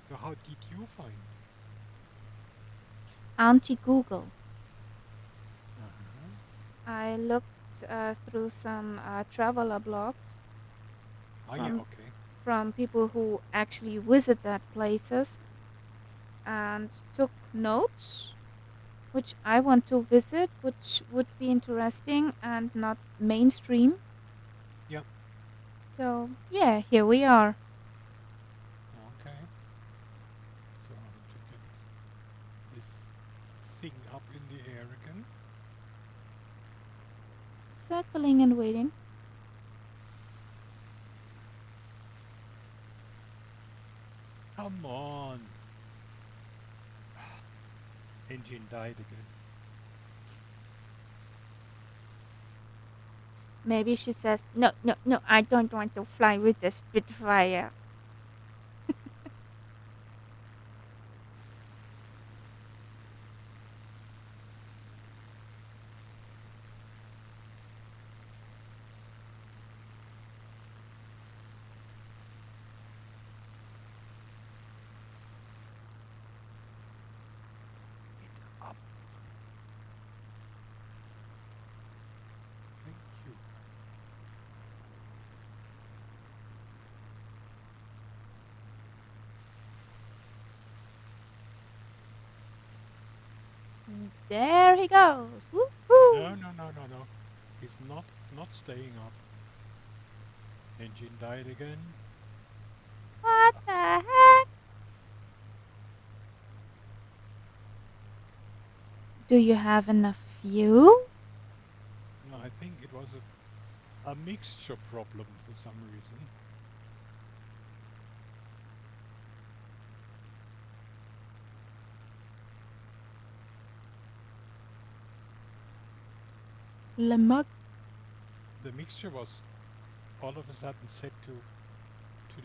So how did you find? Auntie Google. Uh-huh. I looked through some traveler blogs Ah, yeah, from okay. from people who actually visit that places and took notes which I want to visit, which would be interesting and not mainstream. Yep. So, yeah, here we are. Okay. So I want to get this thing up in the air again. Circling and waiting. Come on. Engine died again. Maybe she says, no, no, no, I don't want to fly with the Spitfire. Up. Thank you. There he goes. No, Woohoo! no, no, no, no. He's not staying up. Engine died again. What the heck? Do you have enough fuel? No, I think it was a mixture problem for some reason. Lamuk. The mixture was all of a sudden set to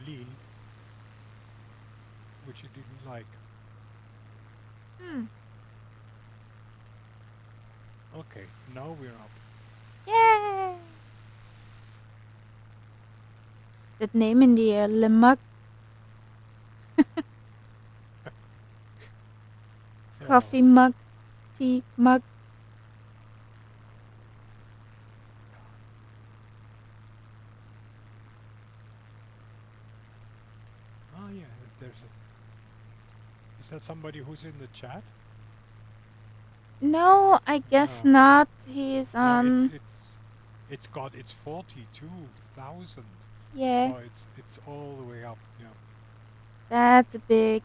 lean, which he didn't like. Hmm. Okay, now we're up. Yay! That name in the air, Lamuk. So, Coffee mug, tea mug. ah, yeah, is that somebody who's in the chat? No, I guess No, not. He's no, on. it's 42,000. Yeah, So it's all the way up. Yeah. that's a big.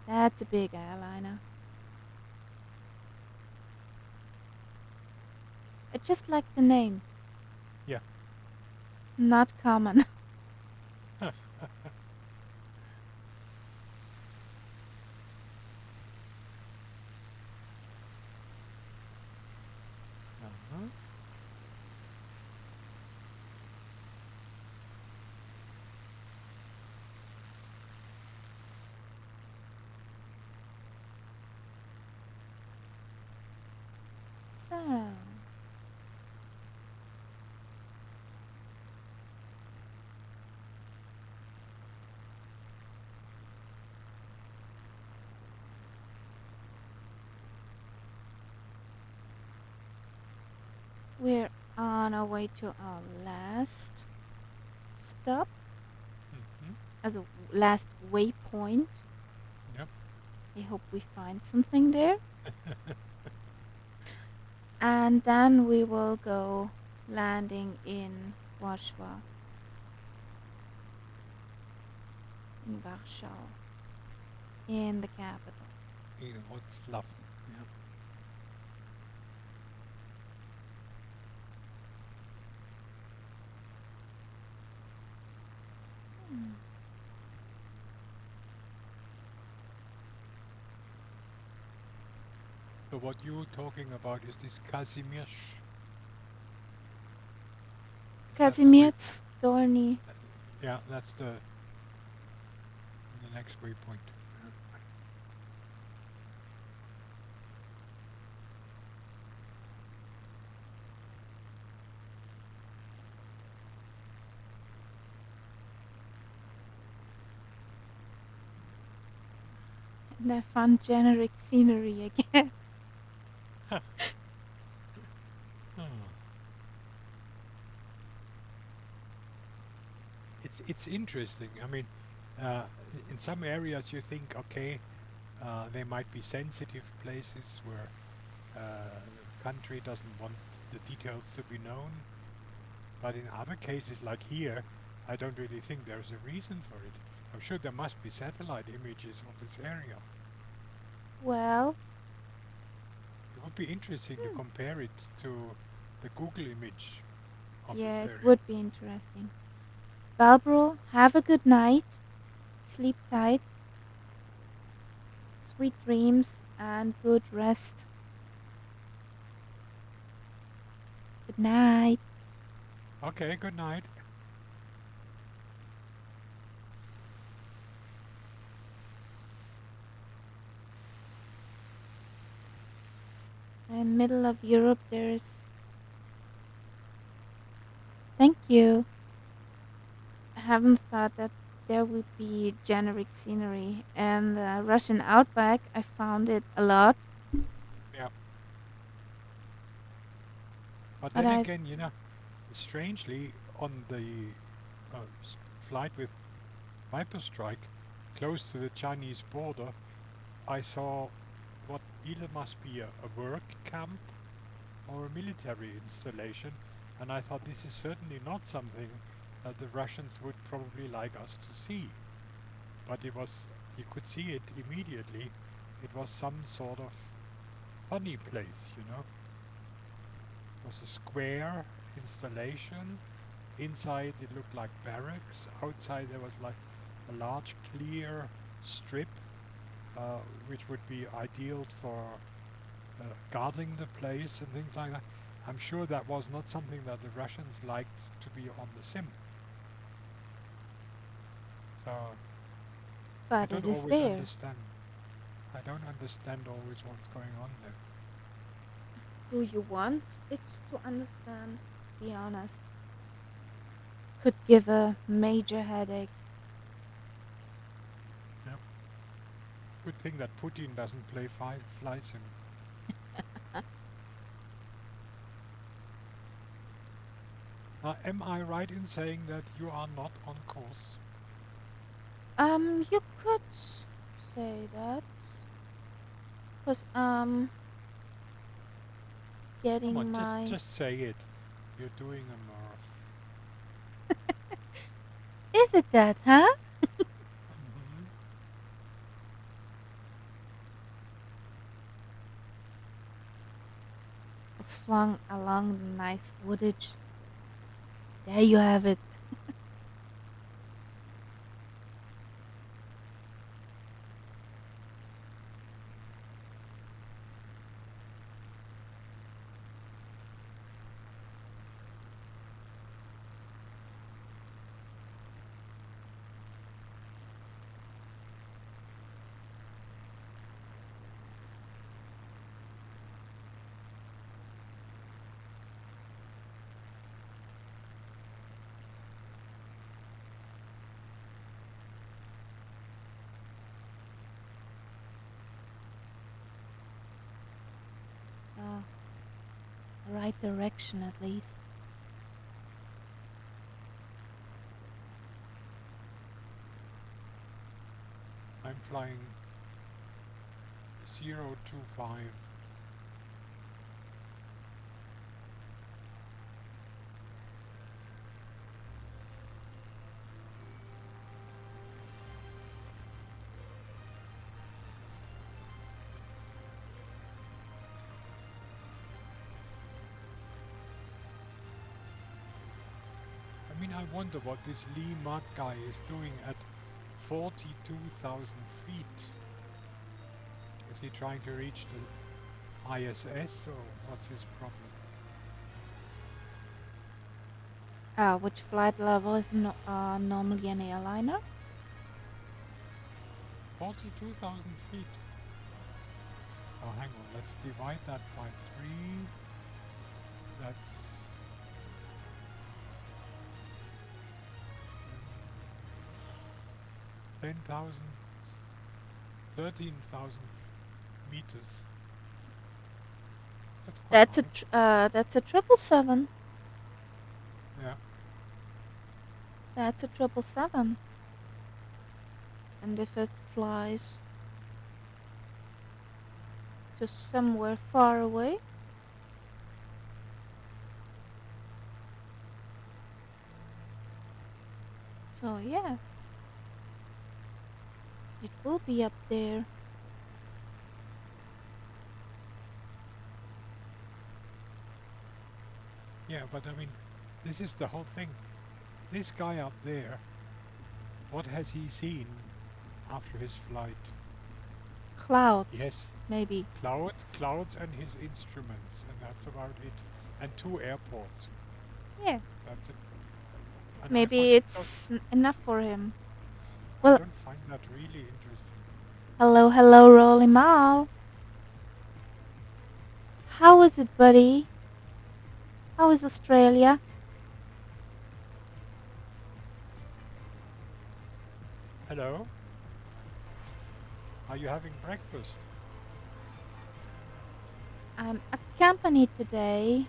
That's a big airliner. I just like the name. Yeah. Not common. Uh-huh. So, we're on our way to our last stop, Mm-hmm. as a last waypoint. Yep. I hope we find something there. And then we will go landing in Warsaw. In Warsaw. In the capital. In Wrocław. Yeah. Hmm. So what you're talking about is this Kazimierz. Is that the way? Kazimierz Dolny. Yeah, that's the next waypoint. Yeah. And I found generic scenery again. Oh. It's interesting. I mean, uh, in some areas you think, okay, they might be sensitive places where the country doesn't want the details to be known. But in other cases, like here, I don't really think there's a reason for it. I'm sure there must be satellite images of this area. Well, It would be interesting to hmm, compare it to the Google image of this yeah, it area. would be interesting. Balbro, have a good night. Sleep tight. Sweet dreams and good rest. Good night. Okay, good night. In middle of Europe, there's. Thank you. I haven't thought that there would be generic scenery. And the Russian outback, I found it a lot. Yeah. But But then I. again, strangely, on the flight with Viper Strike, close to the Chinese border, I saw what either must be a work camp or a military installation, and I thought this is certainly not something that the Russians would probably like us to see. But you could see it immediately. It was some sort of funny place. It was a square installation. Inside it looked like barracks. Outside there was like a large clear strip, uh, which would be ideal for guarding the place and things like that. I'm sure that was not something that the Russians liked to be on the sim. So I But don't it is always there. understand. I don't understand always what's going on there. Do you want it to understand? Be honest. Could give a major headache. Yep. Good thing that Putin doesn't play fly sim. Am I right in saying that you are not on course? You could say that. Cause Come on, getting just my. just say it. You're doing a Murph. Is it that, huh? Mhm. Was flung along the nice woodage. There you have it. So, right direction at least. I'm flying 025. I mean, I wonder what this Lee Mark guy is doing at 42,000 feet. Is he trying to reach the ISS or what's his problem? Which flight level is normally an airliner? 42,000 feet. Oh, hang on, let's divide that by 3. That's 10,000, 13,000 meters. That's quite high. That's a 777. Yeah. That's a 777. And if it flies to somewhere far away, so yeah, it will be up there. Yeah, but I mean, this is the whole thing. This guy up there, what has he seen after his flight? Clouds, Yes, maybe. clouds and his instruments, and that's about it. And 2 airports. Yeah, That's it. And maybe it's enough for him. I Well, don't find that really interesting. hello, hello, Rolly Mal. How is it, buddy? How is Australia? Hello? Are you having breakfast? I'm accompanied today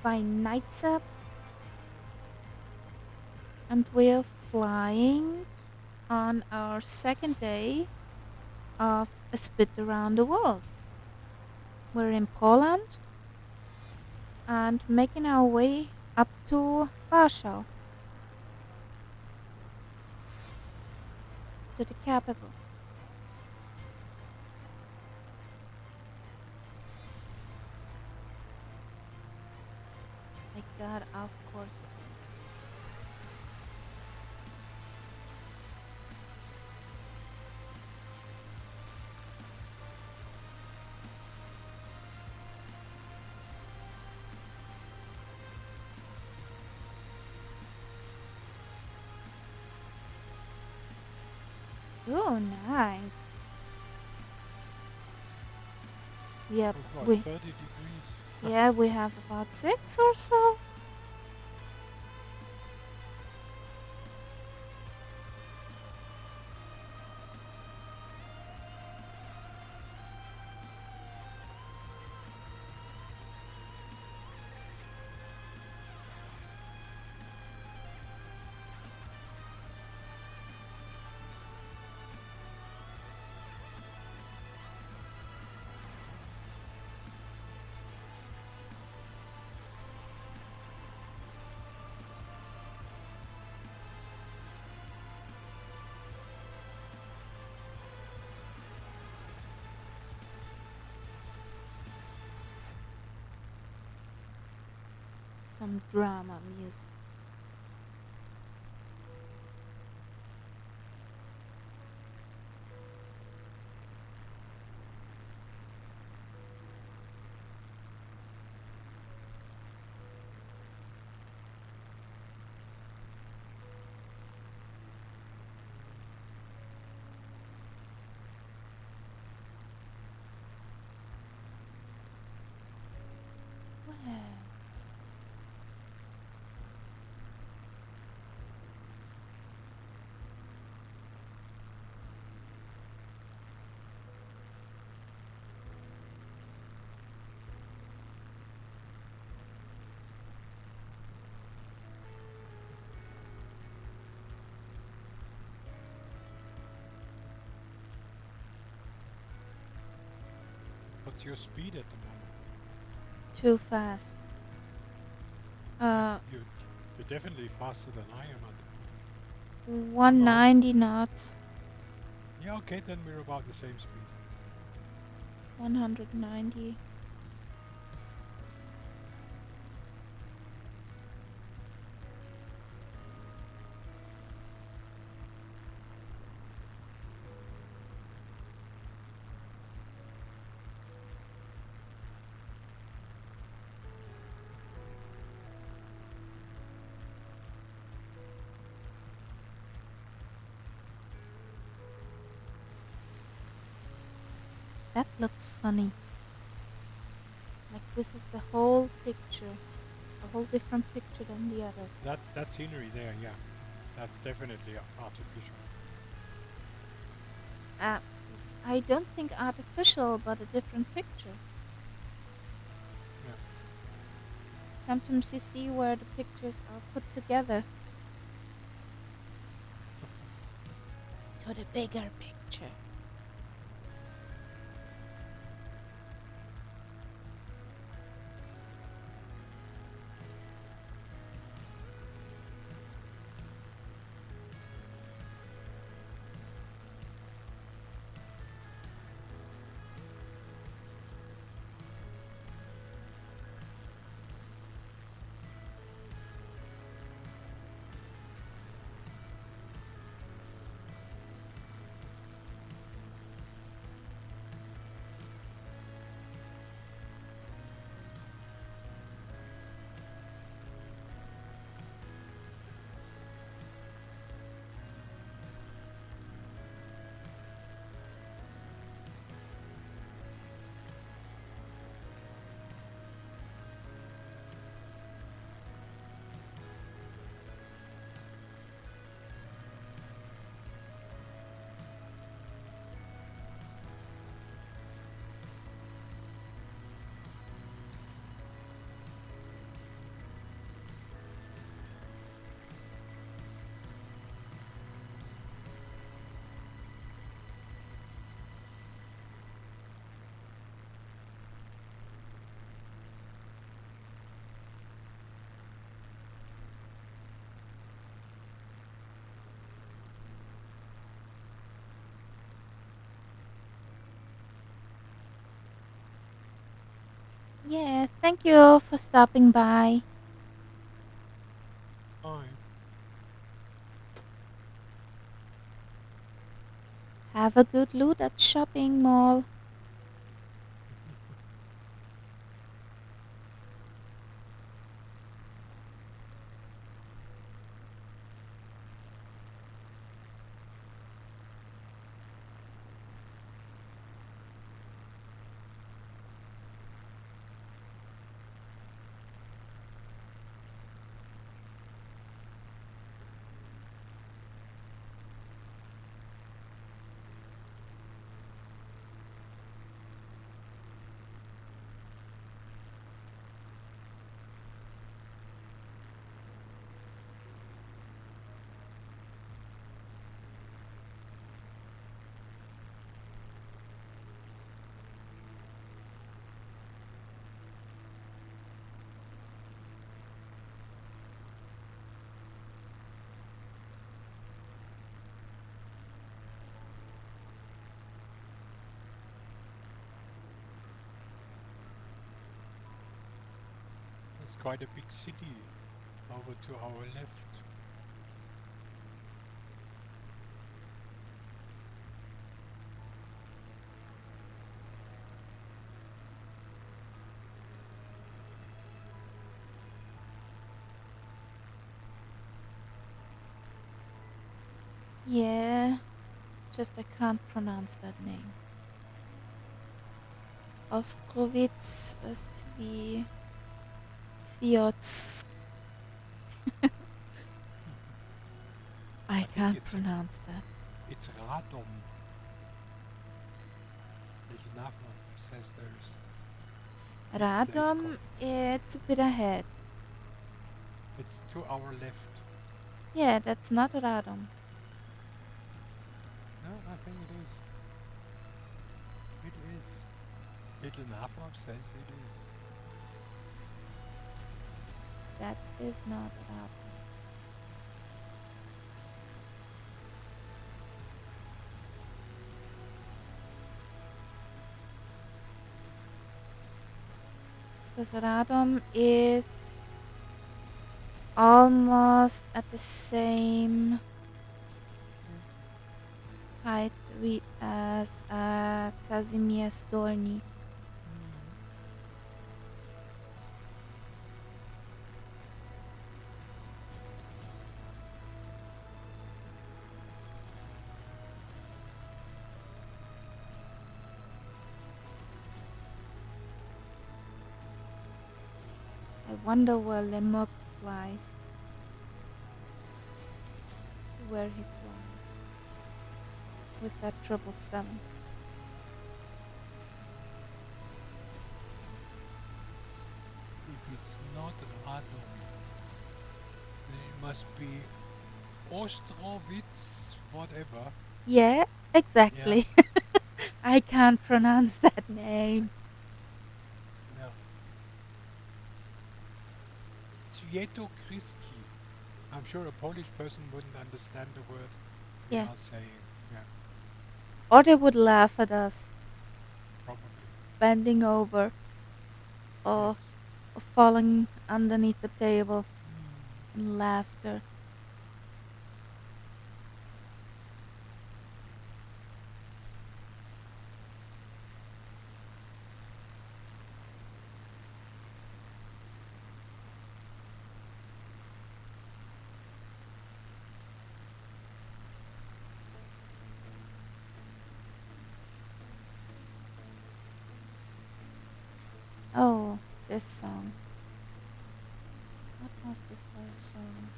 by Nightsap, and we're flying on our second day of a spit around the world. We're in Poland and making our way up to Warsaw, to the capital. I got off course. Oh, nice. Yep, With what, we 30 degrees? yeah we have about 6 or so. some drama music. Well, What's your speed at the moment? too fast. Yeah, Uh, you're definitely faster than I am at the moment. Oh, 190 knots. yeah, okay, then we're about the same speed. 190. That looks funny. Like this is the whole picture. A whole different picture than the others. That scenery there, yeah, that's definitely artificial. Uh, I don't think artificial, but a different picture. Yeah. Sometimes you see where the pictures are put together to the bigger picture. Yeah, thank you for stopping by. Fine. Have a good loot at shopping mall. quite a big city over to our left. Yeah, just I can't pronounce that name. Ostrowitz, Sviotsk. I I think can't pronounce that. it's Radom. Little Nava says there's a place called. Radom, it's a bit ahead. It's to our left. Yeah, that's not Radom. No, I think it is. It is. Little Nava says it is. That is not Radom. Because Radom is almost at the same height as Kazimierz Dolny. I wonder where Lemok flies. Where he flies. With that 777. If it's not Radom, then it must be Ostrowitz, whatever. Yeah, exactly. Yeah. I can't pronounce that name. No. Świętokrzyski. I'm sure a Polish person wouldn't understand the word we Yeah. are saying. Yeah, Or they would laugh at us, probably. bending over or Yes. falling underneath the table in laughter. Oh, this song. What was this first song?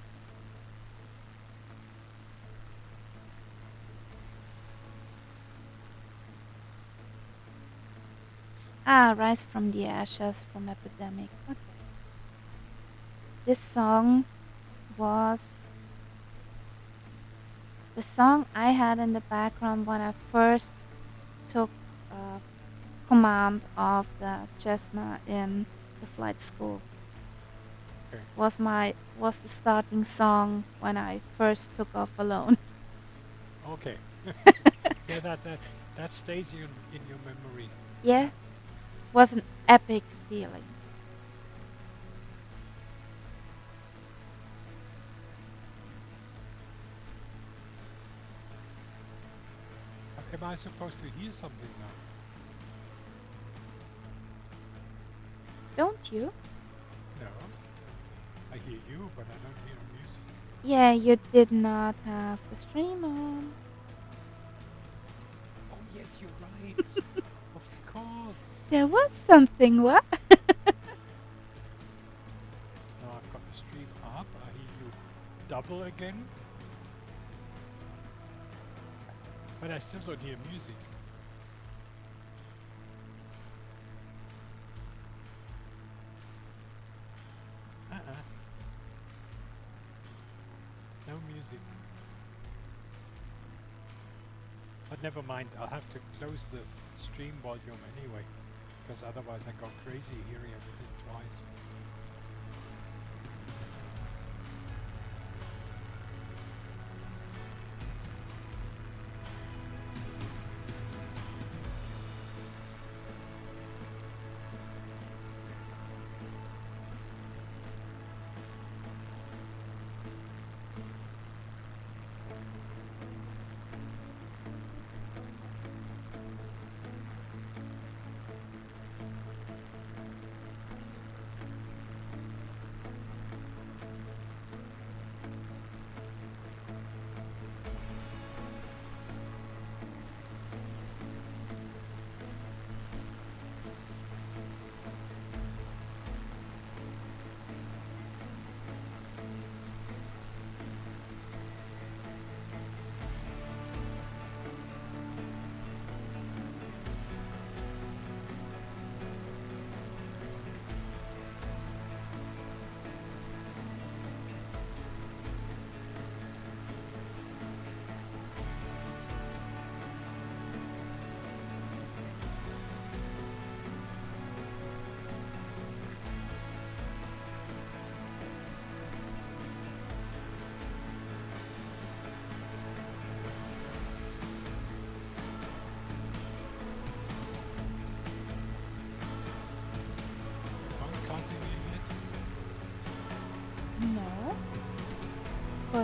Ah, Rise from the Ashes from Epidemic. Okay. This song was the song I had in the background when I first took command of the Cessna in the flight school. Okay. Was the starting song when I first took off alone. Okay. Yeah, that stays in your memory. Yeah, was an epic feeling. Am I supposed to hear something now? Don't you? No. I hear you, but I don't hear music. Yeah, you did not have the stream on. Oh yes, you're right. Of course. There was something, what? Now I've got the stream up. I hear you double again. But I still don't hear music. No music. But never mind, I'll have to close the stream volume anyway, because otherwise I go crazy hearing everything twice.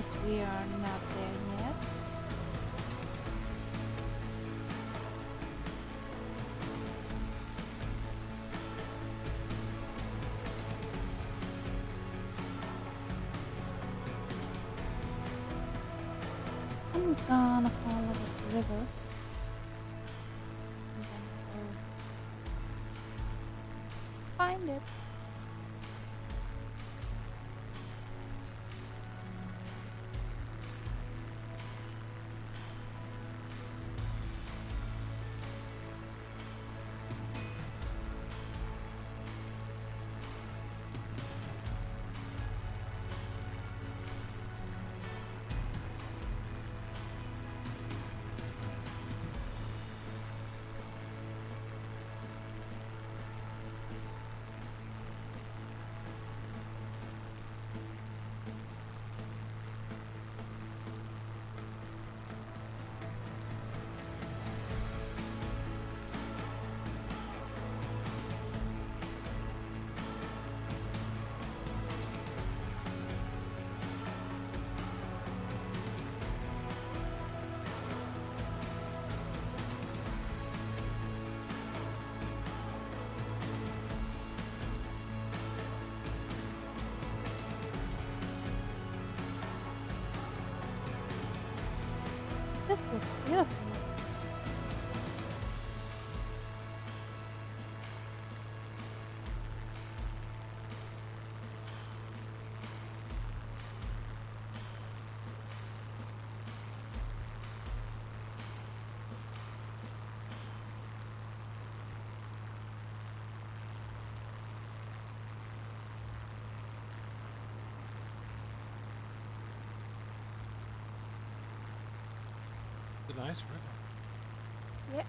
because we are not there yet. I'm gonna follow the river. And then we'll find it. This looks beautiful. It's a nice river. Yeah,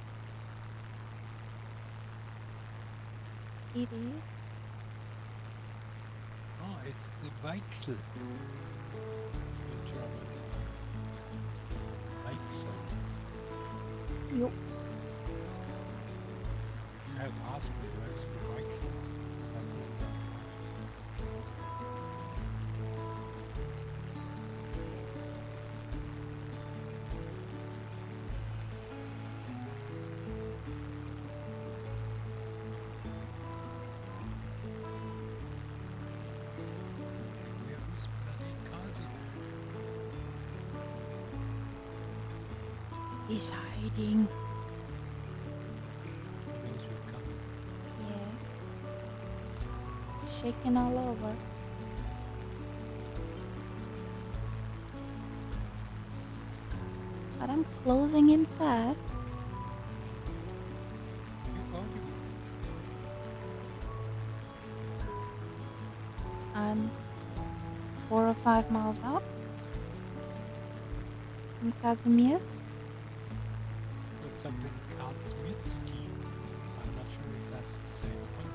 it is. Oh, it's the Weichsel in German. Weichsel. Yup. You have asked me where is the Weichsel. I wouldn't know. Where is bloody Casimir? He's hiding. He knows we're coming. Yeah. Shaking all over. But I'm closing in fast. Where are you? I'm 4 or 5 miles out from Kazimierz. Got something Kazimierski. I'm not sure if that's the same one.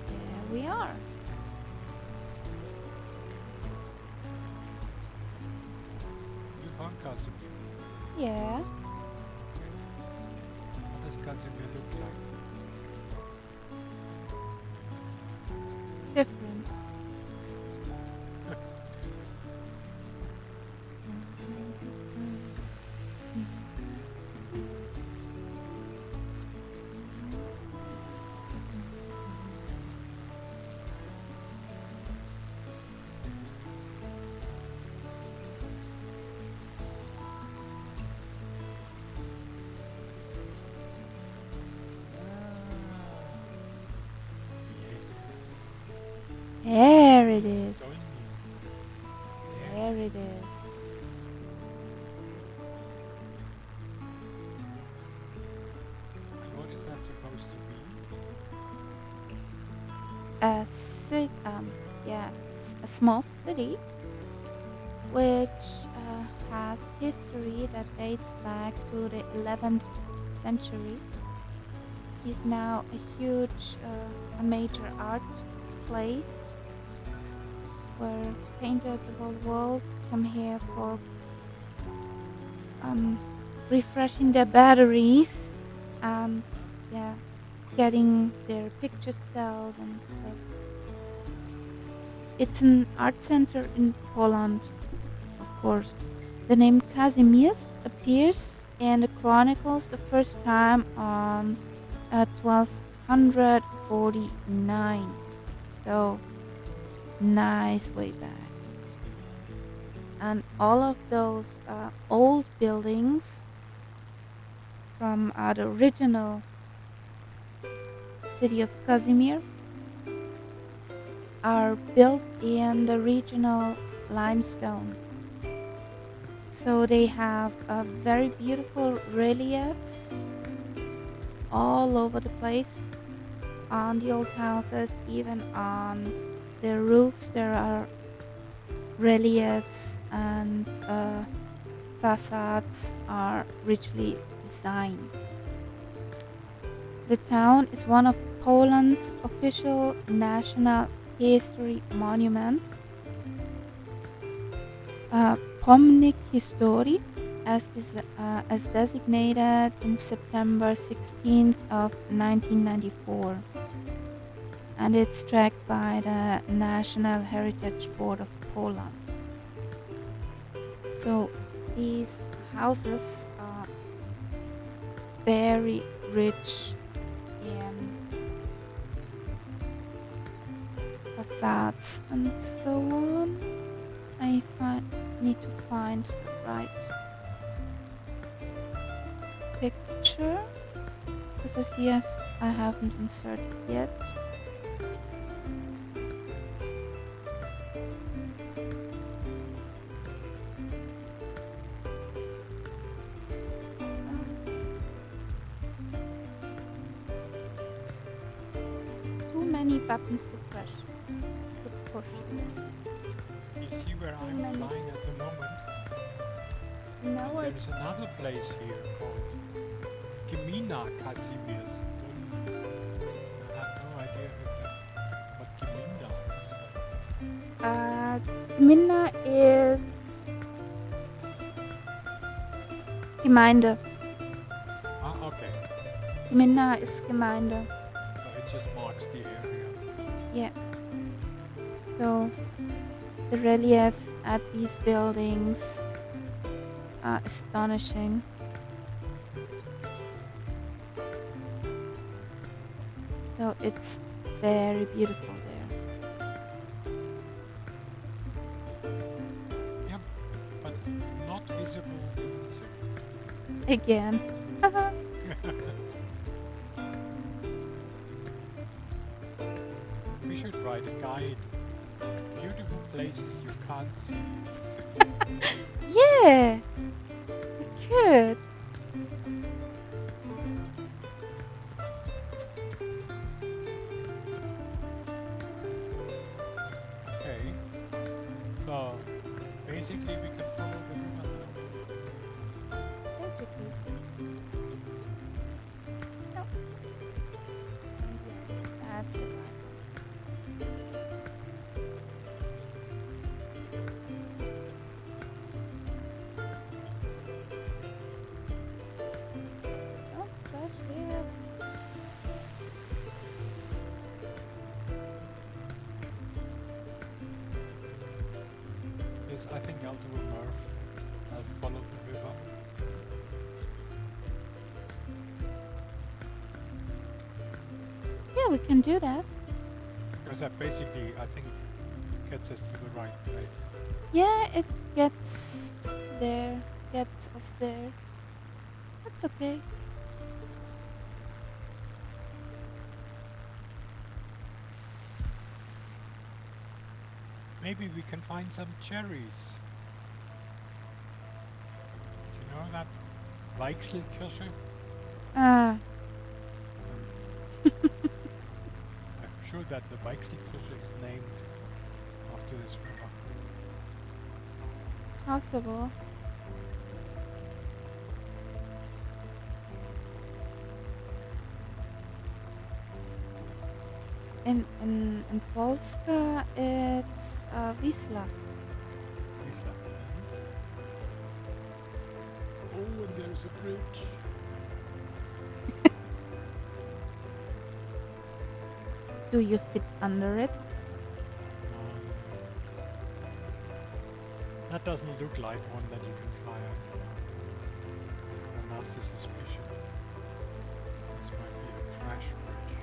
There we are. You found Casimir. Yeah. What does Casimir look like? Different. There it is. Stunning. Yeah. There it is. And what is that supposed to be? Yeah, a small city. which has history that dates back to the 11th century. Is now a major art place where painters of all world come here for um, refreshing their batteries and yeah, getting their pictures sold and stuff. It's an art center in Poland, of course. The name Kazimierz appears in the chronicles the first time on 1249. So nice way back. And all of those old buildings from the original city of Kazimir are built in the regional limestone. So they have very beautiful reliefs all over the place on the old houses, even on the roofs. There are reliefs and facades are richly designed. The town is one of Poland's official national history monument, Pomnik Historii, as designated in September 16th of 1994, and it's tracked by the National Heritage Board of Poland. So these houses are very rich in facades and so on. Need to find the right picture because I haven't inserted yet. Too many buttons to push. You see where I'm flying at the moment? No, There is another place here called Gmina Kazimierz. I have no idea what Gmina is. Gmina is Gemeinde. Okay. Gmina is Gemeinde. So it just marks the area. Yeah. So the reliefs at these buildings are astonishing. So it's very beautiful there. Yep, but not visible in the city. Again. We should write a guide. Beautiful places you can't see in the city. Yeah, we could. Okay. So basically we can follow the river now. Basically. No. That's it. Oh, gosh, yeah. Yes, I think I'll do a Murph. I'll follow the river. Yeah, we can do that. Because that basically, I think, gets us to the right place. Yeah, it gets there, gets us there. That's okay. Maybe we can find some cherries. Do you know that Weichselkirsche? Ah, I'm sure that the Weichselkirsche is named after this river. possible. In Polska, it's Wisla. Isla. Oh, and there's a bridge. Do you fit under it? That doesn't look like one that you can fly over. A nasty suspicion. This might be a crash bridge.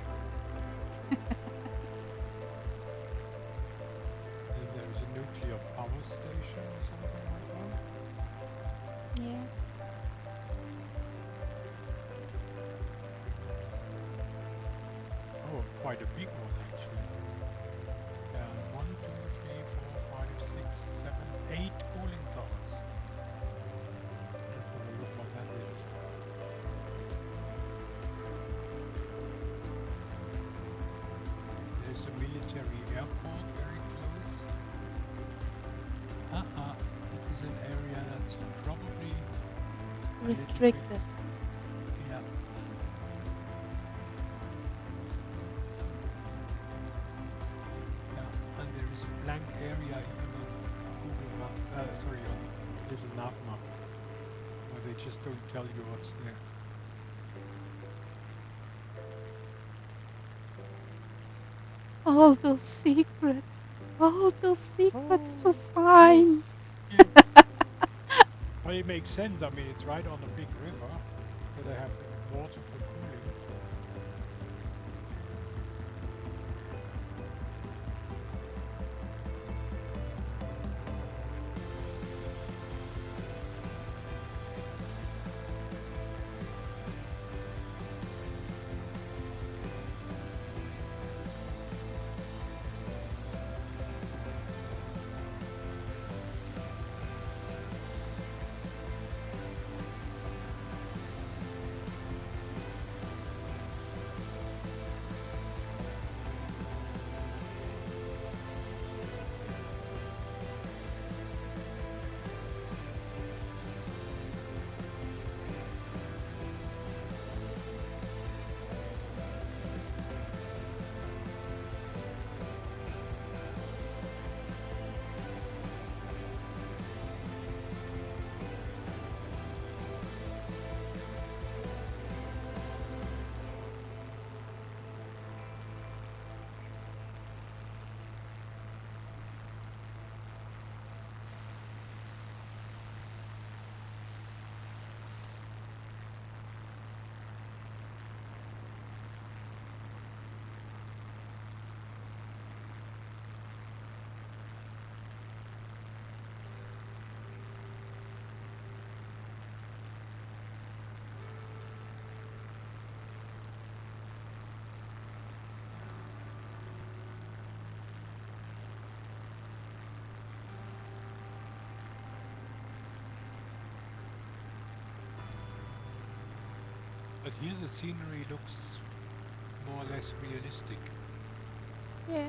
And there's a nuclear power station or something like that. Yeah. Oh, quite a big one actually. 1, 2, 3, 4, 5, 6, 7, 8 cooling towers. Let's have a look what that is. There's a military airport very close. It is an area that's probably a little Restricted. bit, yeah. Yeah, and there is a blank area even on Google Map, sorry, on Little Nav Map, where they just don't tell you what's there. All those secrets. All those secrets to Oh, find. yes, yes. Well, it makes sense. I mean, it's right on a big river, where they have water for cooling. But here the scenery looks more or less realistic. Yeah.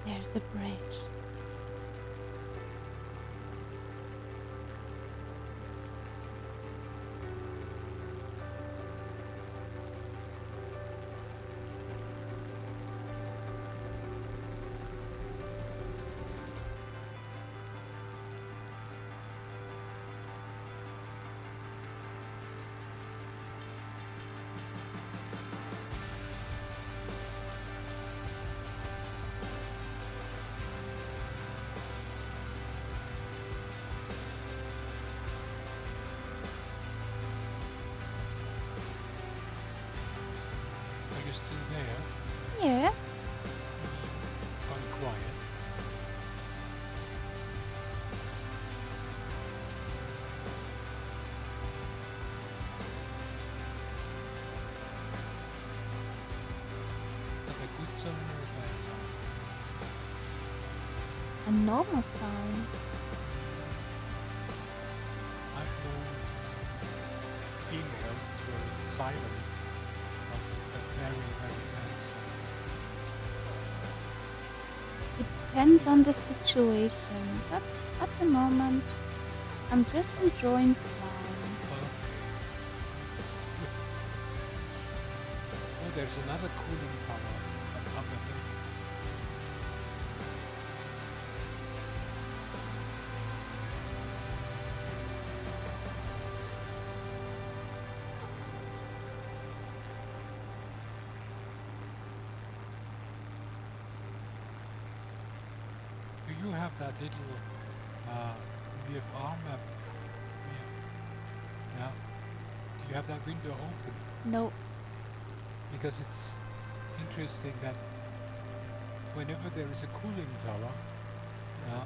There's a bridge. good sign or a bad sign? A normal sign. I've known females where silence was a very, very bad sign. It depends on the situation, but at the moment, I'm just enjoying flying. Oh, there's another cooling tower up ahead. Do you have that little VFR map? Yeah. Do you have that window open? No. Because it's interesting that whenever there is a cooling tower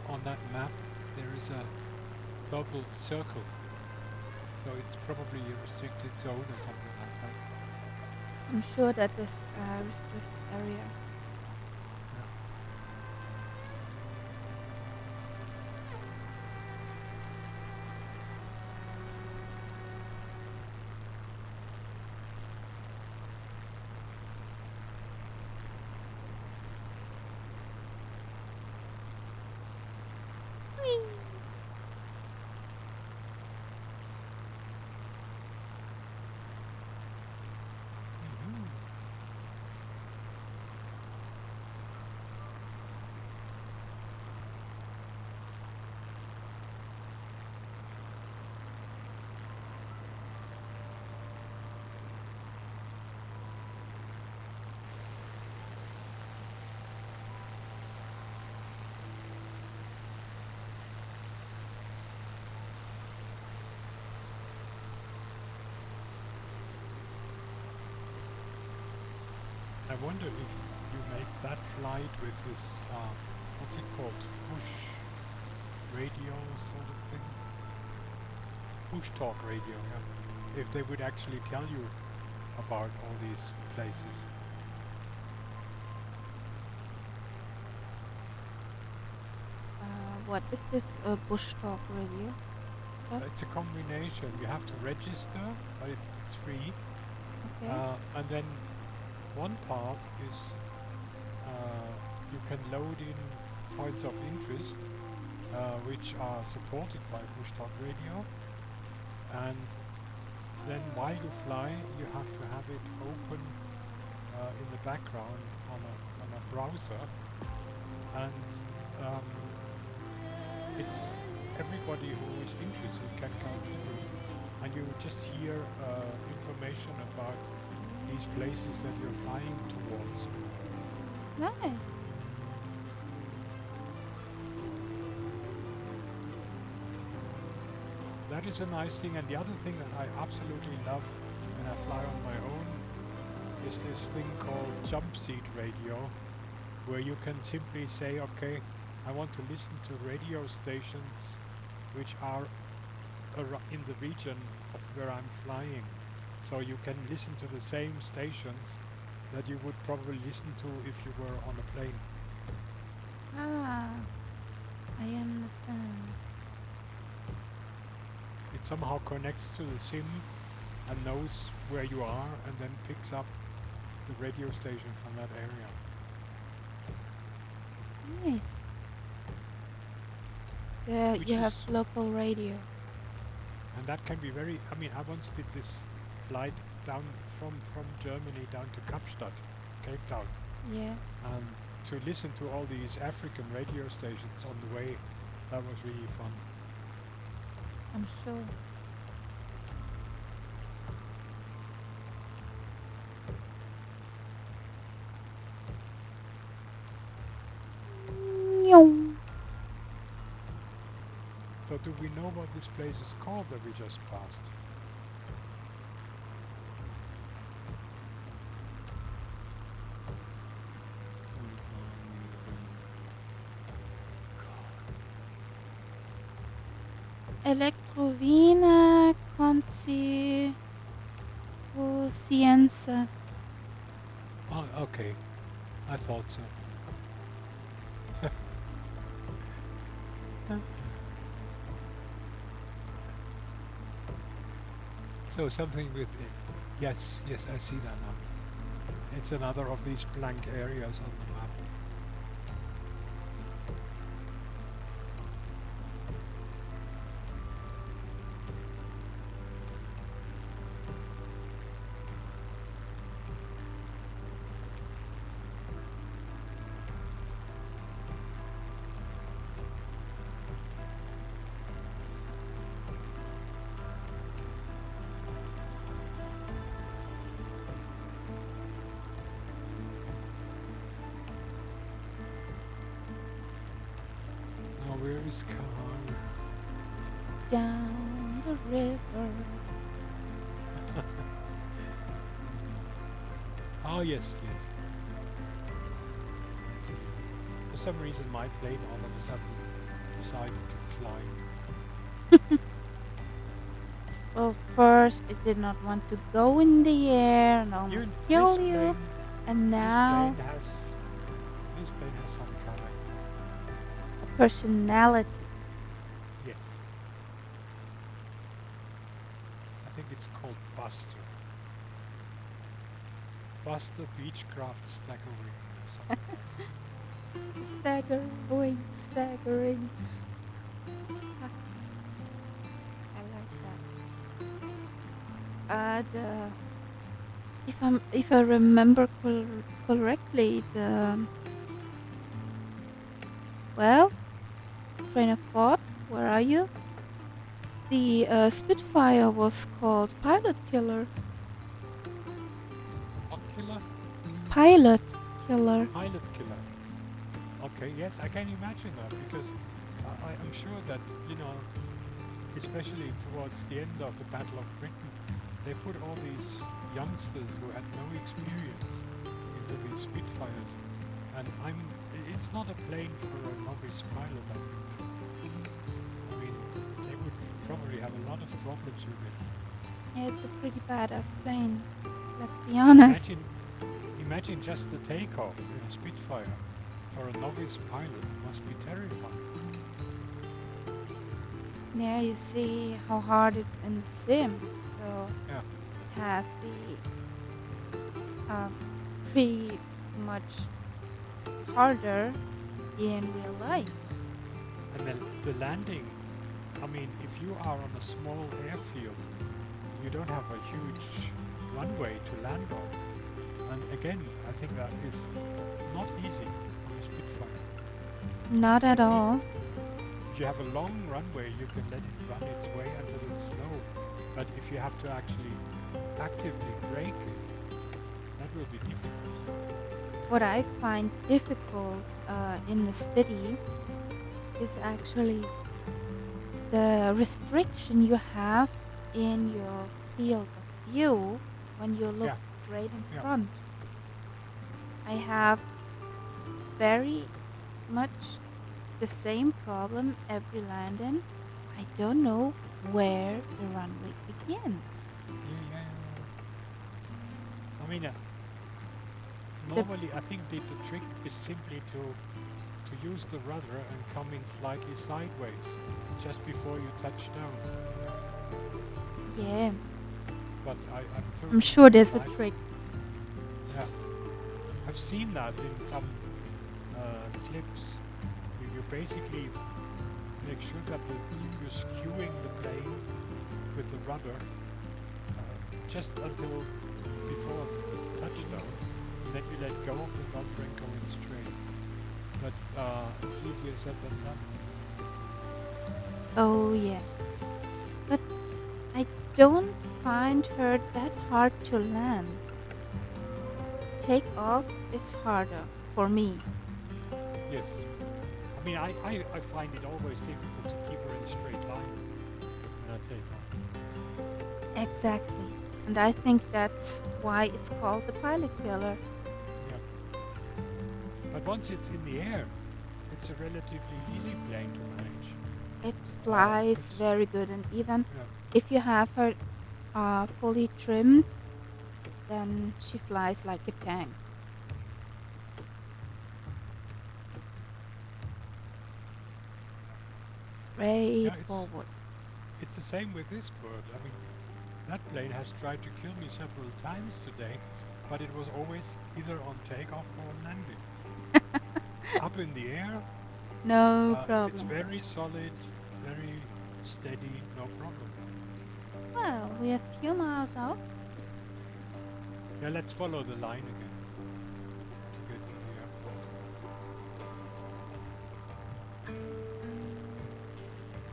on that map, there is a double circle. So it's probably a restricted zone or something like that. I'm sure that is a restricted area. Whee! Mhm. I wonder if you make that flight with this, what's it called? Push radio sort of thing? Push talk radio, yeah. If they would actually tell you about all these places. What is this bush talk radio stuff? It's a combination. You have to register, but it's free. Okay. And then one part is you can load in points of interest which are supported by Push Talk Radio, and then while you fly you have to have it open in the background on a browser, and it's everybody who is interested can contribute, and you just hear information about these places that you're flying towards. Nice. That is a nice thing, and the other thing that I absolutely love when I fly on my own is this thing called jump seat radio, where you can simply say, okay, I want to listen to radio stations which are in the region of where I'm flying. So you can listen to the same stations that you would probably listen to if you were on a plane. Ah, I understand. It somehow connects to the SIM and knows where you are, and then picks up the radio station from that area. Nice. So Which you have is, local radio. and that can be very, I mean, I once did this flight down from Germany down to Kapstadt, Cape Town, Yeah. and to listen to all these African radio stations on the way, that was really fun. I'm sure. Meow. So do we know what this place is called that we just passed? Electrovine Conscienza. Oh, okay. I thought so. So something with it. Yes, yes, I see that now. It's another of these blank areas on the map. Now where is Kahari? Down the river. Oh yes, yes. For some reason my plane all of a sudden decided to climb. Well, first it did not want to go in the air and You, almost this kill you, plane, and this now plane has, this plane has some character. a personality. Yes. I think it's called Buster. Buster Beechcraft Staggering or something like that. Staggering, staggering. Ha, I like that. If I remember correctly, well, train of thought. Where are you? The Spitfire was called Pilot Killer. What killer? Pilot Killer. Pilot killer. Okay, yes, I can imagine that because I'm sure that, you know, especially towards the end of the Battle of Britain, they put all these youngsters who had no experience into these Spitfires. And it's not a plane for a novice pilot, I think. I mean, they would probably have a lot of problems with it. Yeah, it's a pretty badass plane. Let's be honest. Imagine just the takeoff in a Spitfire for a novice pilot must be terrifying. Yeah, you see how hard it's in the sim, so Yeah. it has pretty much harder in real life. And then the landing, I mean, if you are on a small airfield, you don't have a huge runway to land on. And again, I think that is not easy on a Spitfire. Not at It's all. If you have a long runway, you can let it run its way until it's slow. But if you have to actually actively brake it, that will be difficult. What I find difficult in the Spitty is actually the restriction you have in your field of view when you look Yeah, straight in yeah. front. I have very much the same problem every landing. I don't know where the runway begins. Yeah. I mean, The normally I think the trick is simply to use the rudder and come in slightly sideways just before you touch down. yeah, But I'm I'm totally sure there's a blind. trick. Yeah, I've seen that in some clips. You basically make sure that you're skewing the plane with the rudder just until before touchdown, and then you let go of the rudder and go in straight. But it's easier said than done. Oh yeah, but I don't find her that hard to land. Take off is harder for me. Yes. I mean, I find it always difficult to keep her in a straight line when I take off. Exactly. And I think that's why it's called the Pilot Killer. Yeah. But once it's in the air, it's a relatively easy plane to manage. It flies It's very good, and even yeah. if you have her fully trimmed, then she flies like a tank. Yeah, straight forward. it's the same with this bird. I mean, that plane has tried to kill me several times today, but it was always either on takeoff or on landing. Up in the air, No it's problem. very solid, very steady, no problem. Well, we're a few miles out. Yeah, let's follow the line again to get to the airport.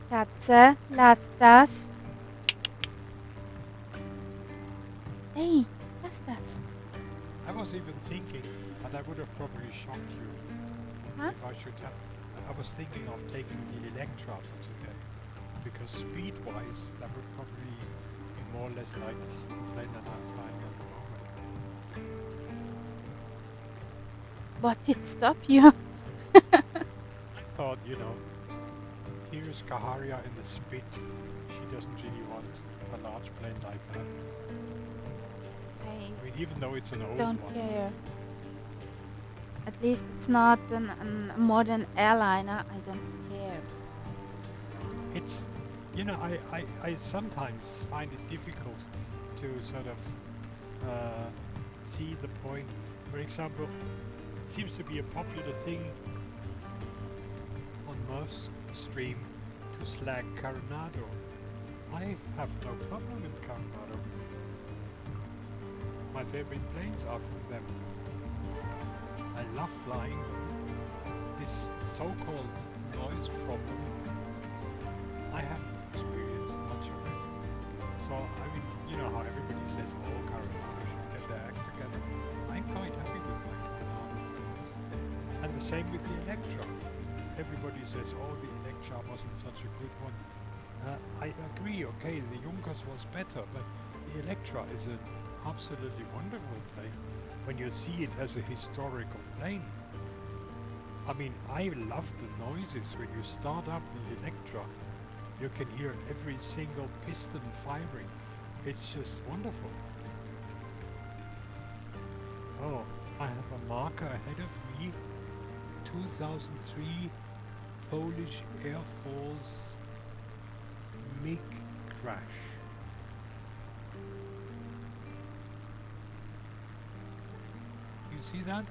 Katze, lass das. Hey, lass das. I was even thinking, but I would have probably shocked you Huh? if I should have. I was thinking of taking the Electra for today, because speed-wise, that would probably be more or less like the plane that I'm flying at the moment. What did stop you? I thought, here's Kaharia in the spit. She doesn't really want a large plane like that. I I mean, even though it's an old don't one. care. At least it's not a modern airliner. I don't care. It's, I sometimes find it difficult to sort of see the point. For example, it seems to be a popular thing on Murph's stream to slag Coronado. I have no problem with Coronado. My favorite planes are from them. I love flying them. This so-called noise problem, I haven't experienced much of it. So, I mean, you know how everybody says, oh, Coronado should get their act together. I'm quite happy with my Coronado planes. And the same with the Electra. Everybody says, oh, the Electra wasn't such a good one. I agree, okay, the Junkers was better, but the Electra is an absolutely wonderful plane when you see it as a historical plane. I mean, I love the noises when you start up the Electra. You can hear every single piston firing. It's just wonderful. Oh, I have a marker ahead of me. 2003 Polish Air Force MiG crash. You see that?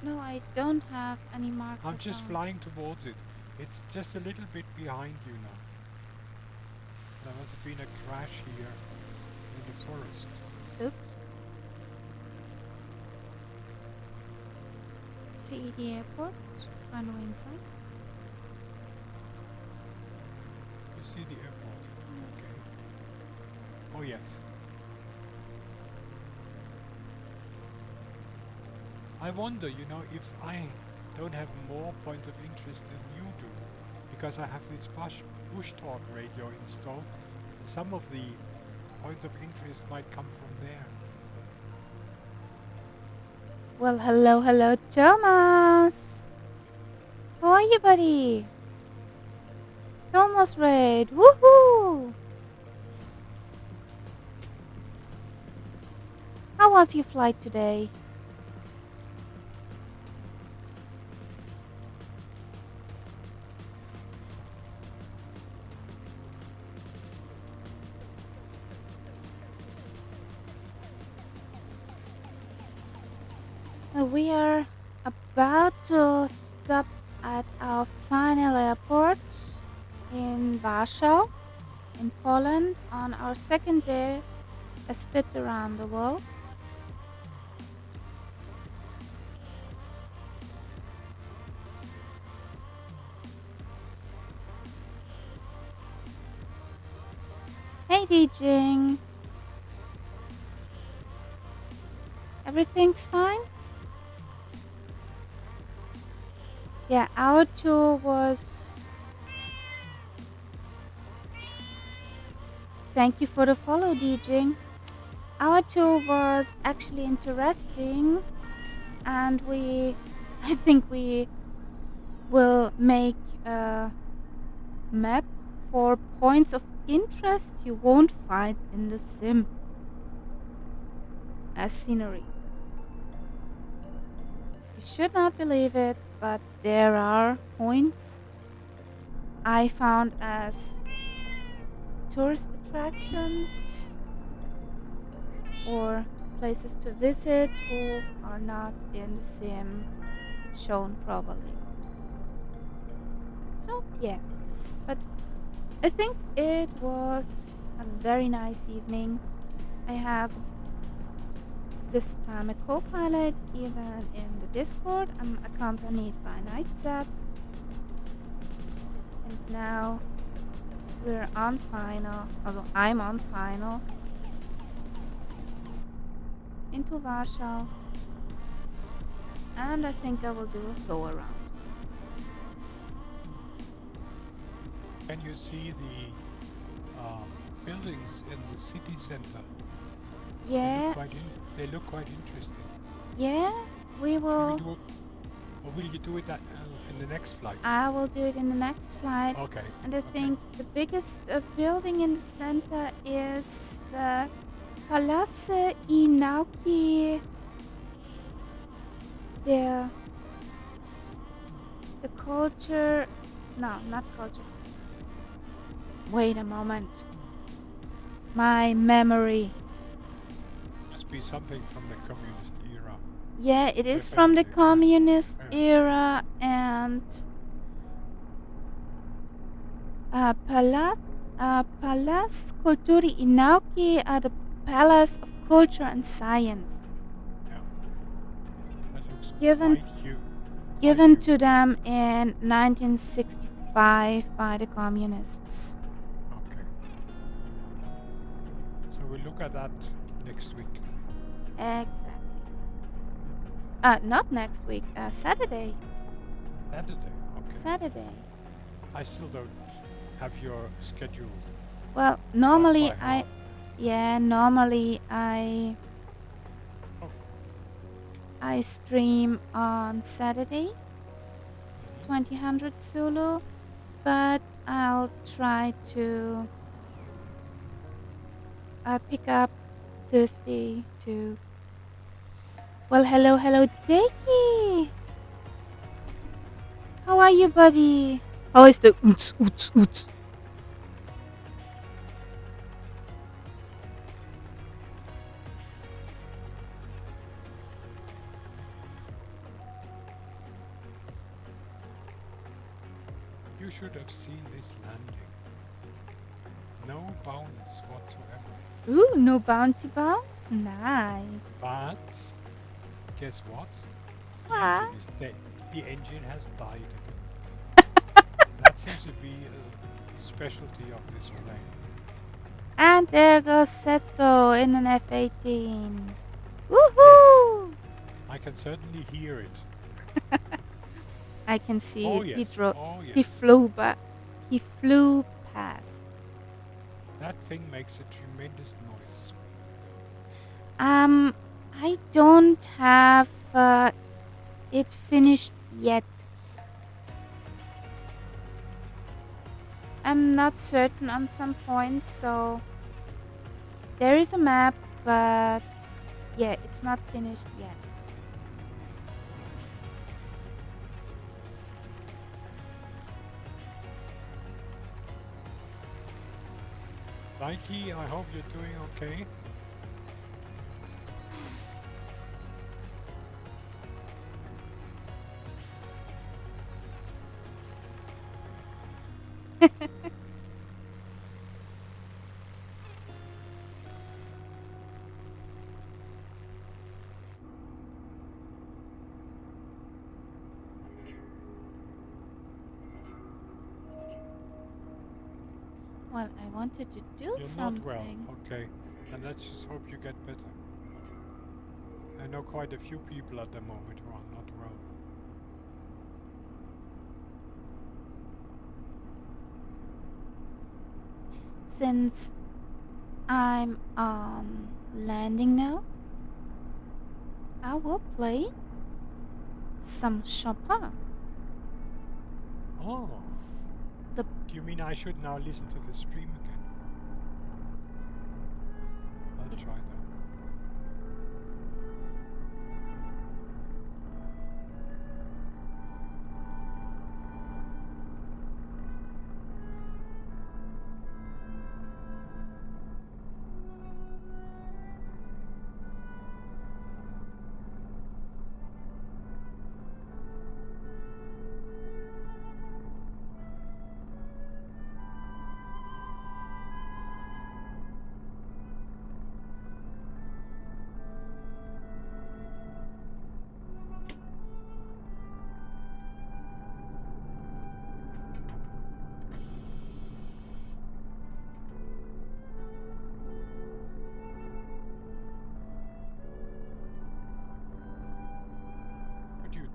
No, I don't have any markers I'm just on. flying towards it. It's just a little bit behind you now. There must have been a crash here in the forest. Oops. See the airport. Runway inside. You see the airport? Okay. Oh yes. I wonder, if I don't have more points of interest than you do, because I have this push talk radio installed. Some of the points of interest might come from there. Well, hello, Thomas. How are you, buddy? Thomas Raid. Woohoo! How was your flight today? We are about to stop at our final airport in Warsaw, in Poland, on our second day a spit around the world. Hey, DJing. Everything's fine? Yeah, our tour was... Thank you for the follow, DJing. Our tour was actually interesting, and I think we will make a map for points of interest you won't find in the sim as scenery. You should not believe it, but there are points I found as tourist attractions or places to visit who are not in the sim shown properly. So, yeah. But I think it was a very nice evening. I have this time a co-pilot even in the Discord. I'm accompanied by Nightset, and now we're on final. Also, I'm on final into Warsaw, and I think I will do a go around. Can you see the buildings in the city center? Yeah, They look quite interesting. yeah, we Should we will. do it, or will you do it in the next flight? I will do it in the next flight. Okay. And I think the biggest building in the center is the Palazzo Inauki. The culture. No, not culture. Wait a moment. My memory. Must be something from the communist era. Yeah, it is from the Definitely, yeah. communist Yeah. era, and Palaz Kulturi Inauki are the Palace of Culture and Science, Yeah. That looks given quite huge. given to them in 1965 by the communists. Okay. So we'll look at that next week. Exactly. Not next week. Saturday. Saturday. Okay. Saturday. I still don't have your schedule. Well, normally by heart. normally Oh. I stream on Saturday, Mhm. 2000 Zulu, but I'll try to pick up Thursday too. Well, hello, Jakey. How are you, buddy? How is the oots, oots, oots? You should have seen this landing. No bounce whatsoever. Ooh, no bouncy bounce? Nice. But guess what? The What? engine is dead. The engine has died again. That seems to be a specialty of this plane. And there goes Setko in an F-18. Woohoo! I can certainly hear it. I can see Oh it. yes. Oh He yes. flew back. He flew past. That thing makes a tremendous noise. I don't have it finished yet. I'm not certain on some points, so there is a map, but yeah, it's not finished yet. Nike, I hope you're doing okay. Well, I wanted to do You're something. not well. Okay. Then let's just hope you get better. I know quite a few people at the moment who are not well. Since I'm on landing now, I will play some Chopin. Oh. The Do you mean I should now listen to the stream again? I'll try that.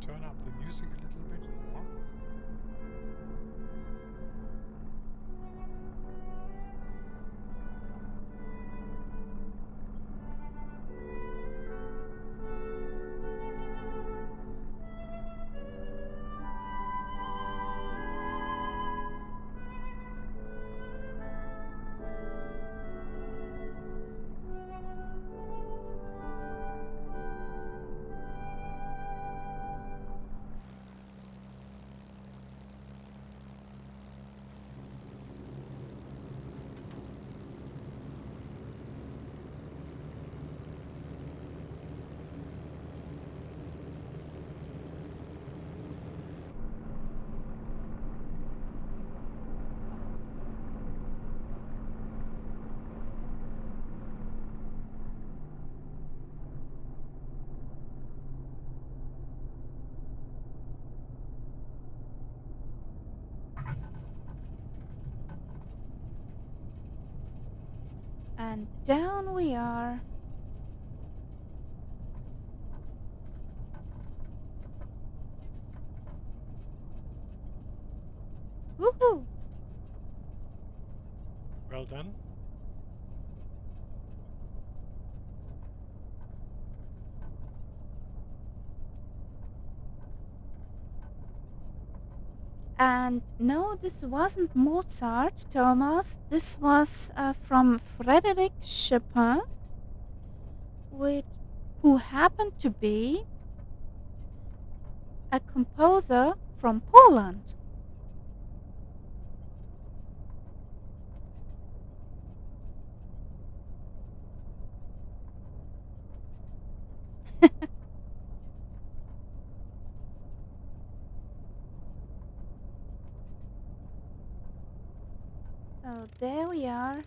turn up the music a little bit more? And down we are. Woohoo! Well done. And no, this wasn't Mozart, Thomas. This was from Frédéric Chopin, which, who happened to be a composer from Poland. So there we are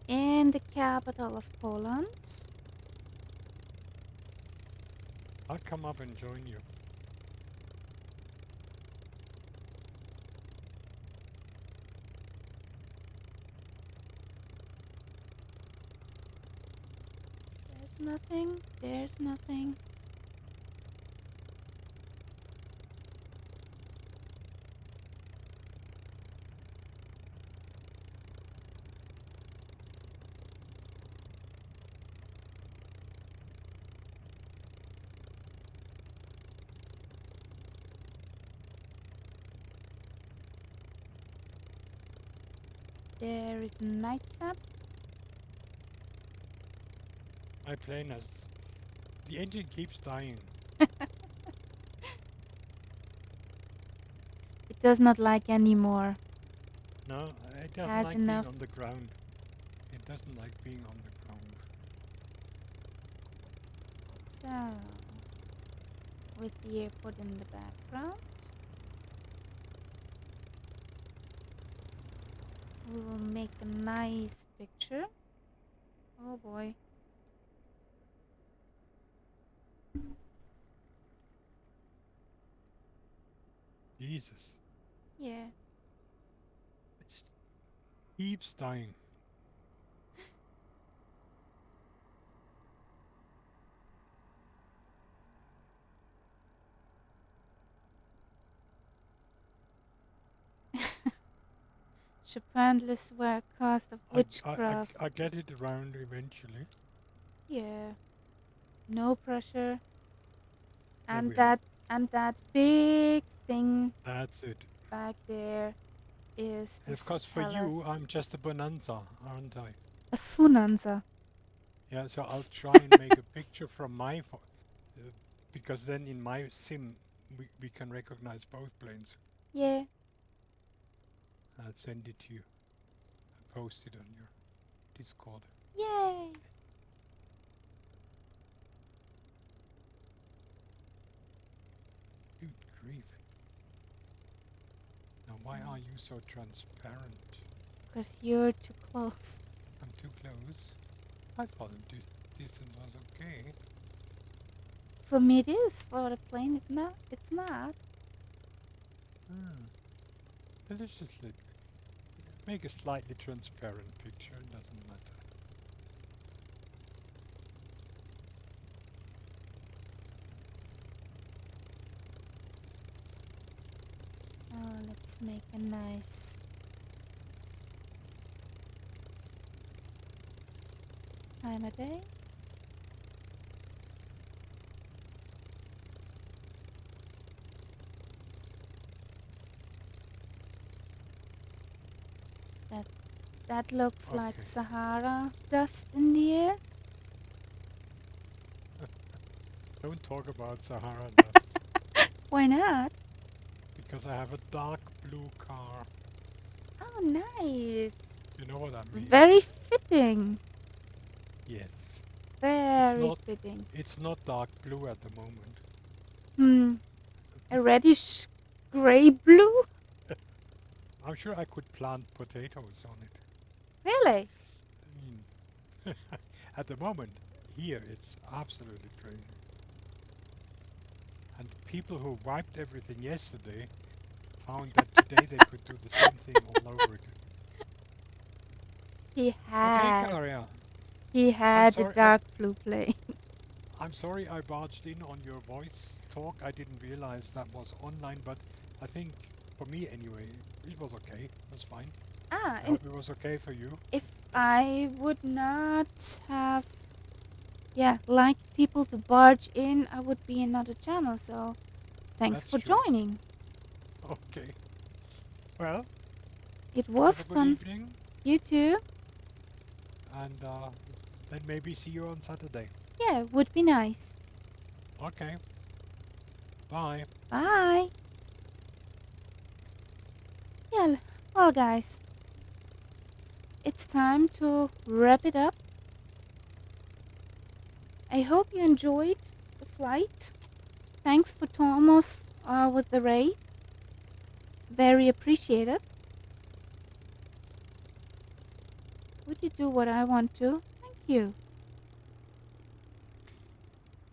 in the capital of Poland. I'll come up and join you. There's nothing. There's nothing. There is night sap. My plane has... The engine keeps dying. It does not like anymore. No, it doesn't Has like enough. being on the ground. It doesn't like being on the ground. So, with the airport in the background, we will make a nice picture. Oh boy. Jesus. Yeah. It keeps dying. Chopin's work cast of witchcraft. I get it around eventually. Yeah. No pressure. There And we are. that big thing That's it. back there is And the of course for you, Stella's I'm just a bonanza, aren't I? a Funanza. Yeah, so I'll try and make a picture from my because then in my sim we can recognize both planes. Yeah. I'll send it to you. I'll post it on your Discord. Yay. Good grief. Now why are you so transparent? Because you're too close. I'm too close. I thought the distance was okay. For me it is. For the plane it's not. It's not. But let's just make a slightly transparent picture, it doesn't matter. Oh, let's make a nice time of day. That that looks like Okay. Sahara dust in the air. Don't talk about Sahara dust Why not? because I have a dark blue car. Oh, nice. You know what that means? Very fitting. Yes. It's Very not fitting. it's not dark blue at the moment. Hmm. A reddish gray blue? I'm sure I could plant potatoes on it. Really? I mean, at the moment, here it's absolutely crazy. And people who wiped everything yesterday found that today they could do the same thing all over again. He Okay, had. Karia, He I'm had a sorry. I dark blue plane. I'm sorry I barged in on your voice talk. I didn't realize that was online, but I think for me anyway, it was okay. It was fine. I And hope it was okay for you. if I would not have, like people to barge in, I would be in another channel. So thanks That's for true. joining. Okay. Well, It have was a good fun. evening, You too? and then maybe see you on Saturday. Yeah, would be nice. Okay. Bye. Bye. Yeah, well, guys, it's time to wrap it up. I hope you enjoyed the flight. Thanks for Thomas with the raid. Very appreciated. Would you do what I want to? Thank you.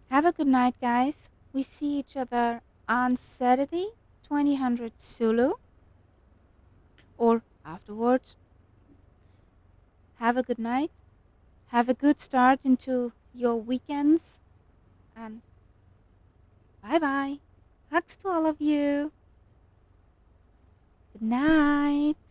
Have a good night, guys. We see each other on Saturday, 2000 Zulu, or afterwards. Have a good night. Have a good start into your weekends. And bye bye. Hugs to all of you. Good night.